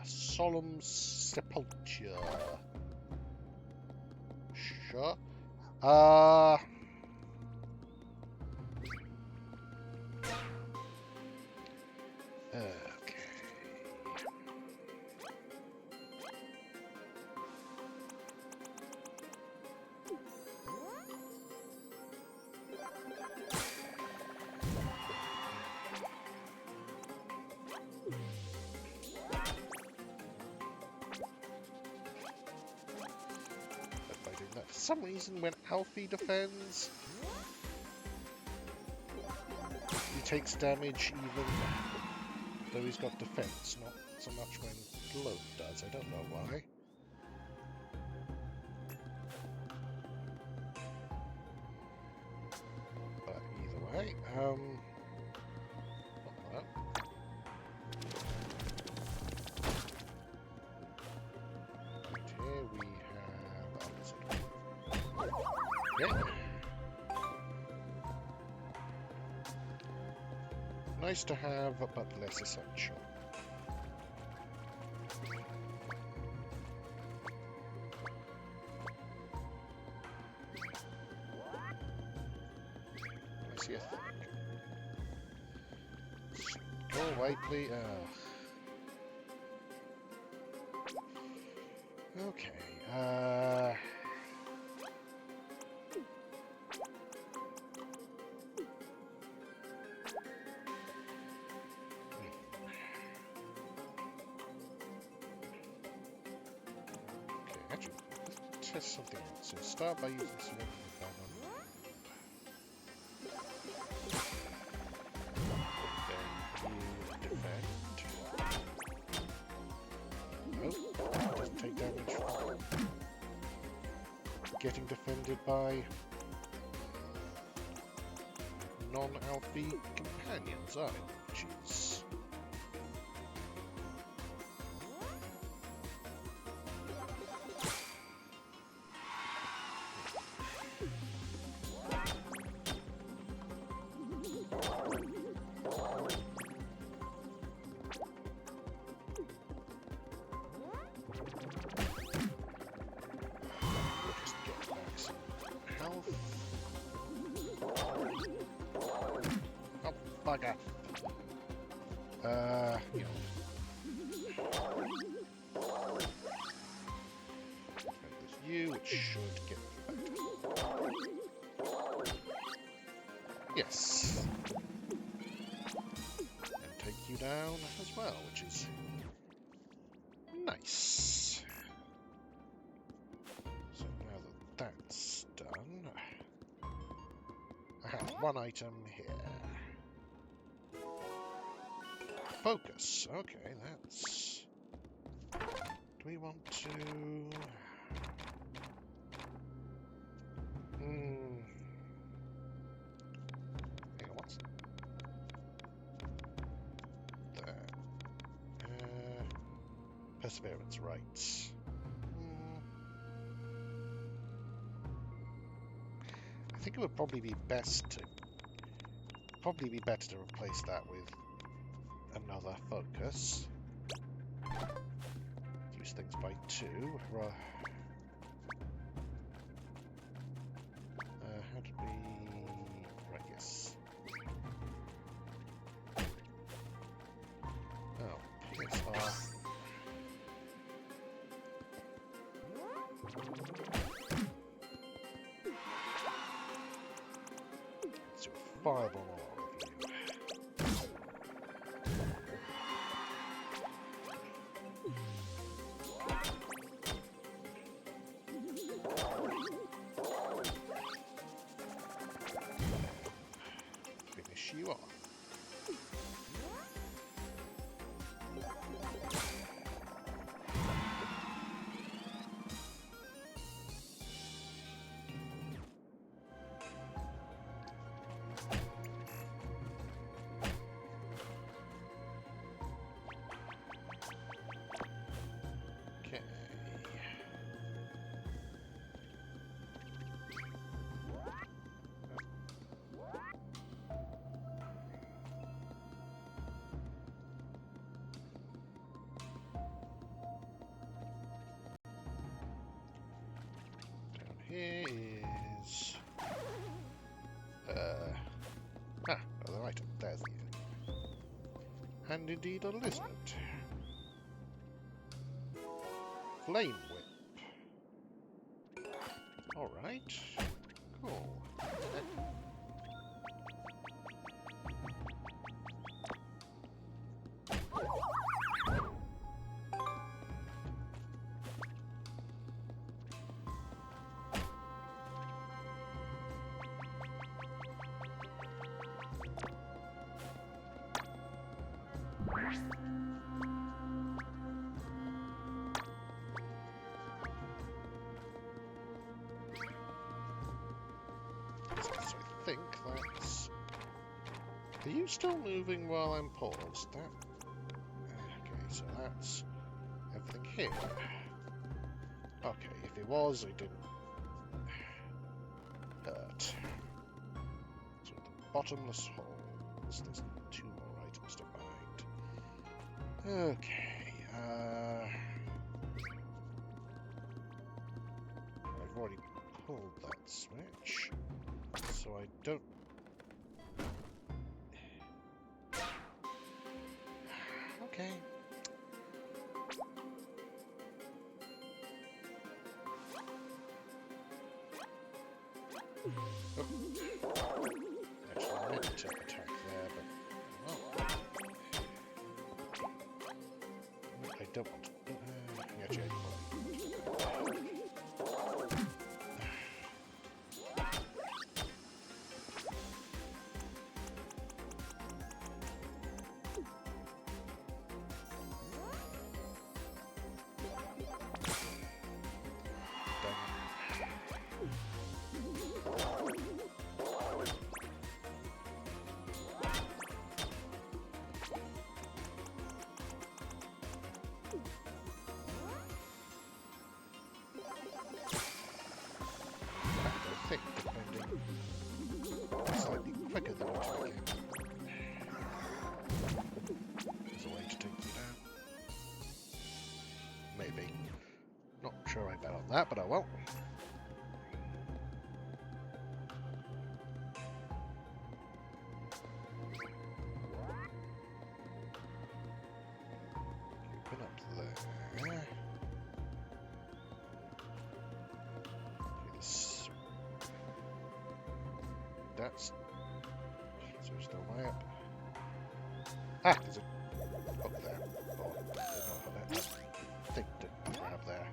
solemn sepulture. Sure. some reason, when Alfie defends, he takes damage even though he's got defense, not so much when Globe does. I don't know why. But either way, well. Here we have... Yeah. Nice to have, but less essential. I see a thing. Go away, please. Okay. Actually, let's test something else. So start by using some of the then you defend. Oh, doesn't take damage from getting defended by non-Alfie companions, which is... Bugger. You know. There's you, which should get affected. Yes. And take you down as well, which is nice. So now that that's done, I have one item here. Focus. Okay, that's... Do we want to... Hang on, what's... There. Perseverance, right. I think it would probably be best to... Probably be better to replace that with another focus. Use things by 2. How did we... Right, yes. Oh, piss off. Let's do a fireball. You are. Okay. Here is... another item. There's the item. And indeed a lizard. Flame whip. Alright. Cool. Are you still moving while I'm paused? That... Okay, so that's everything here. Okay, if it was, it didn't hurt. So the bottomless holes. There's 2 more items to find. Okay, I've already pulled that switch, so I don't... Okay. Oh. Actually, I meant to attack there, but... Well... I don't want to... Actually, I do want to... I think, depending... Slightly quicker than what I can. There's a way to take you down. Maybe. Not sure I bet on that, but I won't. Open up there. This. That's... So it's still way up. Ah! There's a... Up there. Oh, did not have that. I think didn't grab there.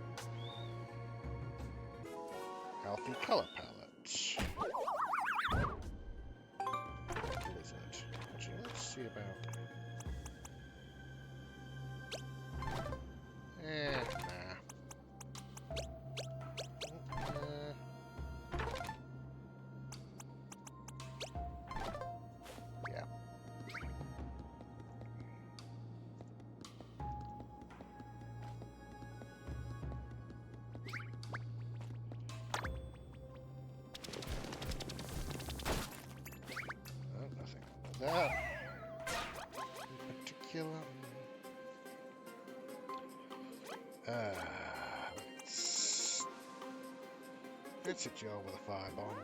Healthy colour palette. Blizzard. Actually, let's see about... nah. Yeah. Oh, nothing under that. In particular. Let's hit you all with a firebomb.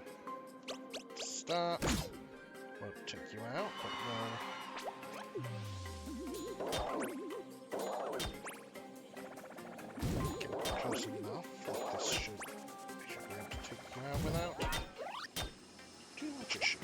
Start. Won't take you out, but will get close enough that this should be able to take you out without too much issue.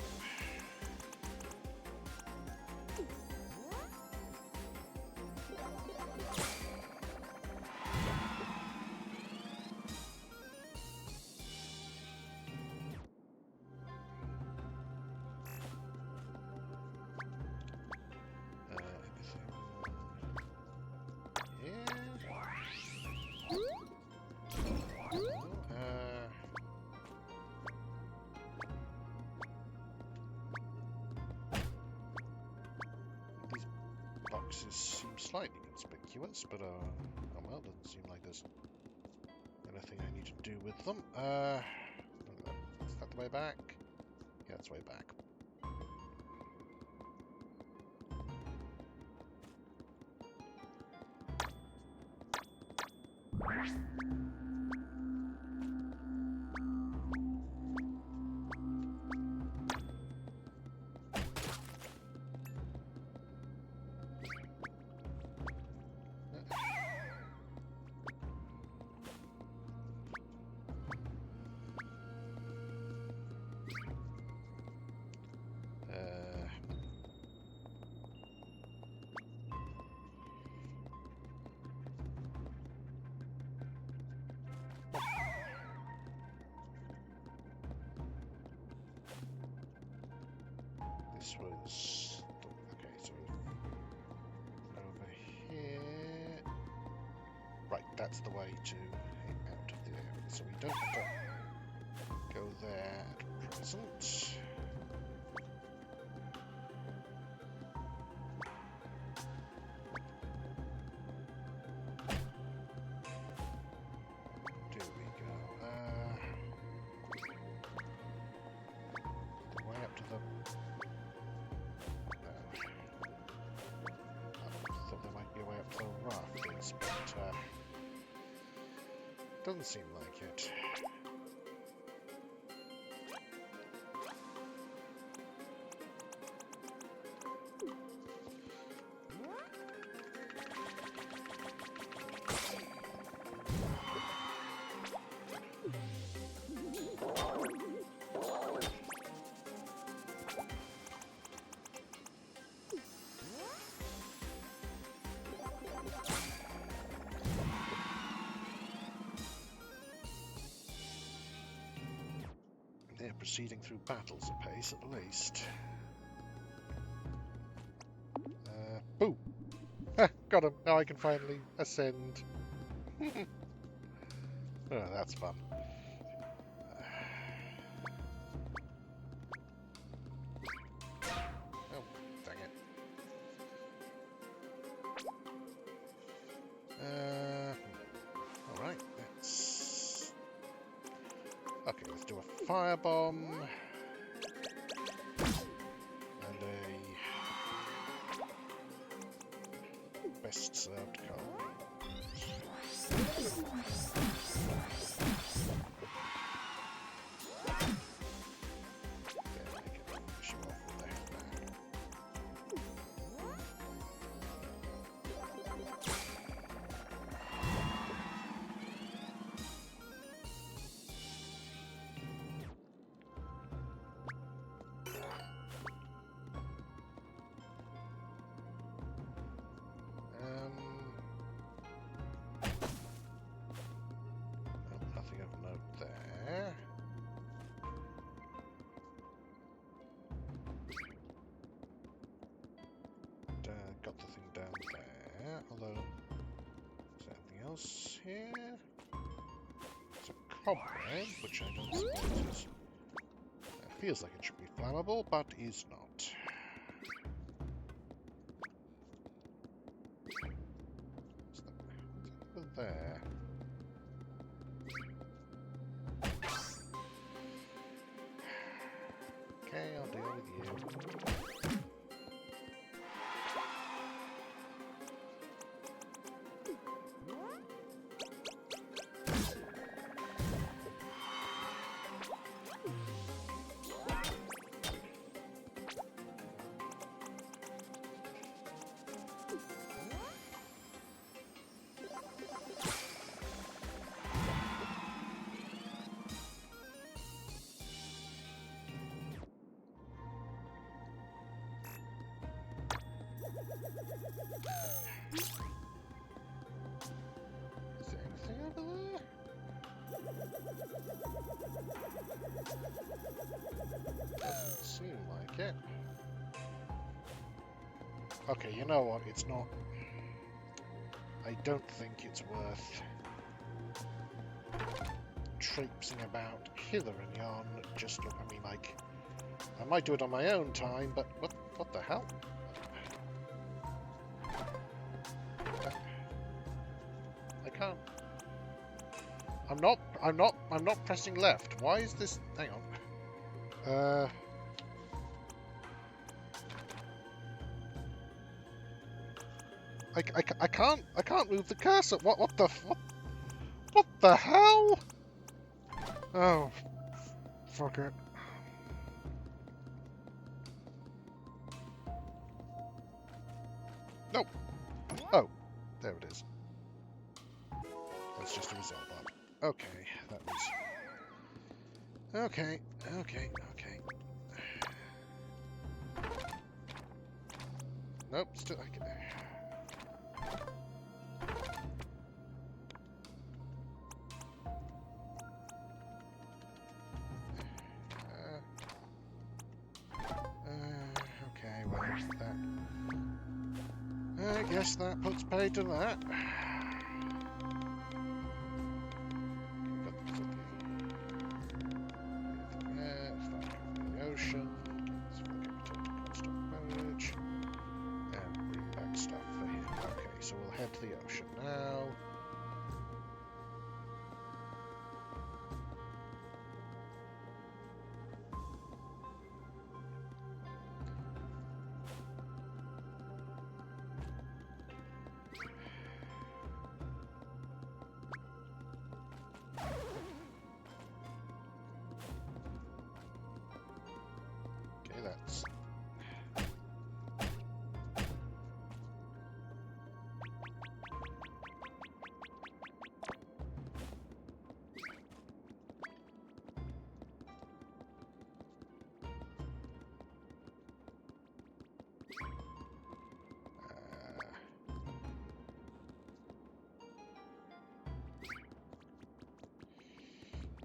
Boxes seem slightly conspicuous, but oh well, doesn't seem like there's anything I need to do with them. Is that the way back? Yeah, it's the way back. This was... Okay, so... Over here... Right, that's the way to head out of the area. So we don't have to go there at present. things, but doesn't seem like it. They're proceeding through battles apace, at least. Boom! Ah, got him! Now I can finally ascend. Oh, that's fun. Oh, dang it. Alright, let's... Okay, let's do a firebomb. And a... best served cold. Yeah, make it show off what they have now. Nothing of note there. Got the thing down there, although... Is there anything else here? It's a cobweb, which I don't suppose is... It feels like it should be flammable, but is not. What's that over there? Okay, I'll deal with you. Is there anything over there? Doesn't seem like it. Okay, you know what? It's not... I don't think it's worth traipsing about hither and yon. Just, I mean, like, I might do it on my own time, but what the hell? I can't. I'm not pressing left. Why is this? Hang on. I can't move the cursor. What the hell? Oh, fuck it. No. Oh, there it is. That's just a result bar. Okay, that was... Okay. Nope, still... Okay. Okay, well, that... I guess that puts pay to that. Ocean. Let's look at constant page. And bring back stuff for him. Okay, so we'll head to the ocean now.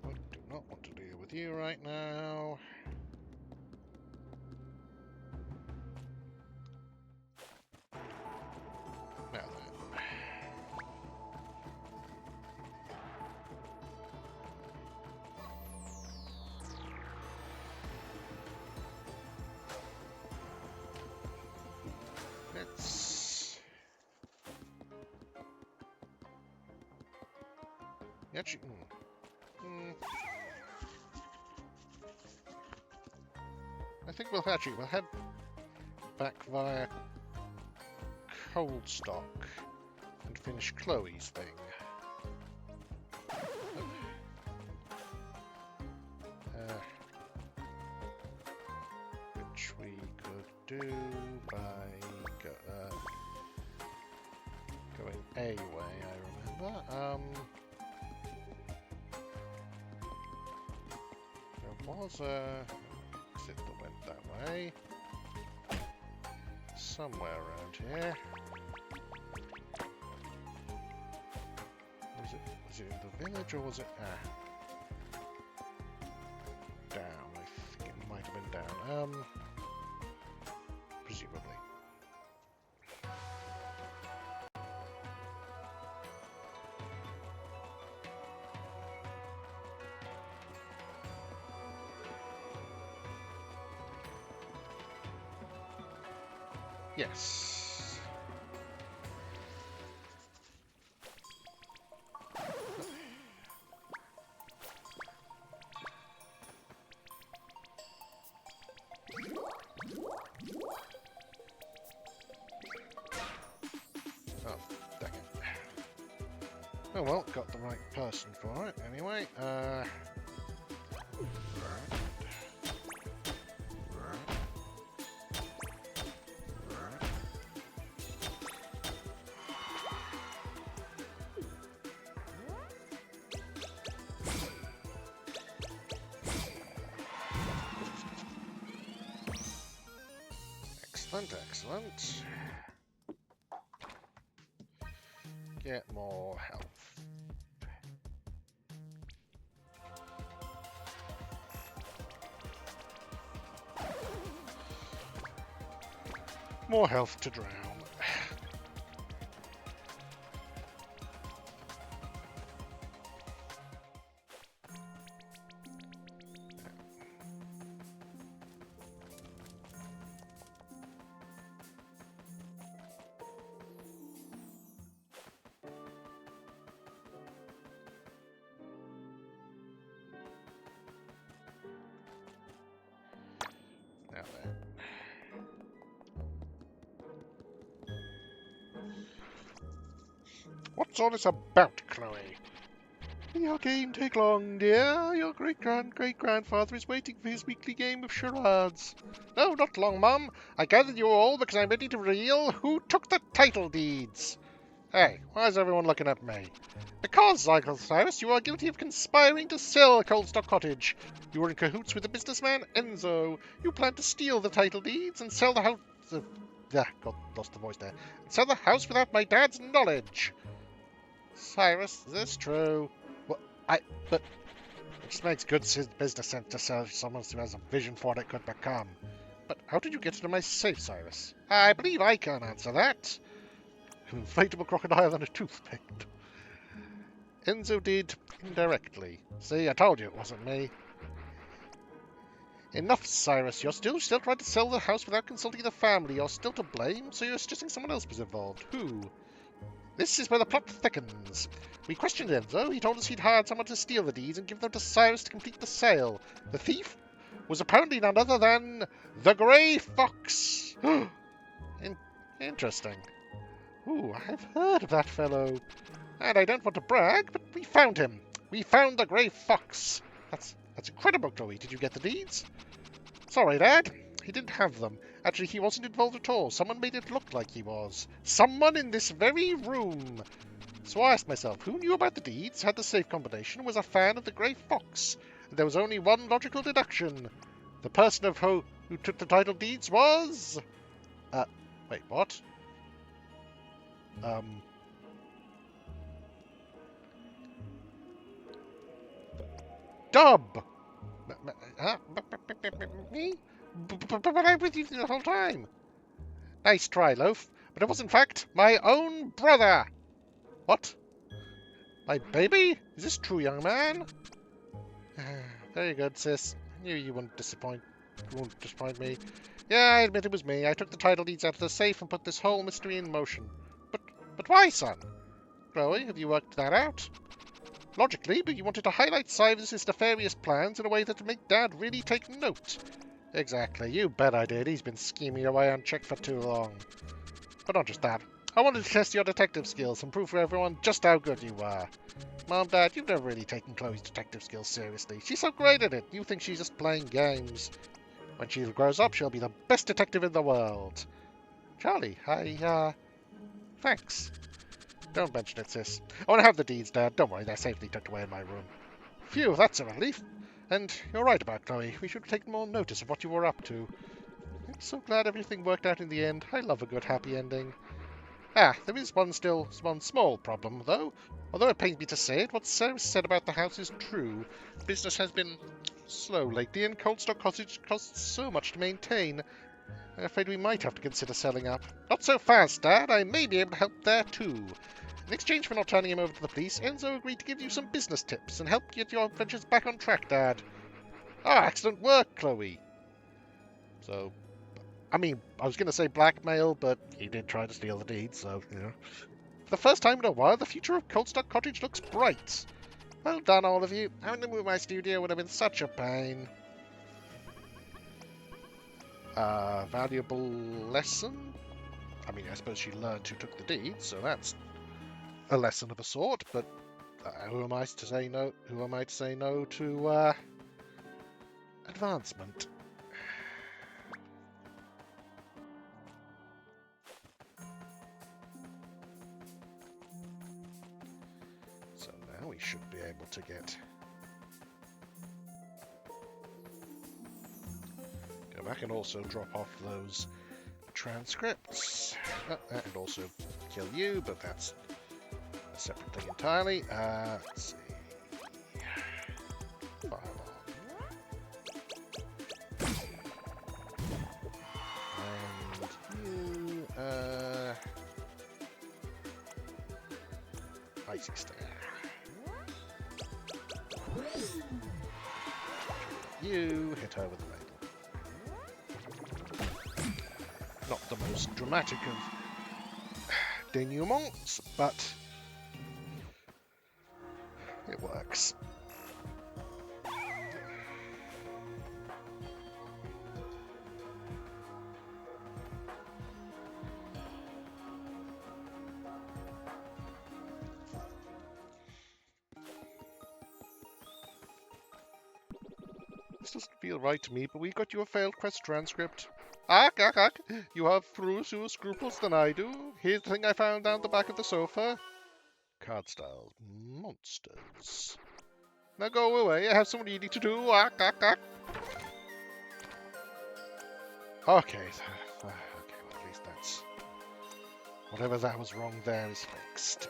I do not want to deal with you right now. Now then. Let's... Actually... I think we'll head back via Coldstock and finish Chloe's thing. Which we could do by going a way, I remember. There was a exit that went that way. Somewhere around here. Was it in the village or was it down? I think it might have been down. Presumably. Yes. Oh, dang it. Oh well, got the right person for it anyway. Excellent, excellent. Get more health. More health to drown. Now then. What's all this about, Chloe? Your game take long, dear. Your great-grandfather is waiting for his weekly game of charades. No, not long, Mum. I gathered you all because I'm ready to reveal who took the title deeds. Hey, why is everyone looking at me? Because, Uncle Cyrus, you are guilty of conspiring to sell Coldstock Cottage. You were in cahoots with the businessman Enzo. You planned to steal the title deeds and sell the house... God, lost the voice there. And sell the house without my dad's knowledge. Cyrus, is this true? Well, but... It just makes good business sense to sell someone who has a vision for what it could become. But how did you get into my safe, Cyrus? I believe I can answer that. An inflatable crocodile and a toothpick. Enzo did indirectly. See, I told you it wasn't me. Enough, Cyrus. You're still trying to sell the house without consulting the family. You're still to blame, so you're suggesting someone else was involved. Who? This is where the plot thickens. We questioned Enzo. He told us he'd hired someone to steal the deeds and give them to Cyrus to complete the sale. The thief was apparently none other than the Grey Fox. Interesting. Ooh, I've heard of that fellow. And I don't want to brag, but we found him. We found the Grey Fox. That's incredible, Chloe. Did you get the deeds? Sorry, Dad. He didn't have them. Actually, he wasn't involved at all. Someone made it look like he was. Someone in this very room. So I asked myself, who knew about the deeds, had the safe combination, was a fan of the Grey Fox? And there was only one logical deduction. The person of who took the title deeds was... wait, what? Dub! Me? But I was with you the whole time. Nice try, Loaf. But it was, in fact, my own brother. What? My baby? Is this true, young man? Very good, sis. I knew you wouldn't disappoint me. Yeah, I admit it was me. I took the title deeds out of the safe and put this whole mystery in motion. But why, son? Chloe, have you worked that out? Logically, but you wanted to highlight Cyrus's nefarious plans in a way that would make Dad really take note. Exactly. You bet I did. He's been scheming away unchecked for too long. But not just that. I wanted to test your detective skills and prove for everyone just how good you were. Mom, Dad, you've never really taken Chloe's detective skills seriously. She's so great at it. You think she's just playing games. When she grows up, she'll be the best detective in the world. Charlie, thanks. Don't mention it, sis. I want to have the deeds, Dad. Don't worry, they're safely tucked away in my room. Phew, that's a relief. And you're right about Chloe. We should have taken more notice of what you were up to. I'm so glad everything worked out in the end. I love a good happy ending. There is one small problem, though. Although it pains me to say it, what Sarah said about the house is true. Business has been slow lately, and Coldstock Cottage costs so much to maintain. I'm afraid we might have to consider selling up. Not so fast, Dad. I may be able to help there, too. In exchange for not turning him over to the police, Enzo agreed to give you some business tips and help get your ventures back on track, Dad. Excellent work, Chloe. So, I mean, I was going to say blackmail, but he did try to steal the deeds, so, you know. For the first time in a while, the future of Coldstock Cottage looks bright. Well done, all of you. Having to move my studio would have been such a pain. Valuable lesson? I mean, I suppose she learned who took the deeds, so that's a lesson of a sort, but who am I to say no? Who am I to say no to advancement? So now we should be able to go back and also drop off those transcripts, and also kill you, but that's a separate thing entirely. Let's see. Fireball. And you, icy stare. You hit her with a ladle. Not the most dramatic of denouements, but it works. This doesn't feel right to me, but we got you a failed quest transcript. You have fewer scruples than I do. Here's the thing I found down the back of the sofa. Card style monsters. Now go away, I have some reading to do. Okay, well, at least that's... Whatever that was wrong there is fixed.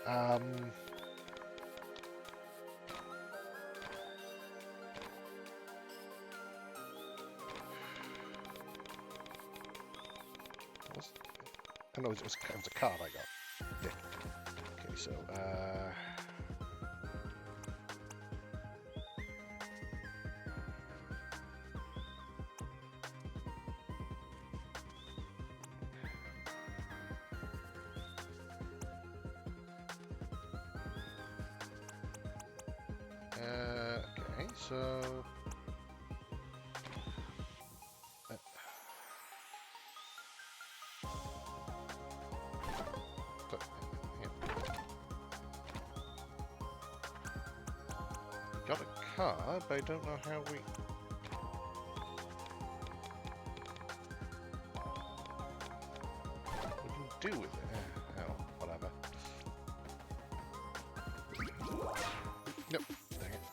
No, it was a card I got. Yeah. Okay, so, okay, so... Got a card, but I don't know how we... do with it? Oh, whatever. Nope. Dang it.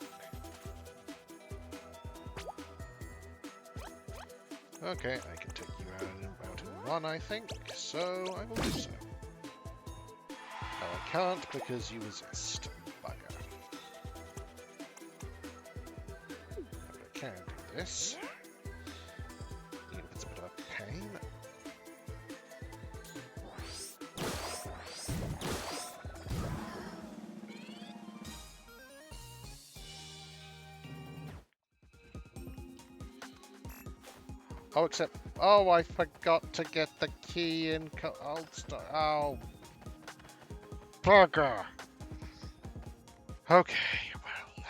Okay, I can take you out in one, I think, so I will do so. No, I can't because you resist. Bugger. But I can do this. Even if it's a bit of a pain. Oh, except... Oh, I forgot to get the key in... Oh. Bugger! Okay, well...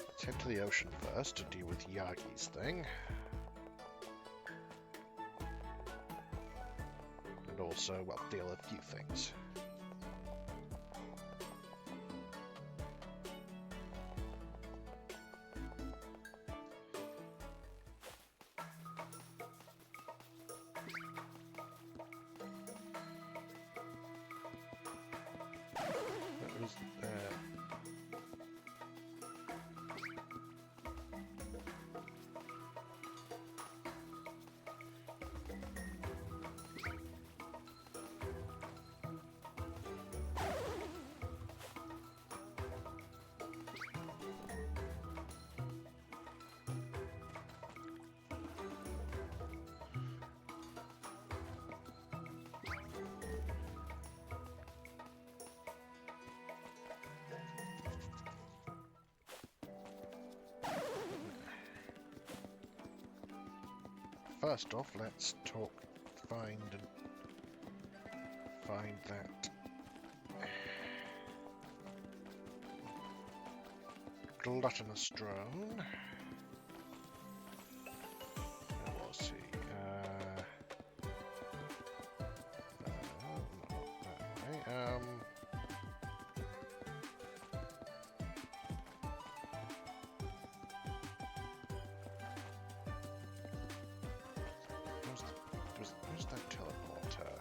Let's head to the ocean first to deal with Yagi's thing. And also, well, deal with a few things. First off, let's find that gluttonous drone. We'll see. Where's that teleporter?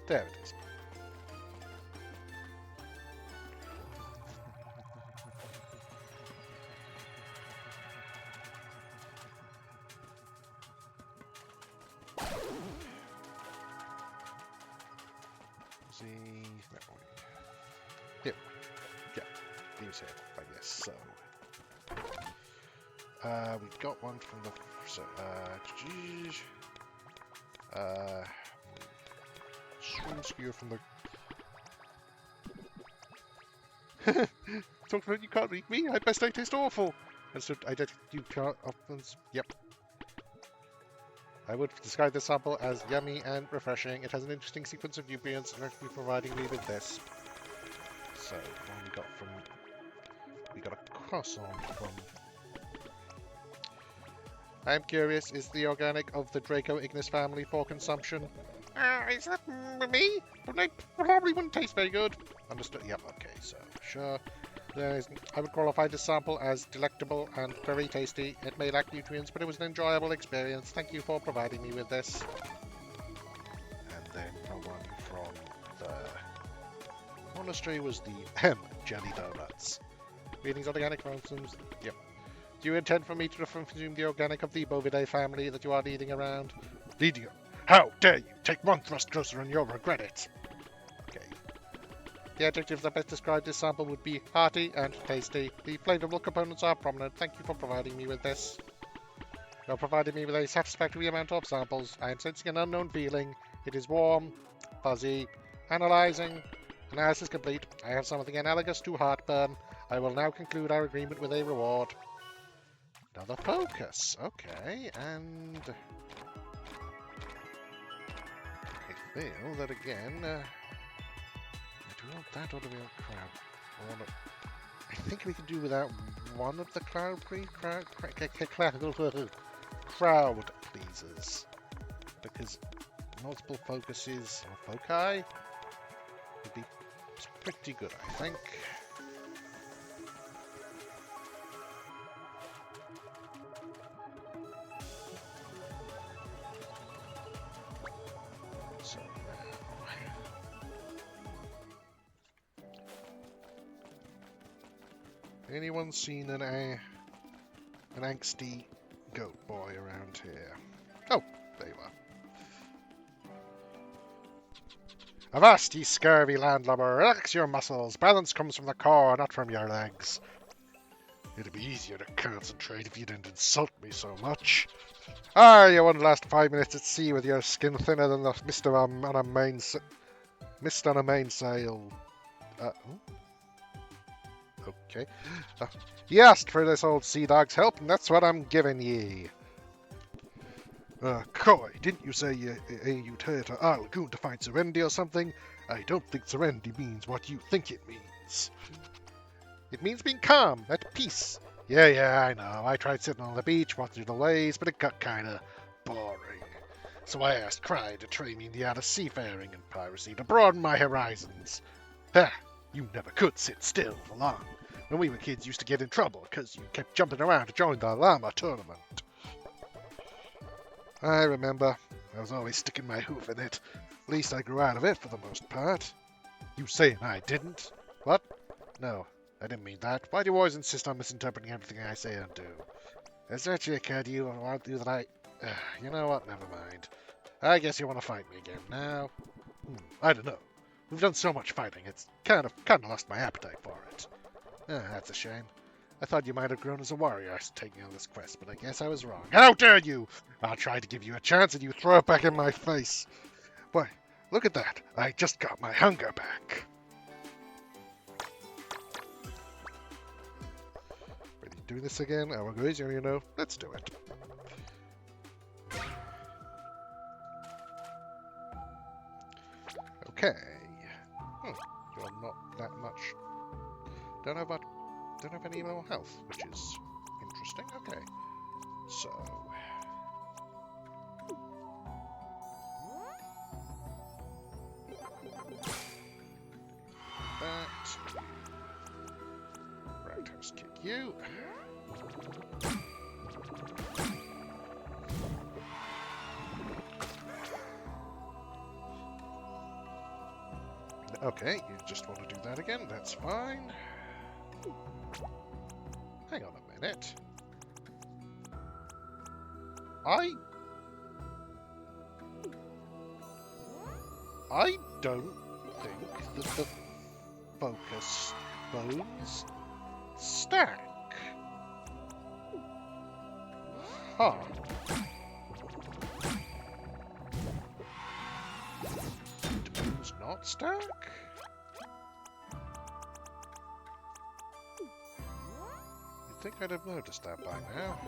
There it is. Here. Yeah, these here, I guess so. We got one from the swim skier from the talk about you can't read me, I best I taste awful. And so I did you can't yep. I would describe this sample as yummy and refreshing. It has an interesting sequence of nutrients and will be providing me with this. So, what we got a croissant from... I'm curious, is the organic of the Draco Ignis family for consumption? Is that me? But I probably wouldn't taste very good. Understood, yep, okay, so, sure. I would qualify this sample as delectable and very tasty. It may lack nutrients, but it was an enjoyable experience. Thank you for providing me with this. And then the one from the monastery was the jelly donuts. Greetings, organic ransoms. Yep. Do you intend for me to consume the organic of the Bovidae family that you are leading around? Leading? How dare you! Take one thrust closer and you'll regret it. Okay. The adjectives that best describe this sample would be hearty and tasty. The flavorable components are prominent. Thank you for providing me with this. You have provided me with a satisfactory amount of samples. I am sensing an unknown feeling. It is warm, fuzzy, analyzing. Analysis complete. I have something analogous to heartburn. I will now conclude our agreement with a reward. Another focus. Okay, and... I feel that again... you want that or do we want crowd? I think we can do without one of the crowd pleasers. Because multiple focuses or foci would be pretty good, I think. So now, anyone seen an angsty goat boy around here? Oh, there you are. Avast, ye scurvy landlubber! Relax your muscles. Balance comes from the core, not from your legs. It'd be easier to concentrate if you didn't insult me so much. Ah, you wouldn't last 5 minutes at sea with your skin thinner than the mist on a mainsail. Okay. Ye asked for this old sea dog's help, and that's what I'm giving ye. Coy, didn't you say you'd head to our lagoon to find serenity or something? I don't think serenity means what you think it means. It means being calm, at peace. Yeah, I know. I tried sitting on the beach, watching the waves, but it got kinda boring. So I asked Cry to train me in the art of seafaring and piracy to broaden my horizons. Ha! You never could sit still for long. When we were kids, you used to get in trouble because you kept jumping around to join the llama tournament. I remember. I was always sticking my hoof in it. At least I grew out of it for the most part. You saying I didn't? What? No, I didn't mean that. Why do you always insist on misinterpreting everything I say and do? Has it actually occurred to you that I... you know what? Never mind. I guess you want to fight me again now. I don't know. We've done so much fighting, it's kind of lost my appetite for it. That's a shame. I thought you might have grown as a warrior taking on this quest, but I guess I was wrong. How dare you! I'll try to give you a chance and you throw it back in my face. Why, look at that. I just got my hunger back. Ready to do this again? Oh, we're easier, you know. Let's do it. Okay. You're not that much. Don't have any more health, which is interesting. Okay. So. That. Roundhouse kick you. Okay, you just want to do that again. That's fine. Hang on a minute. I don't think that the focus bones stack. Huh. Do bones not stack? I think I'd have noticed that by now.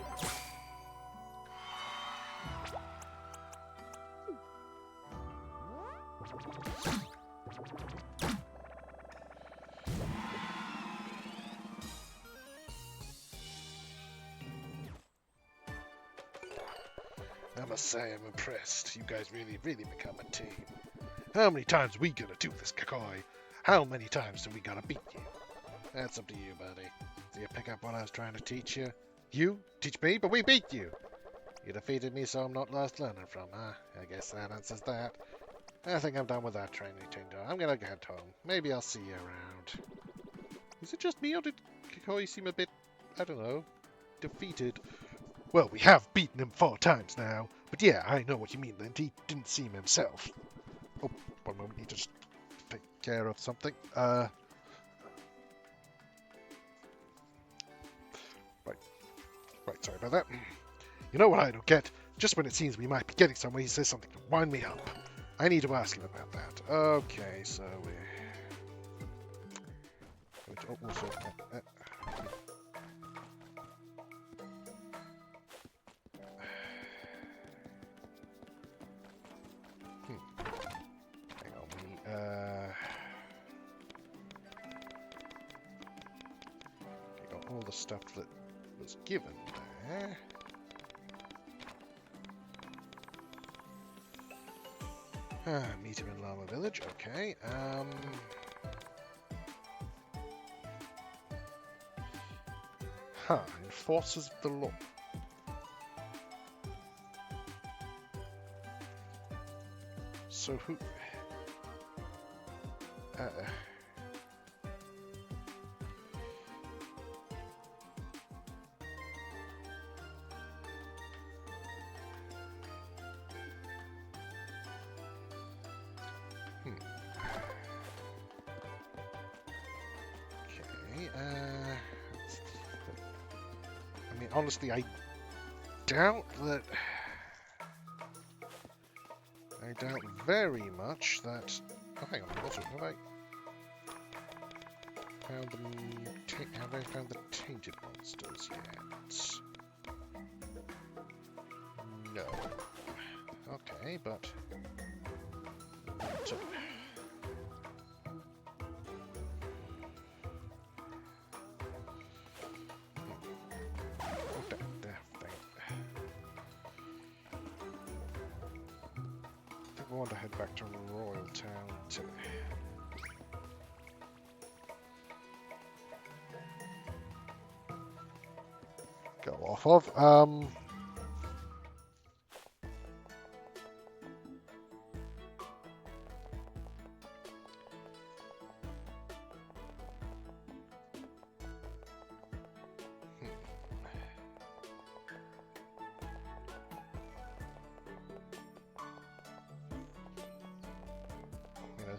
I must say I'm impressed. You guys really become a team. How many times are we gonna do this, Kakoi? How many times do we gotta beat you? That's up to you, buddy. Do you pick up what I was trying to teach you? You? Teach me? But we beat you! You defeated me, so I'm not lost learning from, huh? I guess that answers that. I think I'm done with that training, Tindo. I'm gonna get home. Maybe I'll see you around. Is it just me, or did Kakoi seem a bit, I don't know, defeated? Well, we have beaten him 4 times now. But yeah, I know what you mean, Lint. He didn't seem himself. Oh, one moment. Need to just take care of something. Right, sorry about that. You know what I don't get? Just when it seems we might be getting somewhere, he says something to wind me up. I need to ask him about that. Okay, so we're... also... Hang on, the stuff that was given there. Meet him in Llama Village, okay. Enforcers of the law. So who... Okay, I mean, honestly, I doubt that... I doubt very much that... Oh, hang on, also, have I found have I found the tainted monsters yet? No. Okay, but... So... I want to head back to Royal Town to... go off of.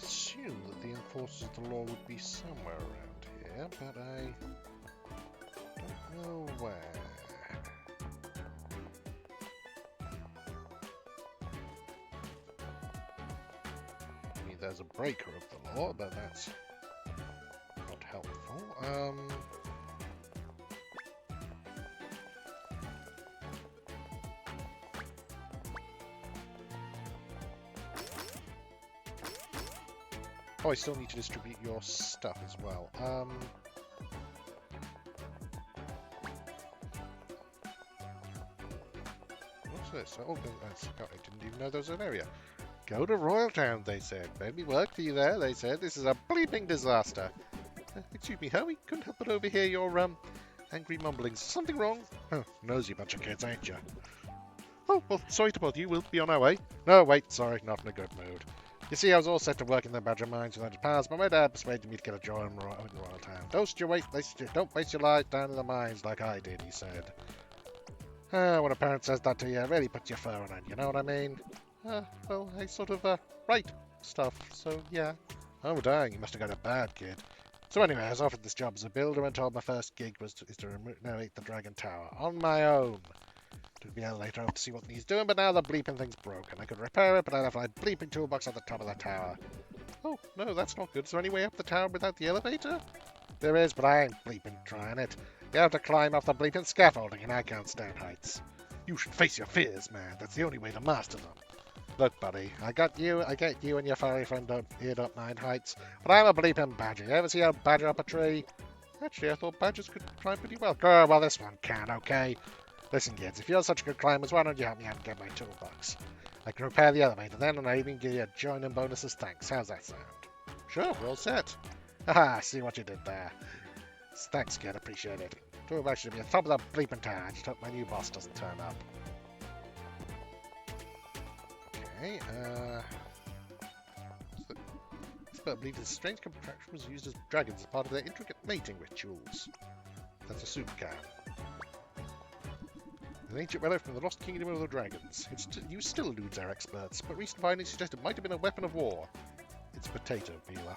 Assume that the enforcers of the law would be somewhere around here, but I don't know where. I mean, there's a breaker of the law, but that's not helpful. Oh, I still need to distribute your stuff as well. What's this? Oh, I didn't even know there was an area. Go to Royal Town, they said. Maybe work for you there, they said. This is a bleeping disaster. Excuse me, Howie, couldn't help but overhear your, angry mumblings. Something wrong? Huh, nosy bunch of kids, ain't you? Oh, well, sorry to bother you. We'll be on our way. No, wait, sorry, not in a good mood. You see, I was all set to work in the Badger Mines without a pass, but my dad persuaded me to get a job in Royal Town. Don't waste your life down in the mines like I did, he said. When a parent says that to you, it really puts your fur on, you know what I mean? Well, I sort of, write stuff, so yeah. Oh, dang, you must have got a bad kid. So anyway, I was offered this job as a builder and told my first gig is to renovate the Dragon Tower on my own. Took me out later to see what he's doing, but now the bleeping thing's broken. I could repair it, but I'd have my bleeping toolbox at the top of the tower. Oh, no, that's not good. Is there any way up the tower without the elevator? There is, but I ain't bleeping trying it. You have to climb off the bleeping scaffolding, and I can't stand heights. You should face your fears, man. That's the only way to master them. Look, buddy, I get you and your furry friend don't mind heights, but I'm a bleeping badger. You ever see a badger up a tree? Actually, I thought badgers could climb pretty well. Oh, well, this one can, okay? Listen, kids, if you're such good climbers, why don't you help me out and get my toolbox? I can repair the elevator then, and I even give you a joining bonus as thanks. How's that sound? Sure, we're all set. Haha, see what you did there. Thanks, kid, appreciate it. Toolbox should be at the top of the bleeping tower. I just hope my new boss doesn't turn up. Okay, I believe this strange contraption was used as dragons as part of their intricate mating rituals. That's a soup can. An ancient relic from the lost kingdom of the dragons. It still eludes our experts, but recent findings suggest it might have been a weapon of war. It's a potato peeler.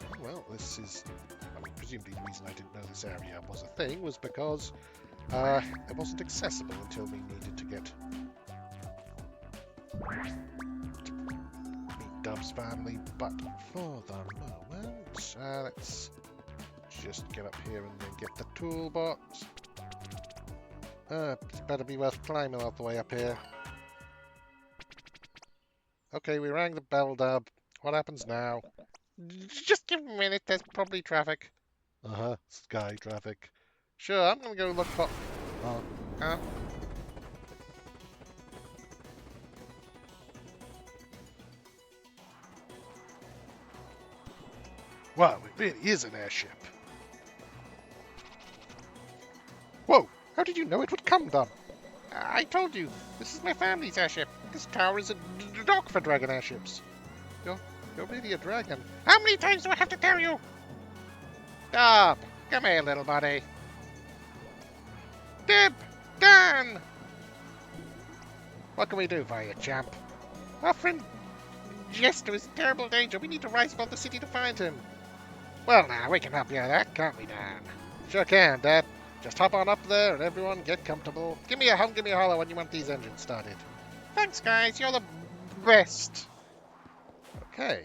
Okay, well, this is... I mean, presumably the reason I didn't know this area was a thing was because it wasn't accessible until we needed to get... to meet Dub's family, but for the moment, let's... just get up here and then get the toolbox. It's better be worth climbing all the way up here. Okay, we rang the bell, Dub. What happens now? Just give me a minute, there's probably traffic. Sky traffic. Sure, I'm gonna go look for... Oh, wow, it really is an airship. Whoa, how did you know it would come, Dom? I told you, this is my family's airship. This tower is a dock for dragon airships. You're, you're really a dragon. How many times do I have to tell you? Stop! Come here, little buddy. Dip! Dan! What can we do for you, champ? Our friend Jester is in terrible danger. We need to rise above the city to find him. Well, now, we can help you with that, can't we, Dan? Sure can, Dad. Just hop on up there and everyone get comfortable. Give me a hum, give me a holler when you want these engines started. Thanks, guys. You're the best. Okay.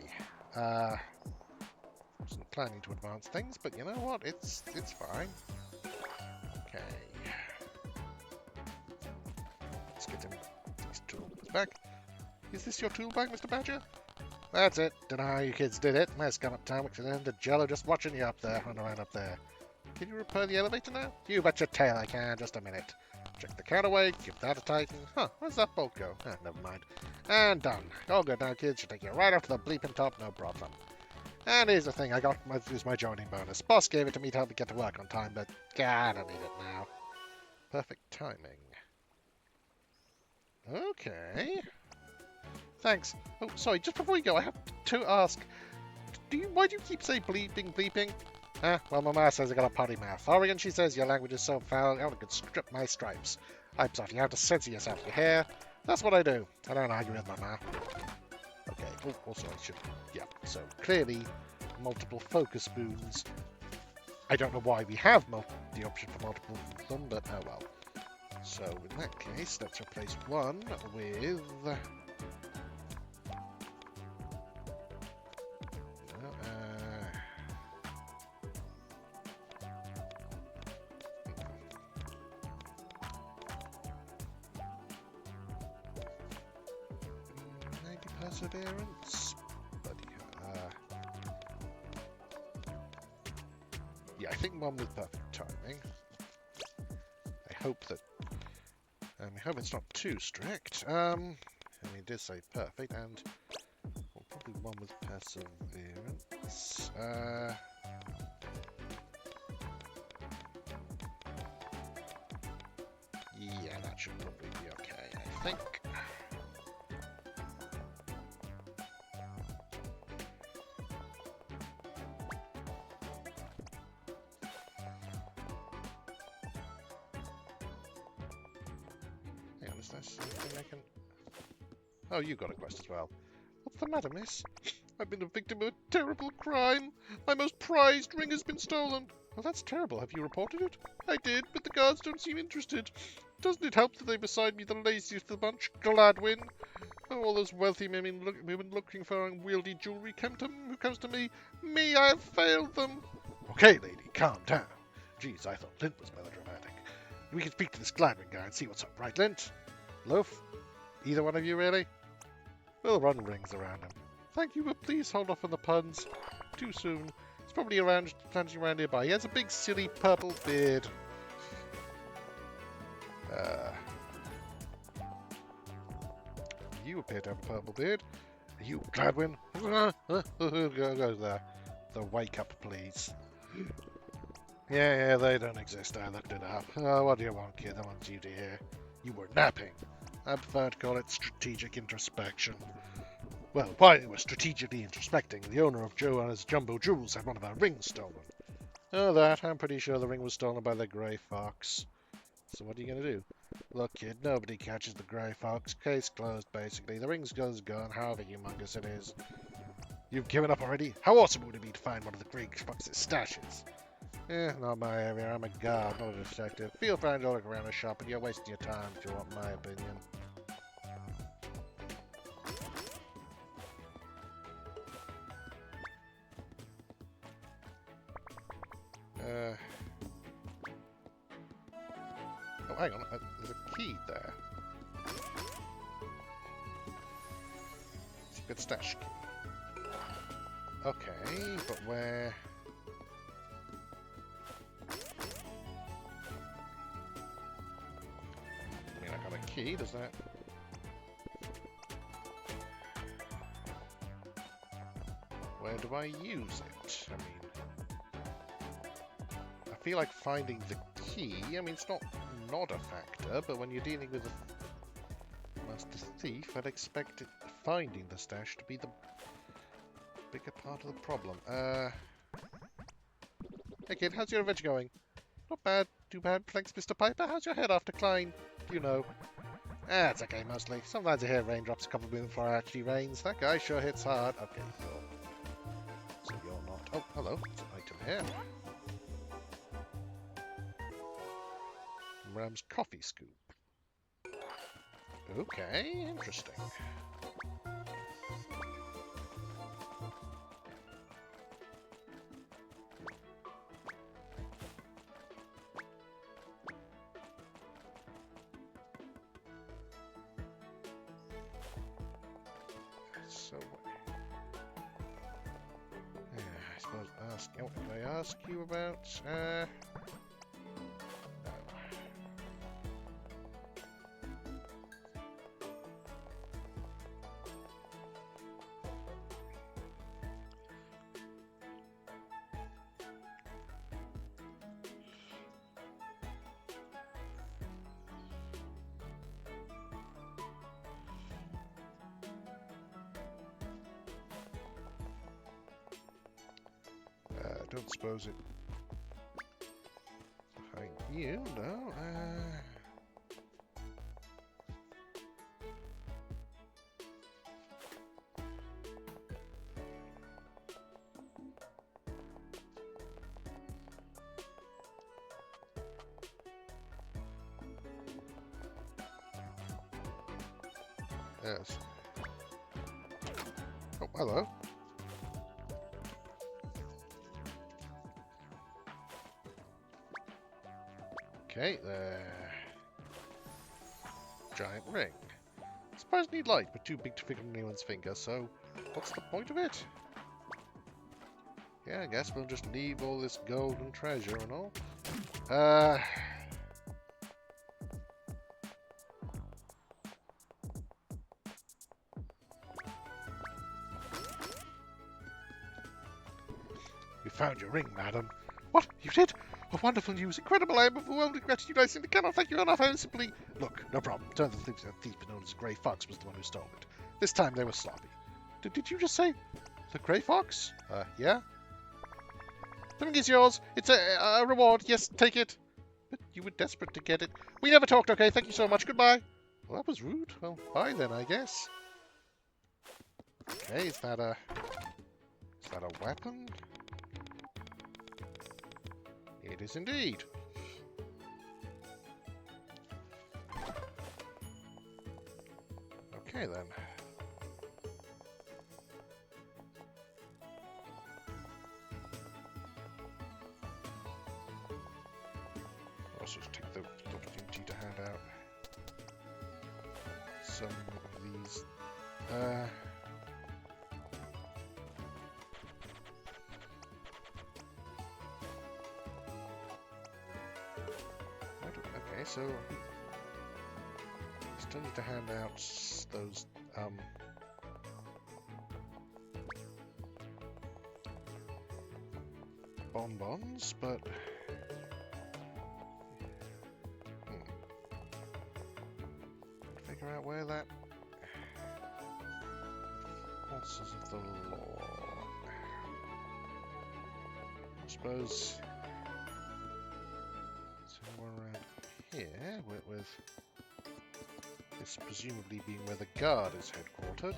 Wasn't planning to advance things, but you know what? It's fine. Okay. Let's get him these tools back. Is this your tool bag, Mr. Badger? That's it. Don't know how you kids did it. Nice come up time, which is in the jello just watching you up there, run around up there. Can you repair the elevator now? You bet your tail I can. Just a minute. Check the counterweight, give that a tighten. Huh, where's that bolt go? Ah, never mind. And done. All good now, kids. Should take you right up to the bleeping top, no problem. And here's the thing, I got my joining bonus. Boss gave it to me to help me get to work on time, but I don't need it now. Perfect timing. Okay. Thanks. Oh, sorry, just before you go, I have to ask. Why do you keep saying bleeping, bleeping? Well, my ma says I got a potty mouth. Oregon, she says your language is so foul, I could strip my stripes. I'm sorry, you have to censor yourself, you hear? That's what I do. I don't argue with my ma. Okay, oh, also I should... Yeah, so clearly, multiple focus spoons. I don't know why we have the option for multiple of them, but oh well. So, in that case, let's replace one with... Perseverance, but yeah, I think one with perfect timing. I hope that I hope it's not too strict. I mean, it did say perfect, and well, probably one with perseverance. Yeah, that should probably be okay, I think. Is there something I can... Oh, you got a quest as well. What's the matter, miss? I've been a victim of a terrible crime. My most prized ring has been stolen. Well, that's terrible. Have you reported it? I did, but the guards don't seem interested. Doesn't it help that they've assigned me the laziest of the bunch, Gladwin? Oh, all those wealthy women looking for unwieldy jewellery who comes to me. Me, I have failed them. Okay, lady, calm down. Geez, I thought Lint was melodramatic. We can speak to this Gladwin guy and see what's up, right, Lint? Loaf? Either one of you, really? We'll run rings around him. Thank you, but please hold off on the puns. Too soon. He's probably standing around nearby. He has a big, silly, purple beard. You appear to have a purple beard. Are you Gladwin? Who goes there? The wake up, please. Yeah, they don't exist. I looked it up. Oh, what do you want, kid? I want you to hear. You were napping. I prefer to call it strategic introspection. Well, while you were strategically introspecting, the owner of Joanna's Jumbo Jewels had one of her rings stolen. Oh, that. I'm pretty sure the ring was stolen by the Grey Fox. So what are you going to do? Look, kid, nobody catches the Grey Fox. Case closed, basically. The ring's gone, however humongous it is. You've given up already? How awesome would it be to find one of the Grey Fox's stashes? Not my area. I'm a guard, not a detective. Feel free to look around the shop, and you're wasting your time if you want my opinion. Oh, hang on. There's a key there. Secret stash key. Okay, but where... key. Does that... Where do I use it? I mean... I feel like finding the key, I mean, it's not a factor, but when you're dealing with a master thief, I'd expect finding the stash to be the bigger part of the problem. Hey kid, how's your adventure going? Not bad, too bad, thanks Mr. Piper. How's your head after Klein? You know. It's okay mostly. Sometimes I hear raindrops a couple of minutes before it actually rains. That guy sure hits hard. Okay, so you're not... Oh, hello, there's an item here. Ram's coffee scoop. Okay, interesting. So, I suppose what did I ask you about? I don't suppose it... Behind you? No? Yes. Oh, hello. Okay, there. Giant ring. Surprisingly light, but too big to fit on anyone's finger, so what's the point of it? Yeah, I guess we'll just leave all this gold and treasure and all. We found your ring, madam. What? You did? Oh, wonderful news. Incredible. I am overwhelmed with gratitude. I simply cannot thank you enough. I am simply... Look, no problem. Turns out the thief known as Grey Fox was the one who stole it. This time they were sloppy. Did you just say the Grey Fox? Yeah? The ring is yours. It's a reward. Yes, take it. But you were desperate to get it. We never talked, okay? Thank you so much. Goodbye. Well, that was rude. Well, bye then, I guess. Okay, is that a weapon? It is indeed. Okay then. Let's just take the opportunity to hand out some of these. Okay, so still need to hand out those bonbons, but figure out where that Horses of the Law. I suppose somewhere around here, with this presumably being where the guard is headquartered.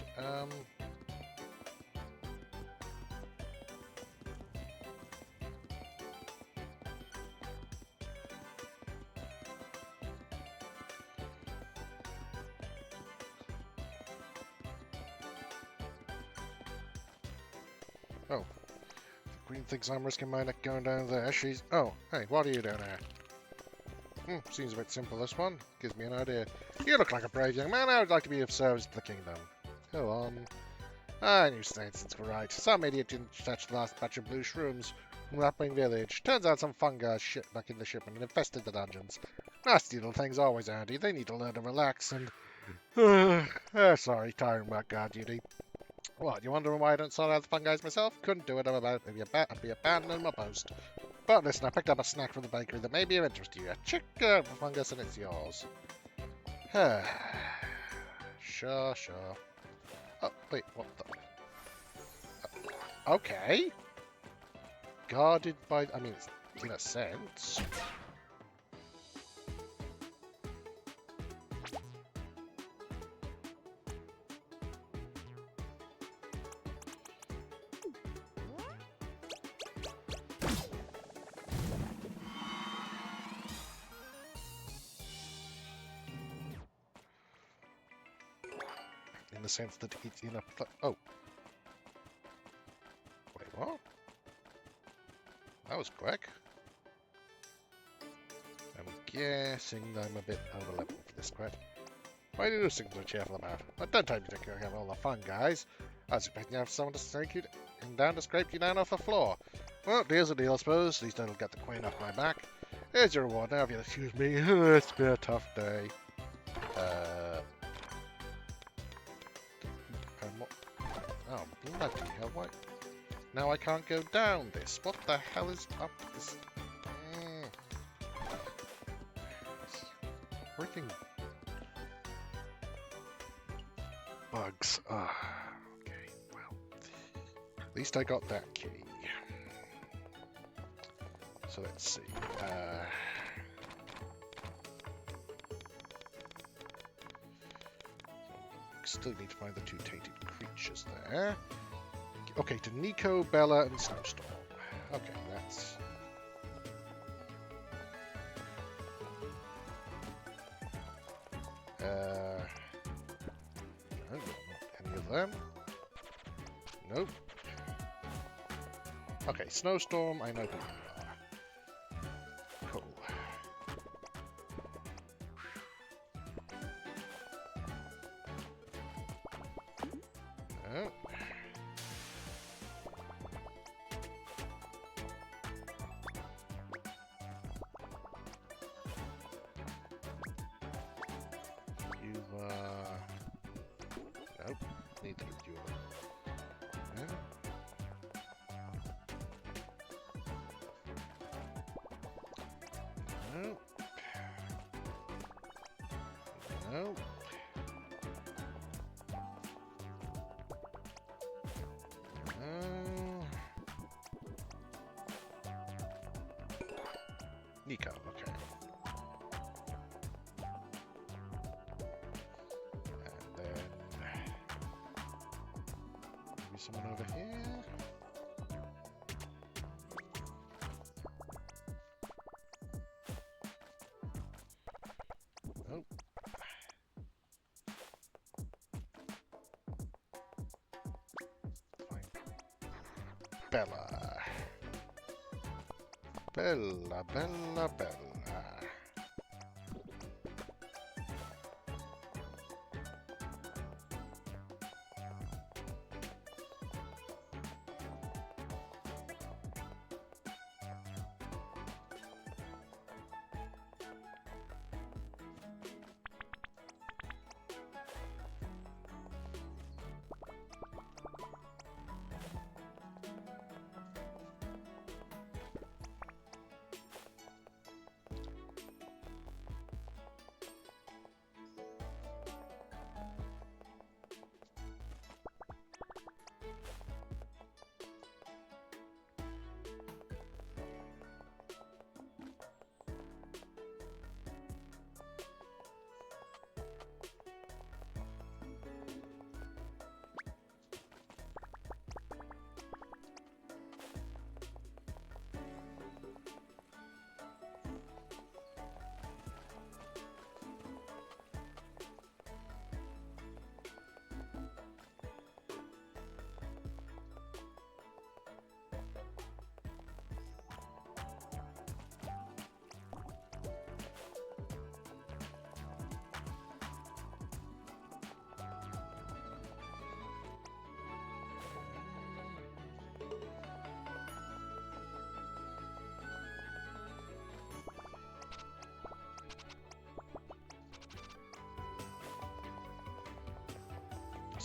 Oh, the Queen thinks I'm risking my neck going down there. She's... Oh, hey, what are you doing here? Seems a bit simple, this one. Gives me an idea. You look like a brave young man. I would like to be of service to the kingdom. Go on. I knew Stainson's were right. Some idiot didn't touch the last batch of blue shrooms from Lapwing Village. Turns out some fungi shit back in the ship and infested the dungeons. Nasty little things always handy. They need to learn to relax and... sorry, tiring work guard duty. What, you wondering why I don't sort out the fun guys myself? Couldn't do it, I'd be abandoning my post. But listen, I picked up a snack from the bakery that may be of interest to you. A chicken fungus and it's yours. Sure. Oh, wait, what the... Okay. Guarded by... I mean, in a sense. In the sense that it's in a... Oh. Wait, what? That was quick. I'm guessing I'm a bit over level for this quest. Why do you do things so cheerful about? But don't tell me to have all the fun, guys. I was expecting to have someone to snake you down to scrape you down off the floor. Well, deal's a deal, I suppose. At least I'll get the queen off my back. Here's your reward now, if you'll excuse me. It's been a tough day. Oh, bloody hell, what? Now I can't go down this. What the hell is up this? Freaking bugs. Okay, well. At least I got that key. So let's see. Still need to find the two tainted creatures there. Okay, to Nico, Bella, and Snowstorm. Okay, that's... no, not any of them. Nope. Okay, Snowstorm, I know who you are. Cool. No. Nope, neither of you are. No. Nope. Nope. Nico, okay. And then maybe someone over here. Nope. Fine. Bella. Bella.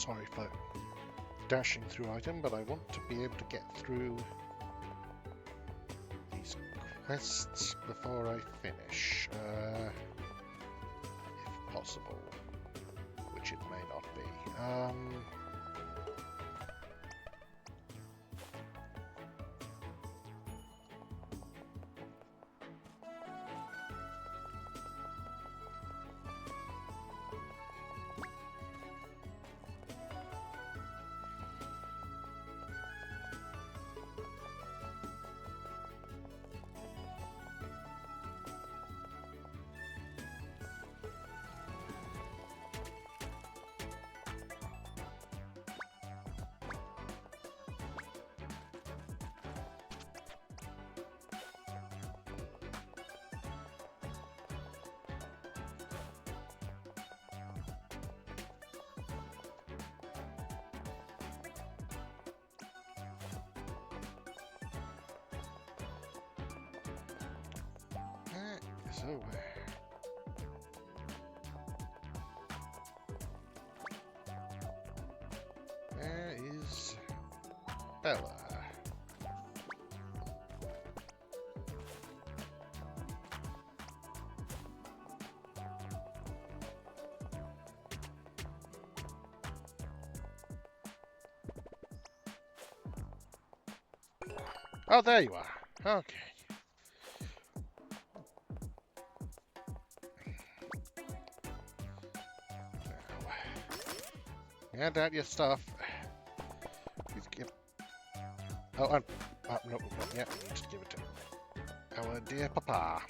Sorry for dashing through item, but I want to be able to get through these quests before I finish, if possible, which it may not be. So, where is Bella? Oh, there you are. Okay. Hand out your stuff. Please give. Oh, no, not yet. We need to give it to our dear Papa.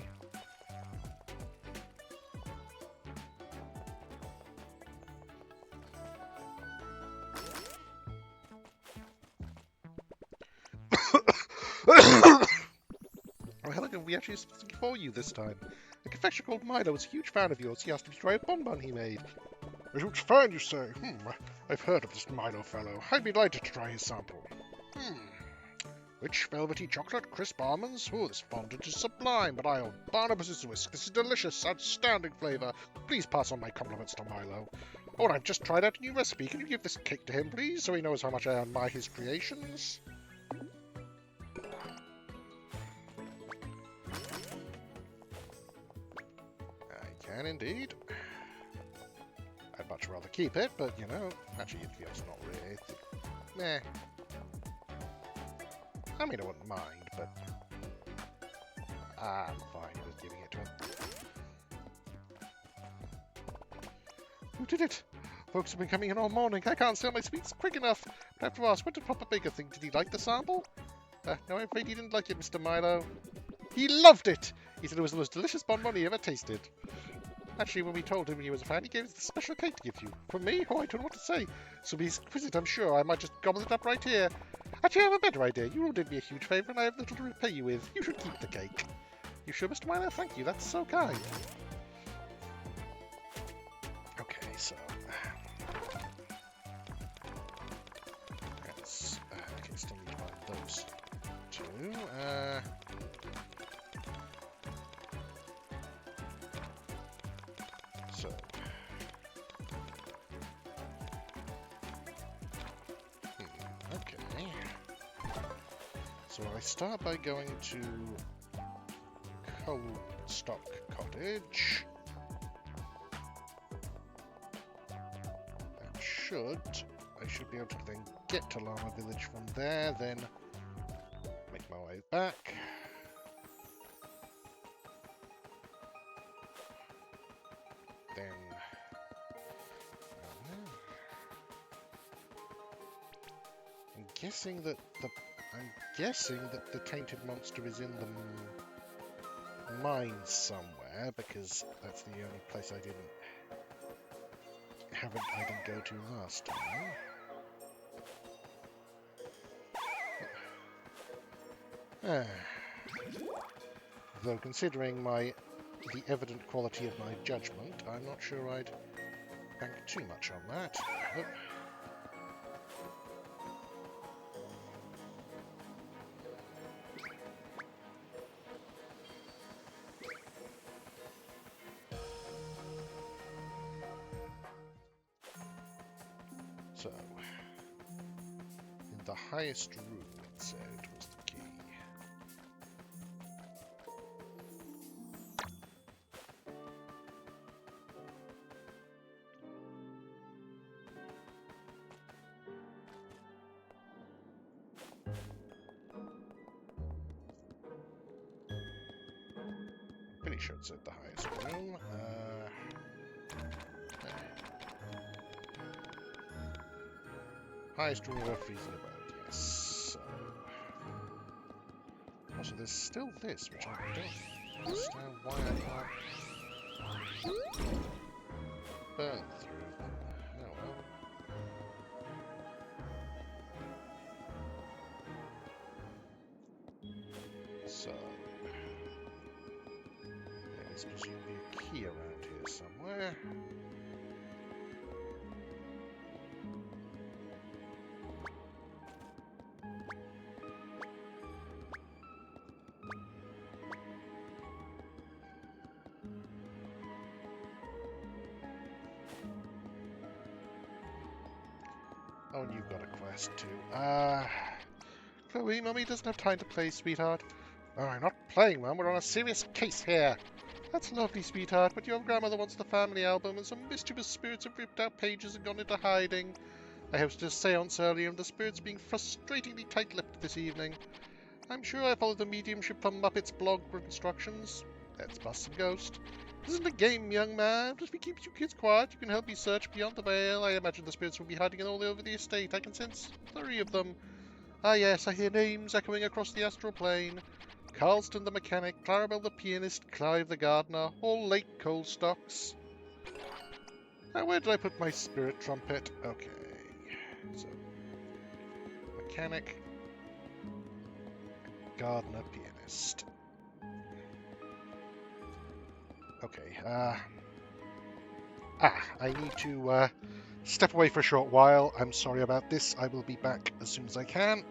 Oh, Helga, we actually have something for you this time. A confectioner called Milo was a huge fan of yours. He asked if you try a bonbon he made. A huge fan, you say? I've heard of this Milo fellow. I'd be delighted to try his sample. Rich, velvety chocolate, crisp almonds. Oh, this fondant is sublime, but I own Barnabas's whisk. This is delicious, outstanding flavour. Please pass on my compliments to Milo. Oh, and I've just tried out a new recipe. Can you give this cake to him, please, so he knows how much I admire his creations? I can indeed. I'd much rather keep it, but, you know, actually it feels not really. Meh. I mean, I wouldn't mind, but I'm fine with giving it to him. Who did it? Folks have been coming in all morning. I can't sell my sweets quick enough. But I have to ask, what did Papa Baker think? Did he like the sample? No, I'm afraid he didn't like it, Mr. Milo. He loved it! He said it was the most delicious bonbon he ever tasted. Actually, when we told him he was a fan, he gave us the special cake to give you. From me? Oh, I don't know what to say. So be exquisite, I'm sure. I might just gobble it up right here. Actually, I have a better idea. You all did me a huge favour, and I have little to repay you with. You should keep the cake. You sure, Mr. Milo? Thank you. That's so kind. Okay, so... let's... okay, still need to find those two. So... okay. So I start by going to Coldstock Cottage. I should be able to then get to Llama Village from there, then make my way back. Then I'm guessing that the tainted monster is in the mine somewhere, because that's the only place I didn't go to last time. Though considering the evident quality of my judgment, I'm not sure I'd bank too much on that. Oh. So, in the highest room, it said, was the key. Pretty sure it said the highest room. Highest room of freezing abode, yes. So. Also, there's still this, which I don't understand why I can't burn through them. Oh well. So, there is presumably a key around here somewhere. Oh, and you've got a quest too. Chloe, Mummy doesn't have time to play, sweetheart. Oh, I'm not playing, Mum. We're on a serious case here. That's lovely, sweetheart, but your grandmother wants the family album, and some mischievous spirits have ripped out pages and gone into hiding. I hosted a seance earlier, and the spirits being frustratingly tight-lipped this evening. I'm sure I followed the mediumship from Muppet's blog for instructions. Let's bust some ghost. This isn't a game, young man. If we keep you kids quiet, you can help me search beyond the veil. I imagine the spirits will be hiding all over the estate. I can sense 3 of them. Ah yes, I hear names echoing across the astral plane. Carlston the mechanic, Clarabelle the pianist, Clive the gardener, all late coal stocks. Now where did I put my spirit trumpet? Okay. So, mechanic, gardener, pianist. Okay, I need to, step away for a short while. I'm sorry about this. I will be back as soon as I can.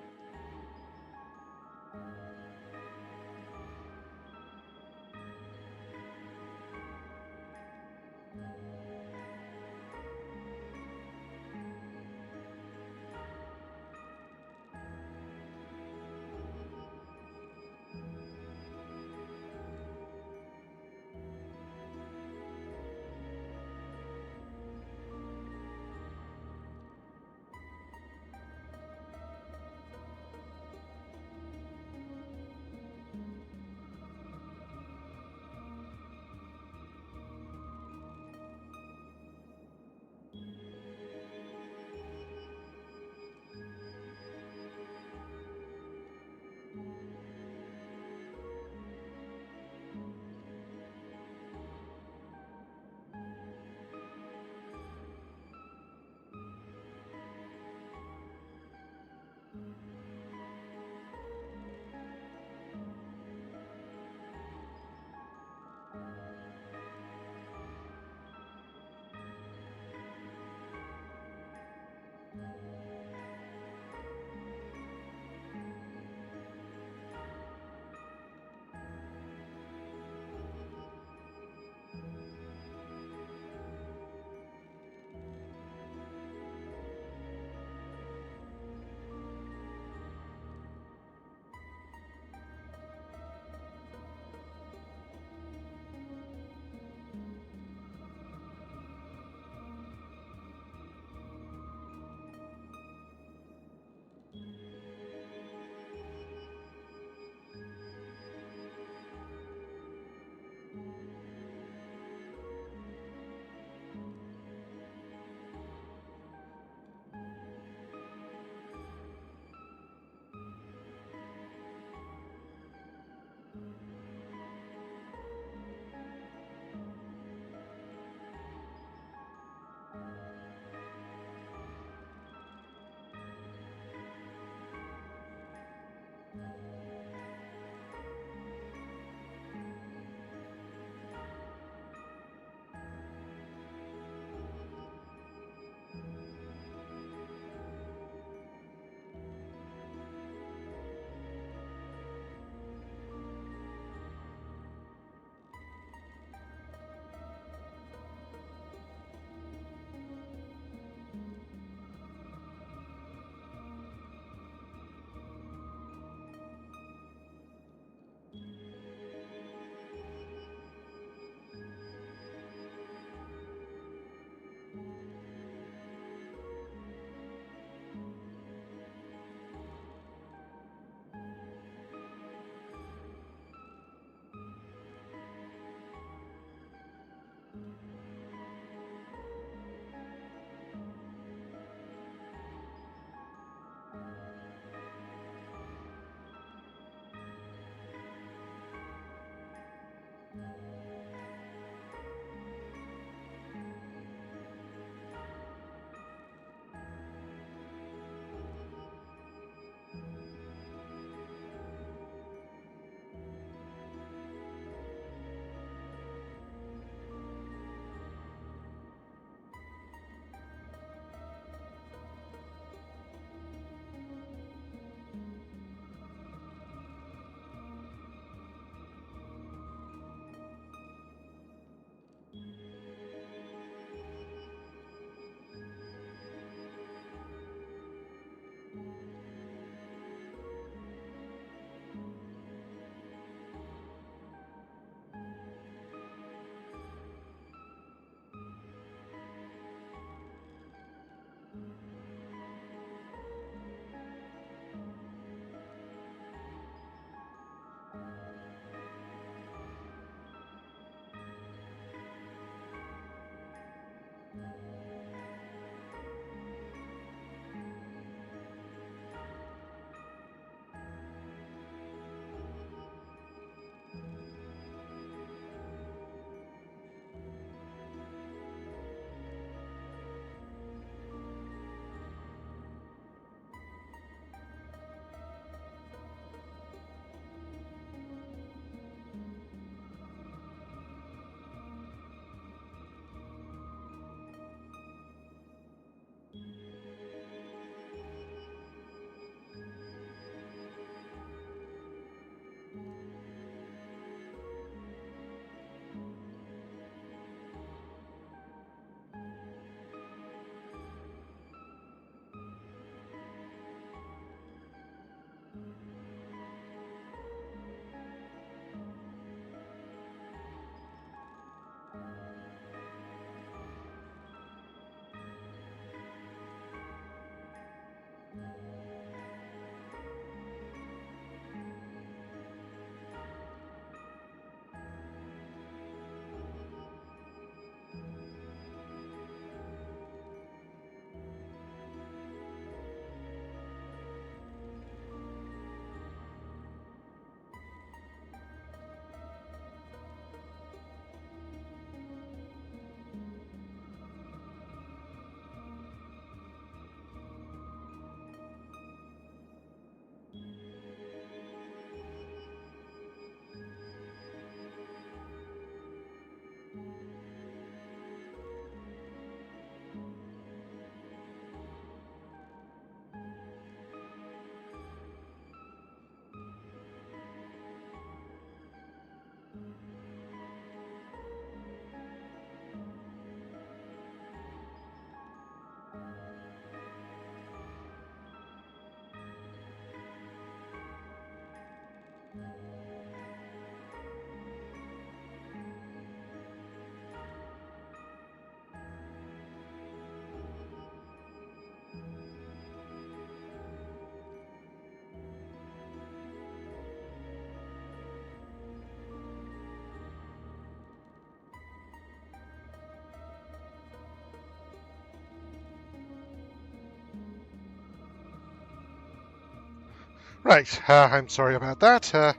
Right, I'm sorry about that.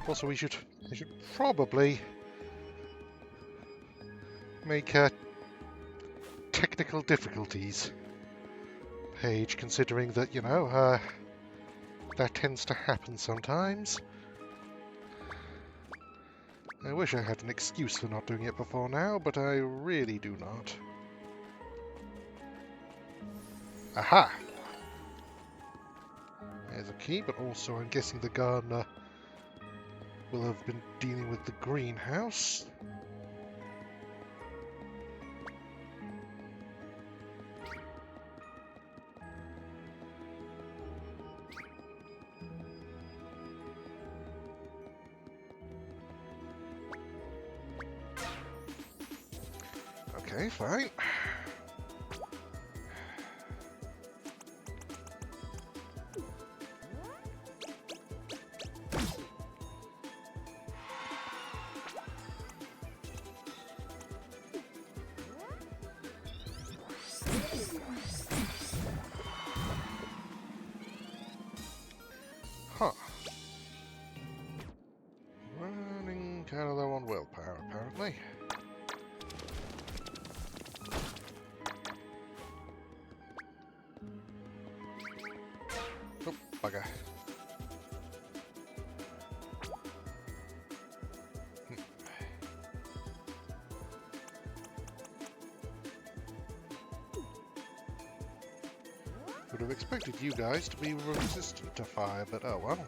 Also, I should probably make technical difficulties page, considering that, you know, that tends to happen sometimes. I wish I had an excuse for not doing it before now, but I really do not. Aha! There's a key, but also I'm guessing the gardener will have been dealing with the greenhouse. Okay, fine. Huh. Running kind of low on willpower, apparently. Oh, bugger. Would have expected you guys to be resistant to fire, but oh well.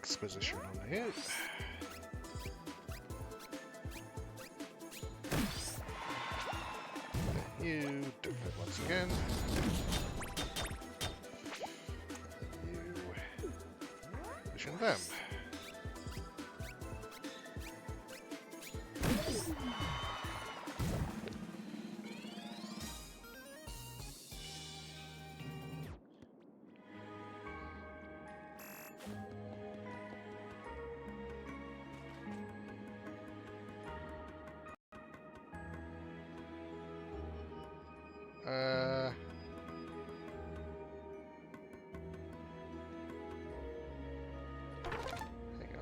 exposition on you. You do it once again. You vision them. Hang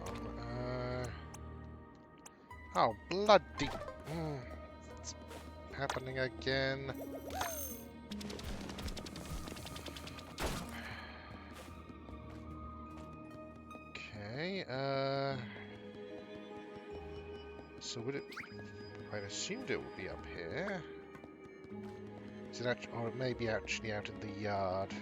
on. Oh, bloody... it's happening again. Okay, so would it... I assumed it would be up here. Is it actually... or it may be actually out in the yard.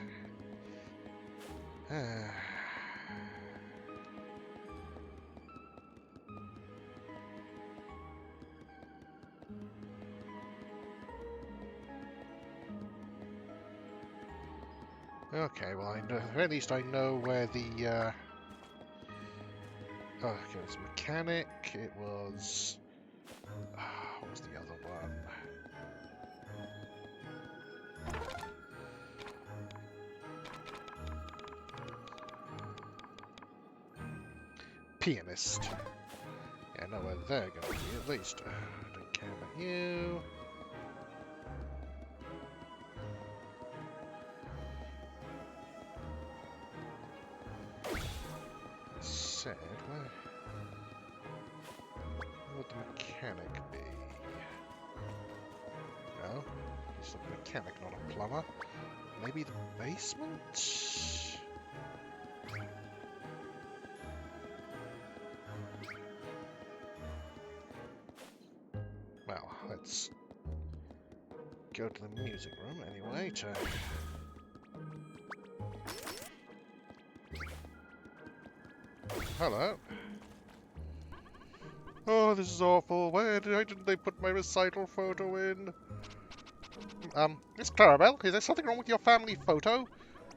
Okay, well, I know, at least I know where the, oh, okay, it was mechanic, it was... what was the other one? Pianist. Yeah, I know where they're going to be, at least. I don't care about you. Said, where would the mechanic be? No, he's a mechanic, not a plumber. Maybe the basement? Well, let's go to the music room anyway to... Hello. Oh, this is awful. Why didn't they put my recital photo in? Miss Clarabelle, is there something wrong with your family photo?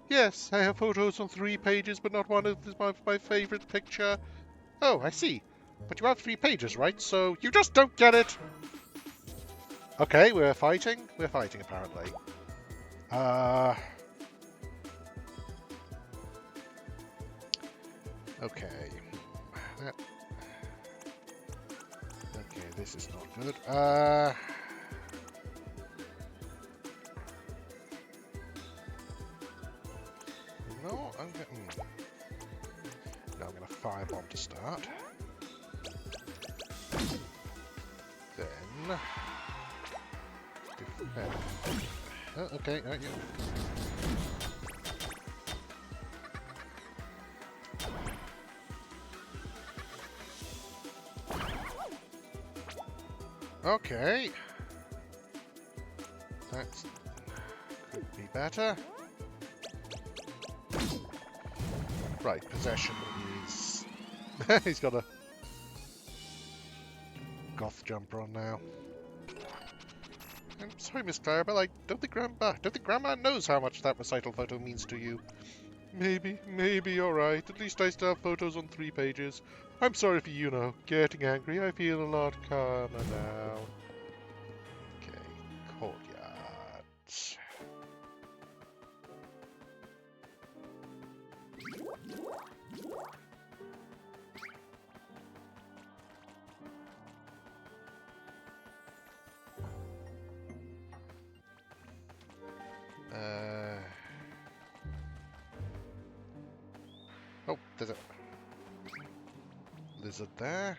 Yes, I have photos on 3 pages, but not one of my favorite picture. Oh, I see. But you have 3 pages, right? So you just don't get it. Okay, we're fighting. We're fighting, apparently. Okay. Okay, this is not good. No, I'm gonna... No, I'm gonna firebomb to start. Then... defend. Oh, okay, right, yeah. Okay. That could be better. Right, possession is... He's got a goth jumper on now. I'm sorry, Miss Clarabelle, I don't think Grandma knows how much that recital photo means to you. Maybe you're right. At least I still have photos on 3 pages. I'm sorry for, you know, getting angry. I feel a lot calmer now. Okay, courtyard. Oh, there's a lizard there.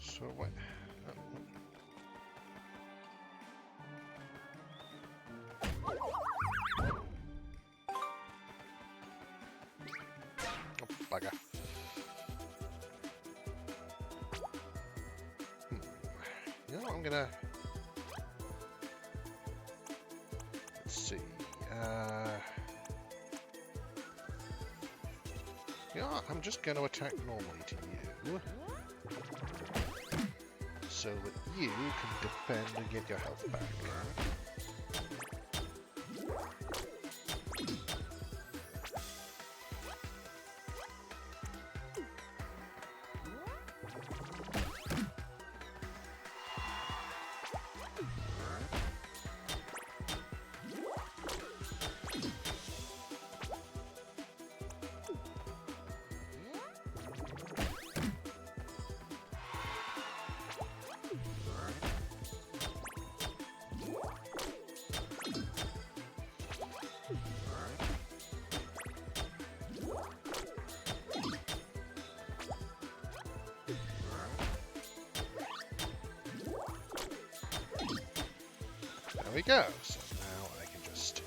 So what? Oh, bugger. You know, I'm gonna... Let's see. Yeah, I'm just going to attack normally to you, so that you can defend and get your health back. There we go. So now I can just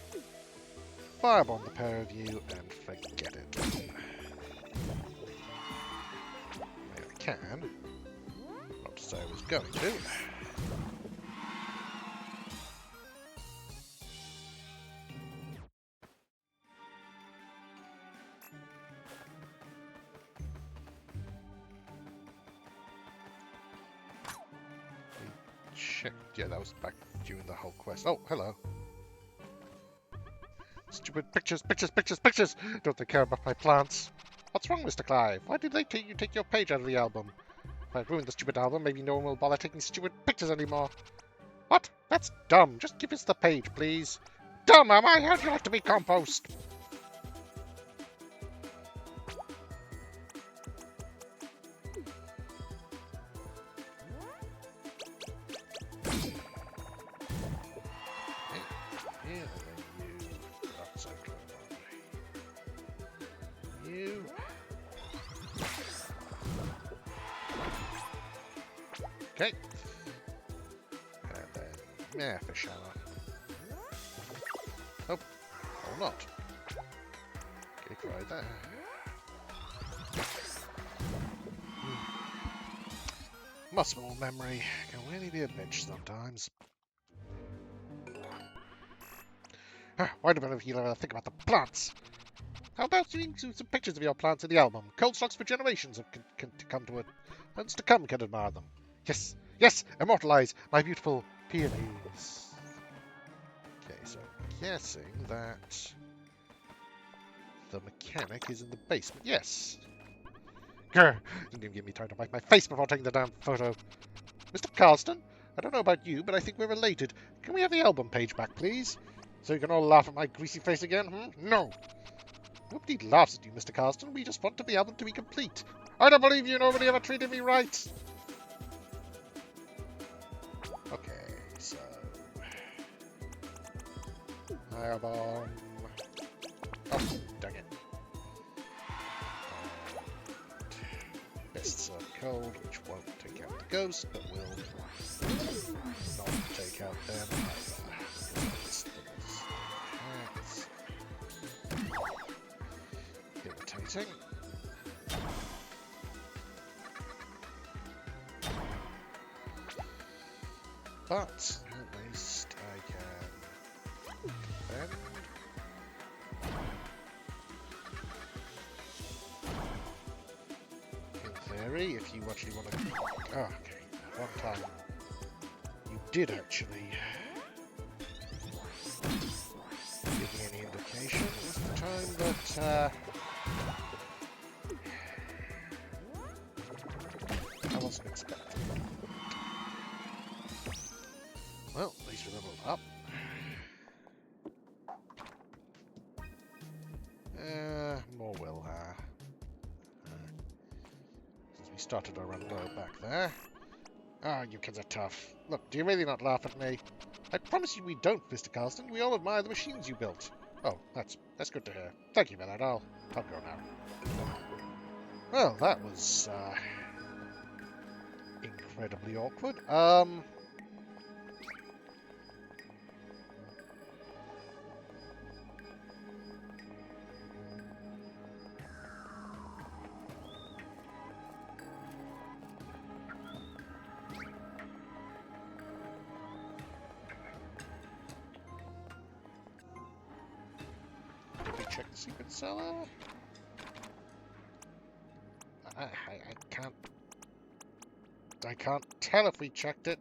firebomb the pair of you and forget it. I can. Not to say I was going to. Check. Yeah, that was back during the whole quest. Oh, hello. Stupid pictures, pictures, pictures, pictures! Don't they care about my plants? What's wrong, Mr. Clive? Why did they take your page out of the album? If I ruined the stupid album, maybe no one will bother taking stupid pictures anymore. What? That's dumb. Just give us the page, please. Dumb, am I? How'd you like to be compost? Okay. And then, yeah, fish hammer. Oh, or not. Get it right there. Muscle memory can really be a bitch sometimes. Why do you ever think about the plants? How about you include some pictures of your plants in the album? Cold stocks for generations have come to it. Hands to come can admire them. Yes, yes, immortalize my beautiful peonies. Okay, so I'm guessing that the mechanic is in the basement. Yes. Grr! Didn't even give me time to wipe my face before taking the damn photo. Mr. Carston, I don't know about you, but I think we're related. Can we have the album page back, please? So you can all laugh at my greasy face again? No. Nobody laughs at you, Mr. Carston. We just want the album to be complete. I don't believe you. Nobody ever treated me right. Okay, so firebomb. Oh, dang it. And Fists of Cold, which won't take out the ghost, but will not take out them either. That's irritating. But at least I can defend. In theory, if you actually want to... Oh, okay. At one time, you did actually give me any indication. It was the time that I wasn't expecting. Well, at least we're leveled up. More will, since we started our run low back there. Ah, you kids are tough. Look, do you really not laugh at me? I promise you we don't, Mr. Carston. We all admire the machines you built. Oh, that's good to hear. Thank you for that. I'll go now. Well, that was, incredibly awkward. check the secret cellar? I can't... I can't tell if we checked it.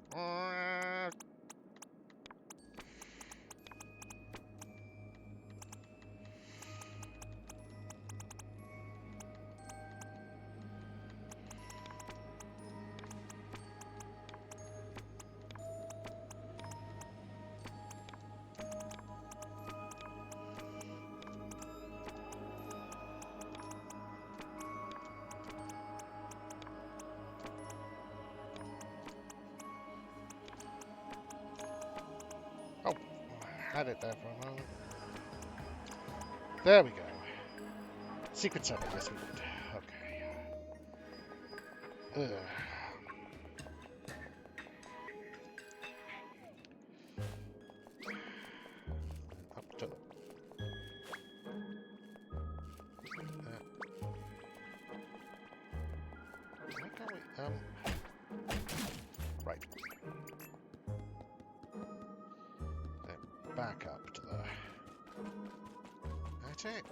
Oh, I had it there for a moment. There we go. Secret cellar, yes we did. Okay. Up to... where can we... right. Then back up to the... attic.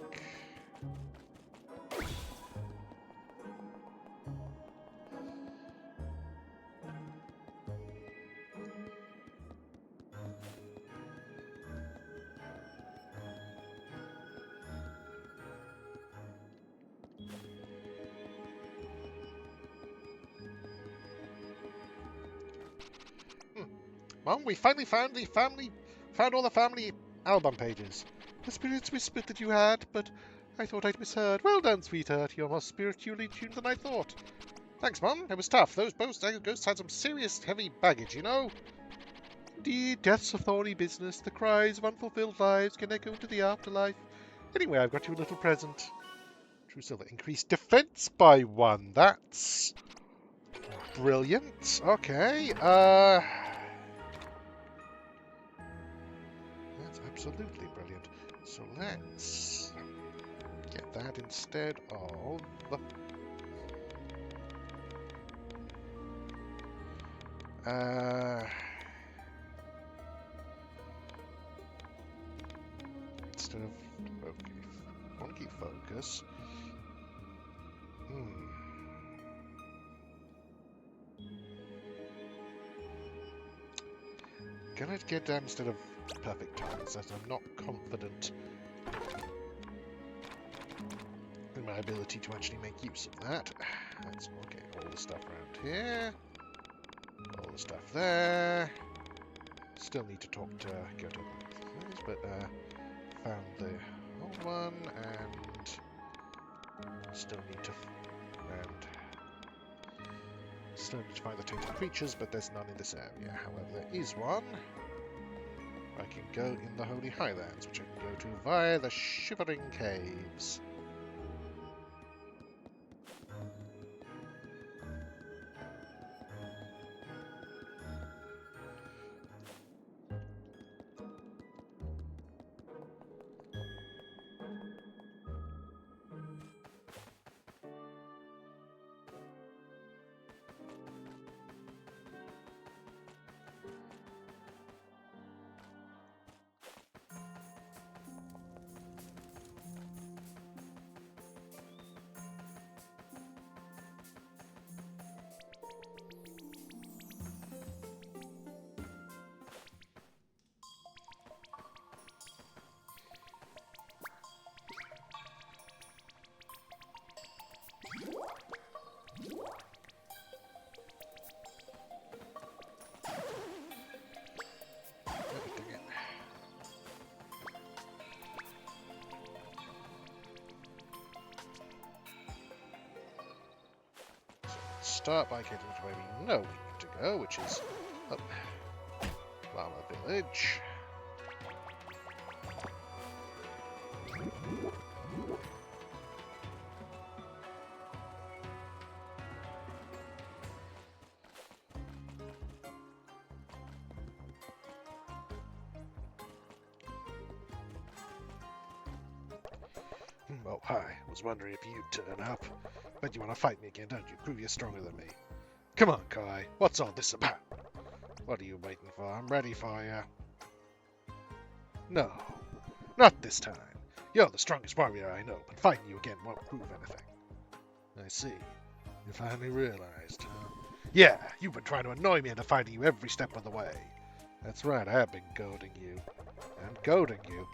Mom, we finally found all the family album pages. The spirits whispered that you had, but I thought I'd misheard. Well done, sweetheart. You're more spiritually tuned than I thought. Thanks, Mum. It was tough. Those ghosts had some serious heavy baggage, you know? Indeed, death's a thorny business. The cries of unfulfilled lives can echo into the afterlife. Anyway, I've got you a little present. True silver. Increased defense by 1. That's brilliant. Okay, that's absolutely brilliant. So let's get that instead of... instead of monkey focus. Can I get that instead of perfect times, as I'm not confident in my ability to actually make use of that. Let's okay, all the stuff around here. All the stuff there. Still need to talk to go to things, but found the old one and still need to find the tainted creatures, but there's none in this area. However, there is one. I can go in the Holy Highlands, which I can go to via the Shivering Caves. Start by getting to where we know we need to go, which is up Llama Village. Oh, hi. I was wondering if you'd turn up. Bet you want to fight me again, don't you? Prove you're stronger than me. Come on, Kai. What's all this about? What are you waiting for? I'm ready for you. No, not this time. You're the strongest warrior I know, but fighting you again won't prove anything. I see. You finally realized, huh? Yeah, you've been trying to annoy me into fighting you every step of the way. That's right, I have been goading you. And goading you.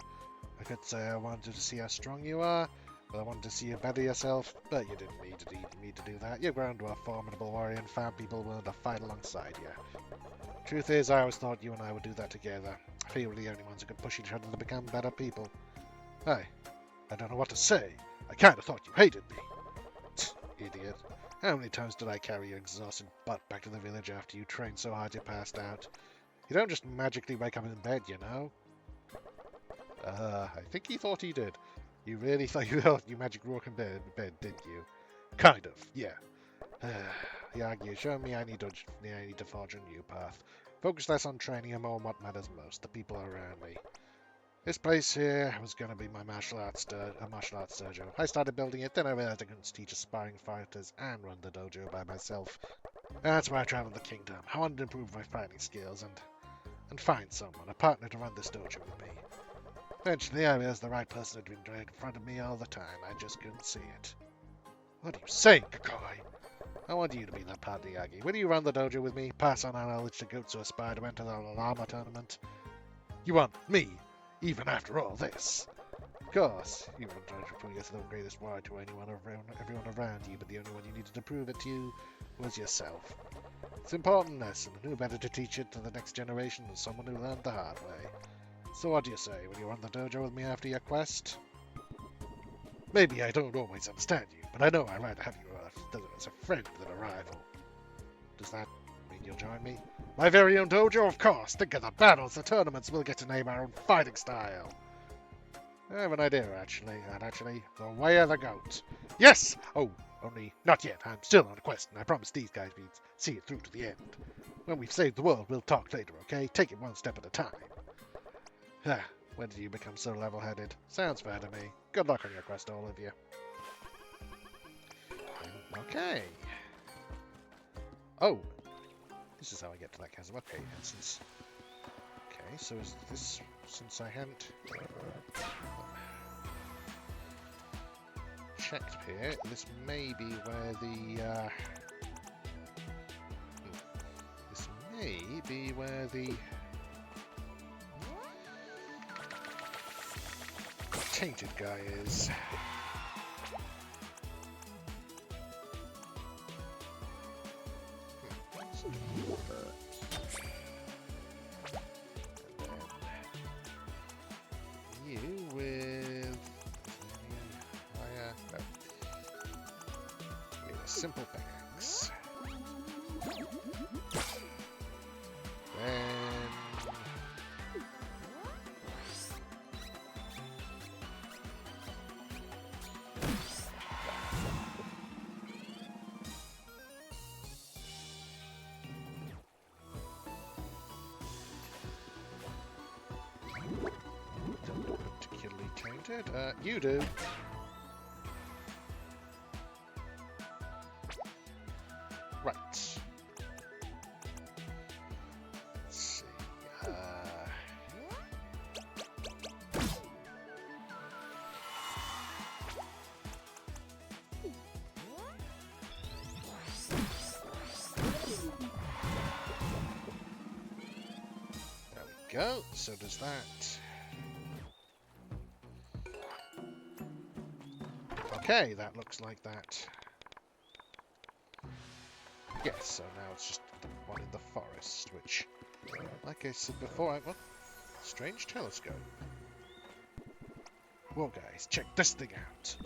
I could say I wanted to see how strong you are, but I wanted to see you better yourself, but you didn't need to do that. You've grown to a formidable warrior and found people willing to fight alongside you. Truth is, I always thought you and I would do that together. I feel we're the only ones who can push each other to become better people. Hey, I don't know what to say. I kind of thought you hated me. Idiot. How many times did I carry your exhausted butt back to the village after you trained so hard you passed out? You don't just magically wake up in bed, you know. I think he thought he did. You really thought you magic walk in bed, didn't you? Kind of, yeah. Yeah, you showed me I need to forge a new path. Focus less on training and more on what matters most, the people around me. This place here was going to be my martial arts dojo. I started building it, then I realized I couldn't teach aspiring fighters and run the dojo by myself. That's why I traveled the kingdom. I wanted to improve my fighting skills and find someone, a partner to run this dojo with me. Eventually, I realized the right person had been right in front of me all the time. I just couldn't see it. What are you saying, Kakoi? I want you to be that partner, Yagi. Will you run the dojo with me? Pass on our knowledge to goats who aspire to enter the llama tournament? You want me? Even after all this. Of course, you were trying to prove yourself the greatest warrior to everyone around you, but the only one you needed to prove it to was yourself. It's an important lesson, and who better to teach it to the next generation than someone who learned the hard way. So what do you say, will you run the dojo with me after your quest? Maybe I don't always understand you, but I know I'd rather have you as a friend than a rival. Does that mean you'll join me? My very own dojo, of course! Think of the battles, the tournaments, we'll get to name our own fighting style! I have an idea, actually, the way of the goat. Yes! Oh, only not yet, I'm still on a quest, and I promise these guys we'd see it through to the end. When we've saved the world, we'll talk later, okay? Take it one step at a time. When did you become so level-headed? Sounds fair to me. Good luck on your quest, all of you. Okay. Oh! This is how I get to that chasm. Okay, okay, so is this, since I hadn't checked here, this may be where the, this may be where the tainted guy is. You with a simple pickaxe. Then particularly tainted. You do. Right. Let's see. There we go. So does that. Okay, that looks like that. Yes, so now it's just the one in the forest, which, like I said before, strange telescope. Whoa, guys, check this thing out.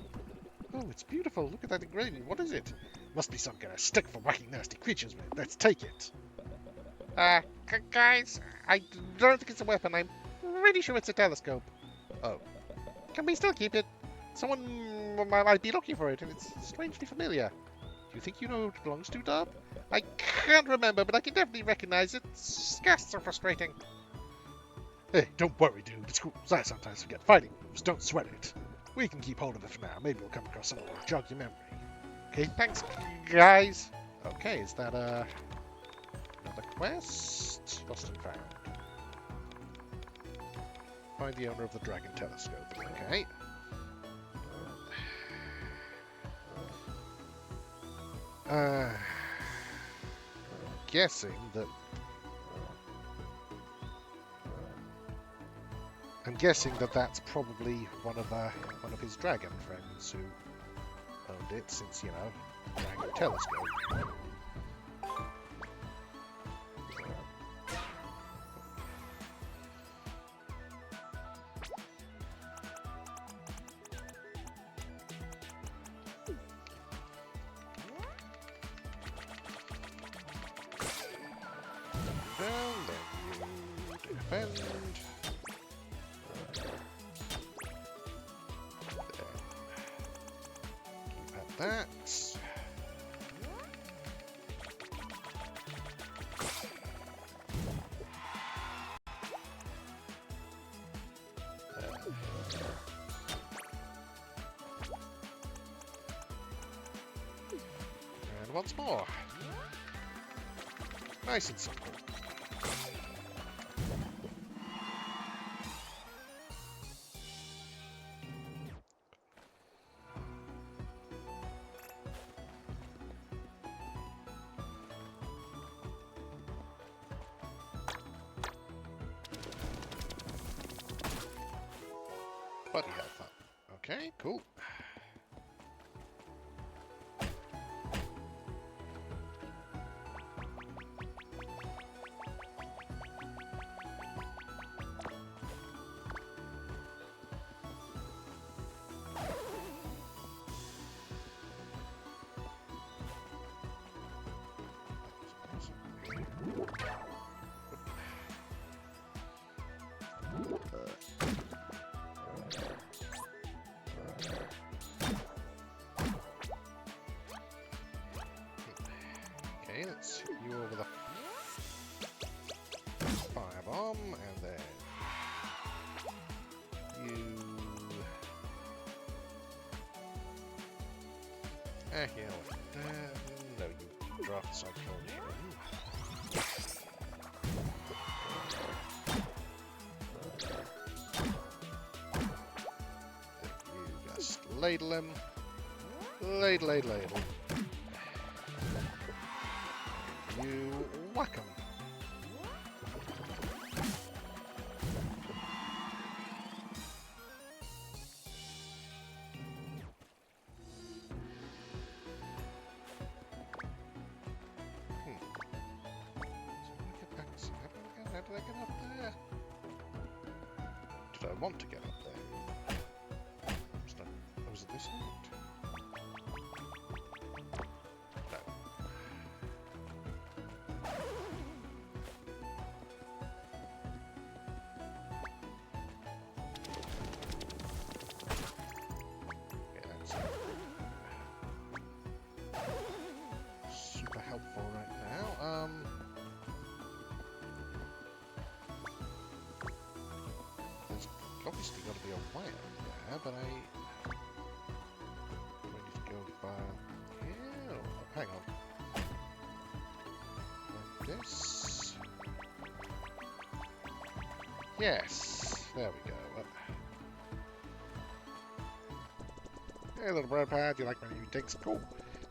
Oh, it's beautiful. Look at that engraving. What is it? Must be some kind of stick for whacking nasty creatures with. Let's take it. Guys, I don't think it's a weapon. I'm pretty sure it's a telescope. Oh. Can we still keep it? Someone might be looking for it, and it's strangely familiar. Do you think you know who it belongs to, Dub? I can't remember, but I can definitely recognize it. Scasts are frustrating. Hey, don't worry, dude. It's cool. I sometimes forget fighting moves. Don't sweat it. We can keep hold of it for now. Maybe we'll come across something to jog your memory. Okay, thanks, guys. Okay, is that, another quest? Lost and found. Find the owner of the Dragon Telescope. Okay. Uh, guessing that I'm guessing that that's probably one of his dragon friends who owned it, since you know, dragon telescope. Down, then you defend. Keep at that. And once more. Nice and simple. But he had fun. Okay, cool. Okay, let's hit you over the firebomb, and then you... yeah, no, you draft Cyclonium. Then you just ladle him. Ladle. You whack him. How did I get up there? Did I want to get up there? Was it this route? No. Yeah, that's super helpful right now. There's obviously got to be a way up there, but I need to go by here. Oh, hang on. Like this. Yes, there we go. Hey, little bro pad, you like my new digs? Cool.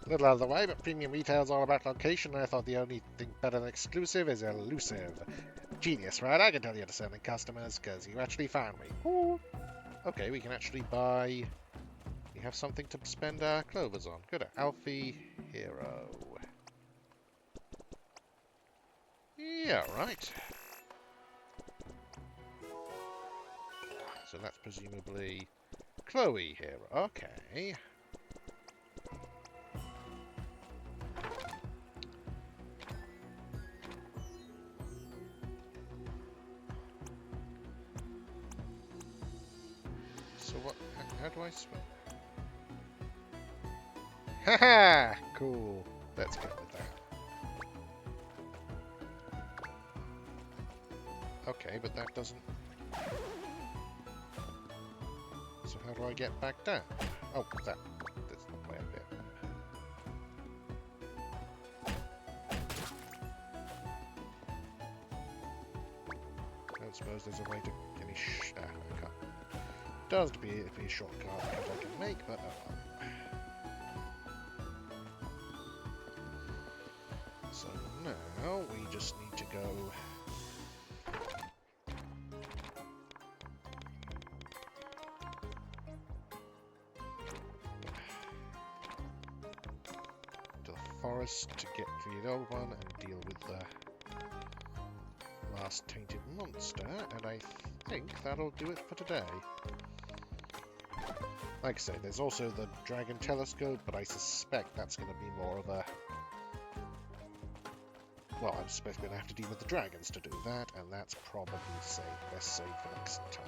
A little out of the way, but premium retail is all about location, and I thought the only thing better than exclusive is elusive. Genius, right? I can tell you're discerning customers, because you actually found me. Ooh. Okay, we can actually buy... We have something to spend our clovers on. Good. Alfie Hero. Yeah, right. So that's presumably Chloe Hero. Okay. So what? How do I swim? Haha! Cool. Let's get with that. Okay, but that doesn't... So how do I get back down? Oh, that. That's not way up there. I don't suppose there's a way to... Any I can't. Does be a shortcut I can make, but now we just need to go... to the forest to get the old one and deal with the last tainted monster, and I think that'll do it for today. Like I say, there's also the dragon telescope, but I suspect that's going to be more of a... Well, I'm supposed to have to deal with the dragons to do that, and that's probably safe. Best save for next time.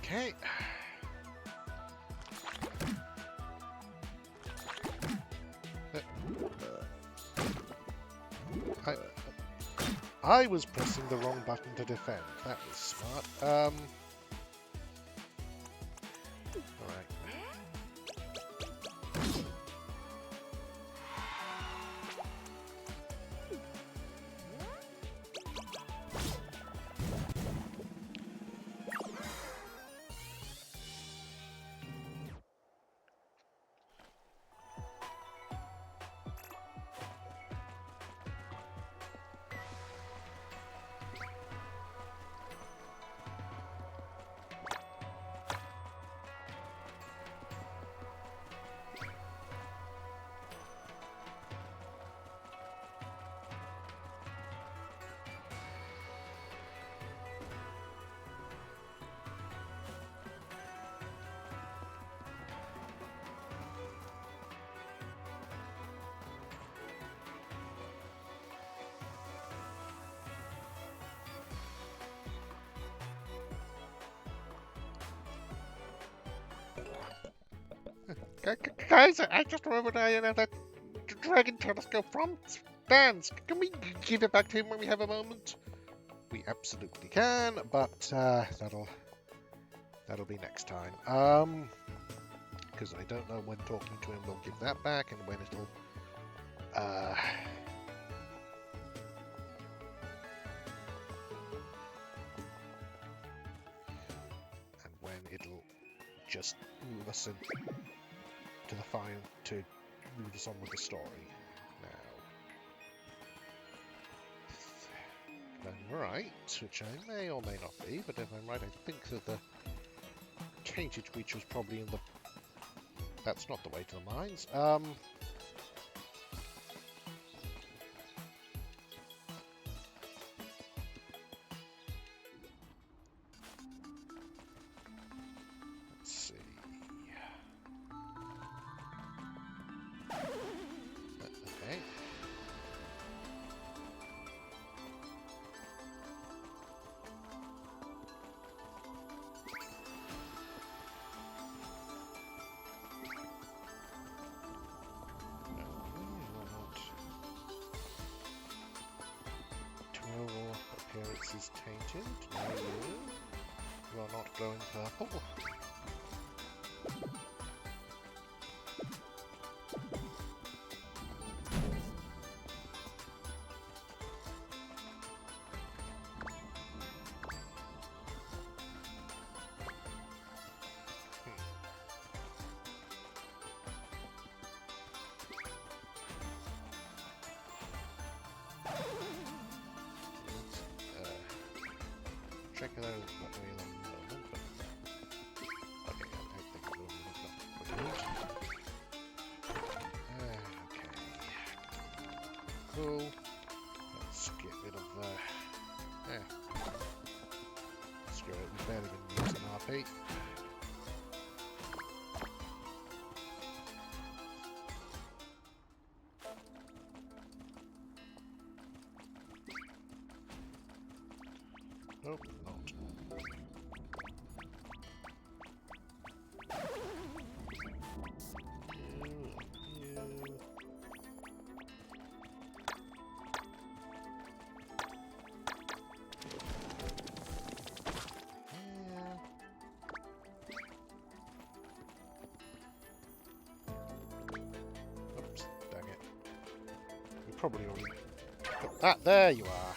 Okay. I was pressing the wrong button to defend. That was smart. Alright. Guys, I just remembered that dragon telescope from Dan's. Can we give it back to him when we have a moment? We absolutely can, but that'll be next time. Because I don't know when talking to him will give that back, and when it'll just move us into the fire to move us on with the story. Now, if I'm right, which I may or may not be, but if I'm right, I think that the tainted creature was probably in the... That's not the way to the mines. Appearance is tainted. No, you are not glowing purple. check it out that way at the moment. But... Okay, I think we'll not brilliant. Okay. Cool. Let's get rid of the... Yeah. Screw it, we've barely been using RP. Nope, not. Oops, dang it. We probably already got that. There you are.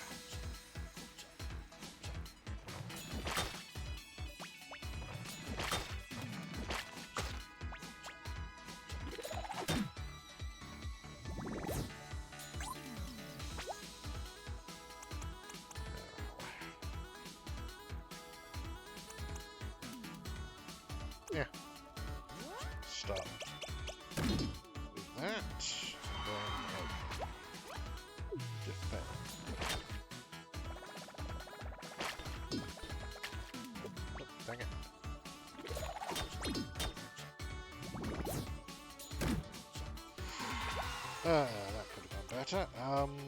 Yeah. Stop. With that. Then defend. Oh, dang it. That could have gone better. However,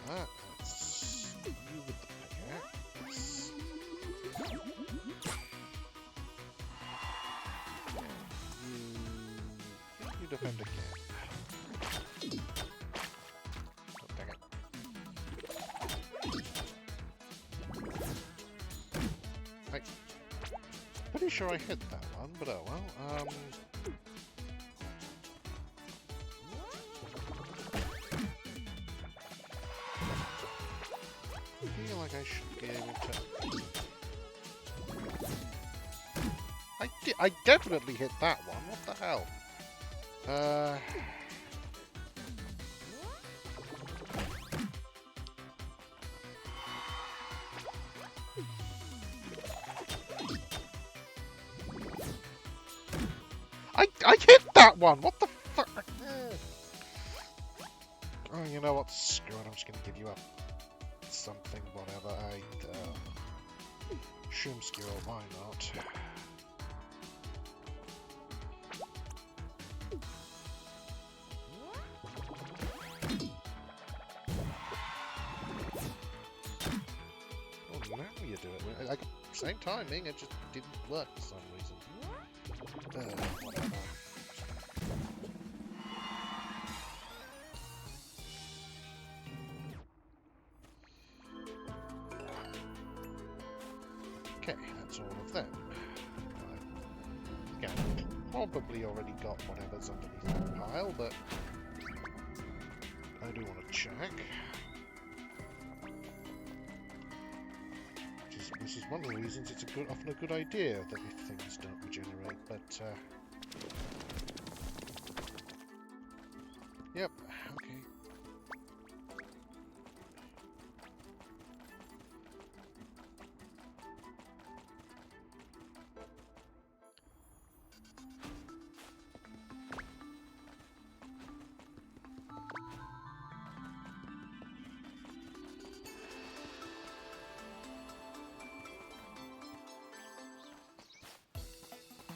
let's you with the pickaxe. You defend again. Oh, dang it. Right. Pretty sure I hit that one, but oh well. I feel like I should be able to... I definitely hit that one. What the hell? I hit that one. What the fuck? Oh, you know what? Screw it. I'm just gonna give you a something, whatever. Shroom Skewer. Why not? Now you do it. Like, same timing, it just didn't work for some reason. Whatever. Okay, that's all of them. Right. Again, probably already got whatever's underneath that pile, but I do want to check. This is one of the reasons it's often a good idea that if things don't regenerate, but yep, okay.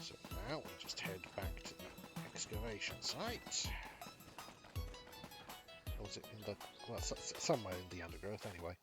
So now we'll just head back to the excavation site. Or was it in the... well, somewhere in the undergrowth anyway.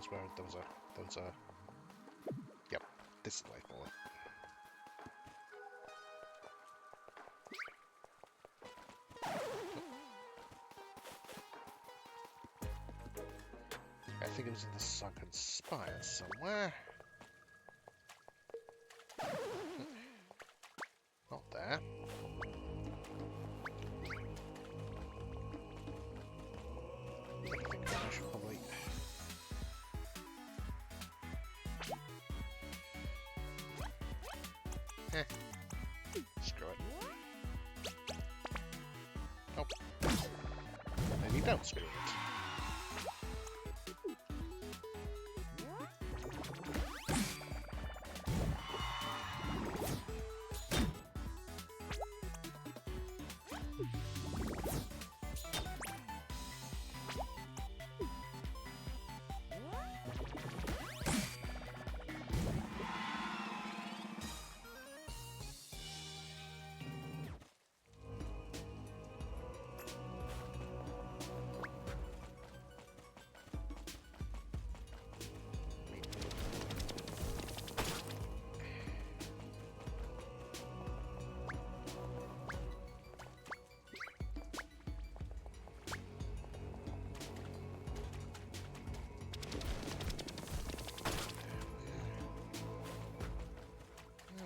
was where those are. Yep, this is the way forward. I think it was in the sunken spire somewhere. Not there. I think I should probably... Screw it. Oh. Maybe don't screw it.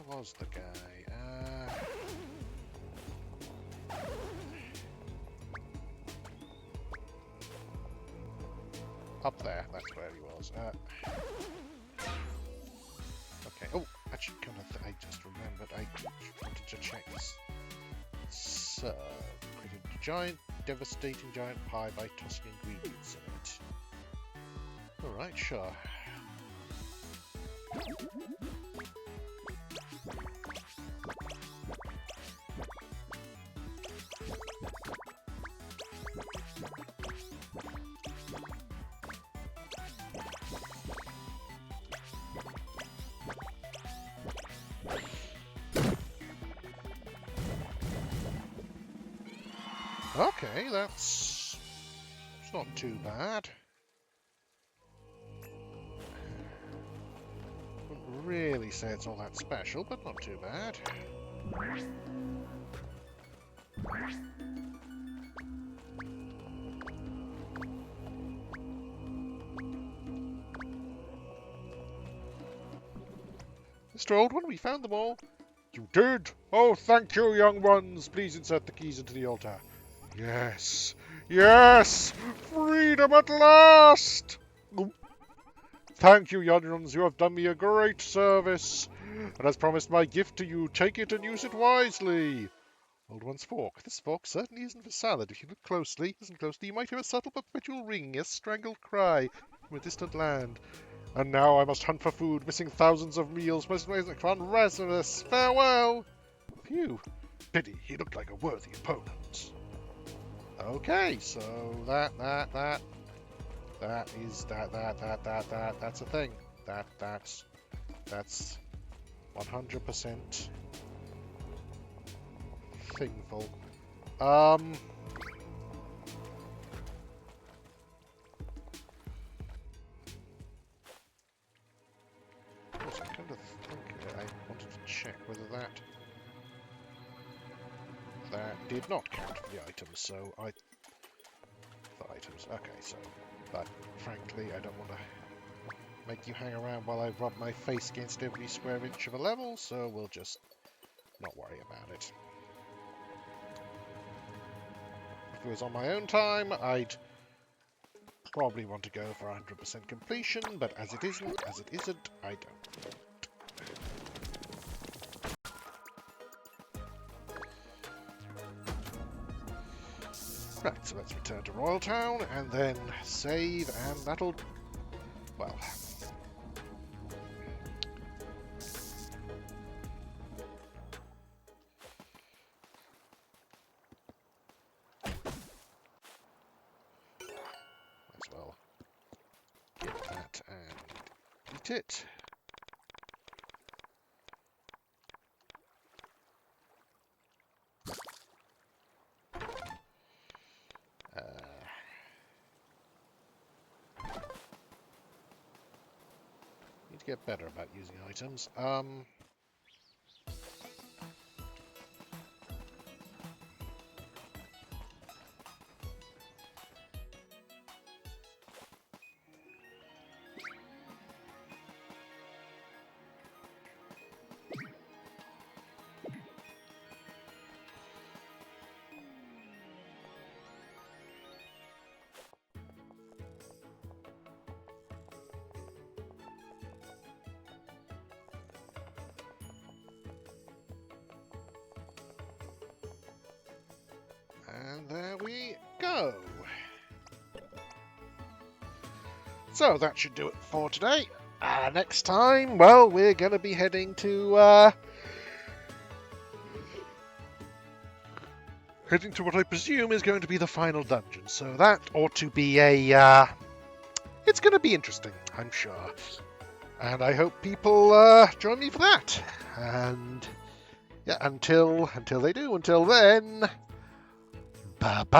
Where was the guy? Up there, that's where he was. Okay, oh, actually, I just remembered I wanted to check this. So, created a giant, devastating giant pie by tossing ingredients in it. Alright, sure. Okay, that's not too bad. Wouldn't really say it's all that special, but not too bad. Mr. Old One, we found them all. You did? Oh, thank you, young ones. Please insert the keys into the altar. Yes, yes! Freedom at last! Thank you, young ones. You have done me a great service. And as promised my gift to you, take it and use it wisely. Old One's fork. This fork certainly isn't for salad. If you look closely, you might hear a subtle perpetual ringing, a strangled cry from a distant land. And now I must hunt for food, missing thousands of meals, on ravenous. Farewell! Phew. Pity, he looked like a worthy opponent. Okay, so that's a thing. That's 100% thingful. I kind of think I wanted to check whether that did not count for the items, so okay, so, but frankly, I don't want to make you hang around while I rub my face against every square inch of a level, so we'll just not worry about it. If it was on my own time, I'd probably want to go for 100% completion, but as it isn't, I don't. Right, so let's return to Royal Town, and then save, and that'll... well... might as well get that and eat it. get better about using items. And there we go. So that should do it for today. Next time, well, we're going to be heading to what I presume is going to be the final dungeon. So that ought to be it's going to be interesting, I'm sure. And I hope people join me for that. And yeah, until they do, until then, bye-bye.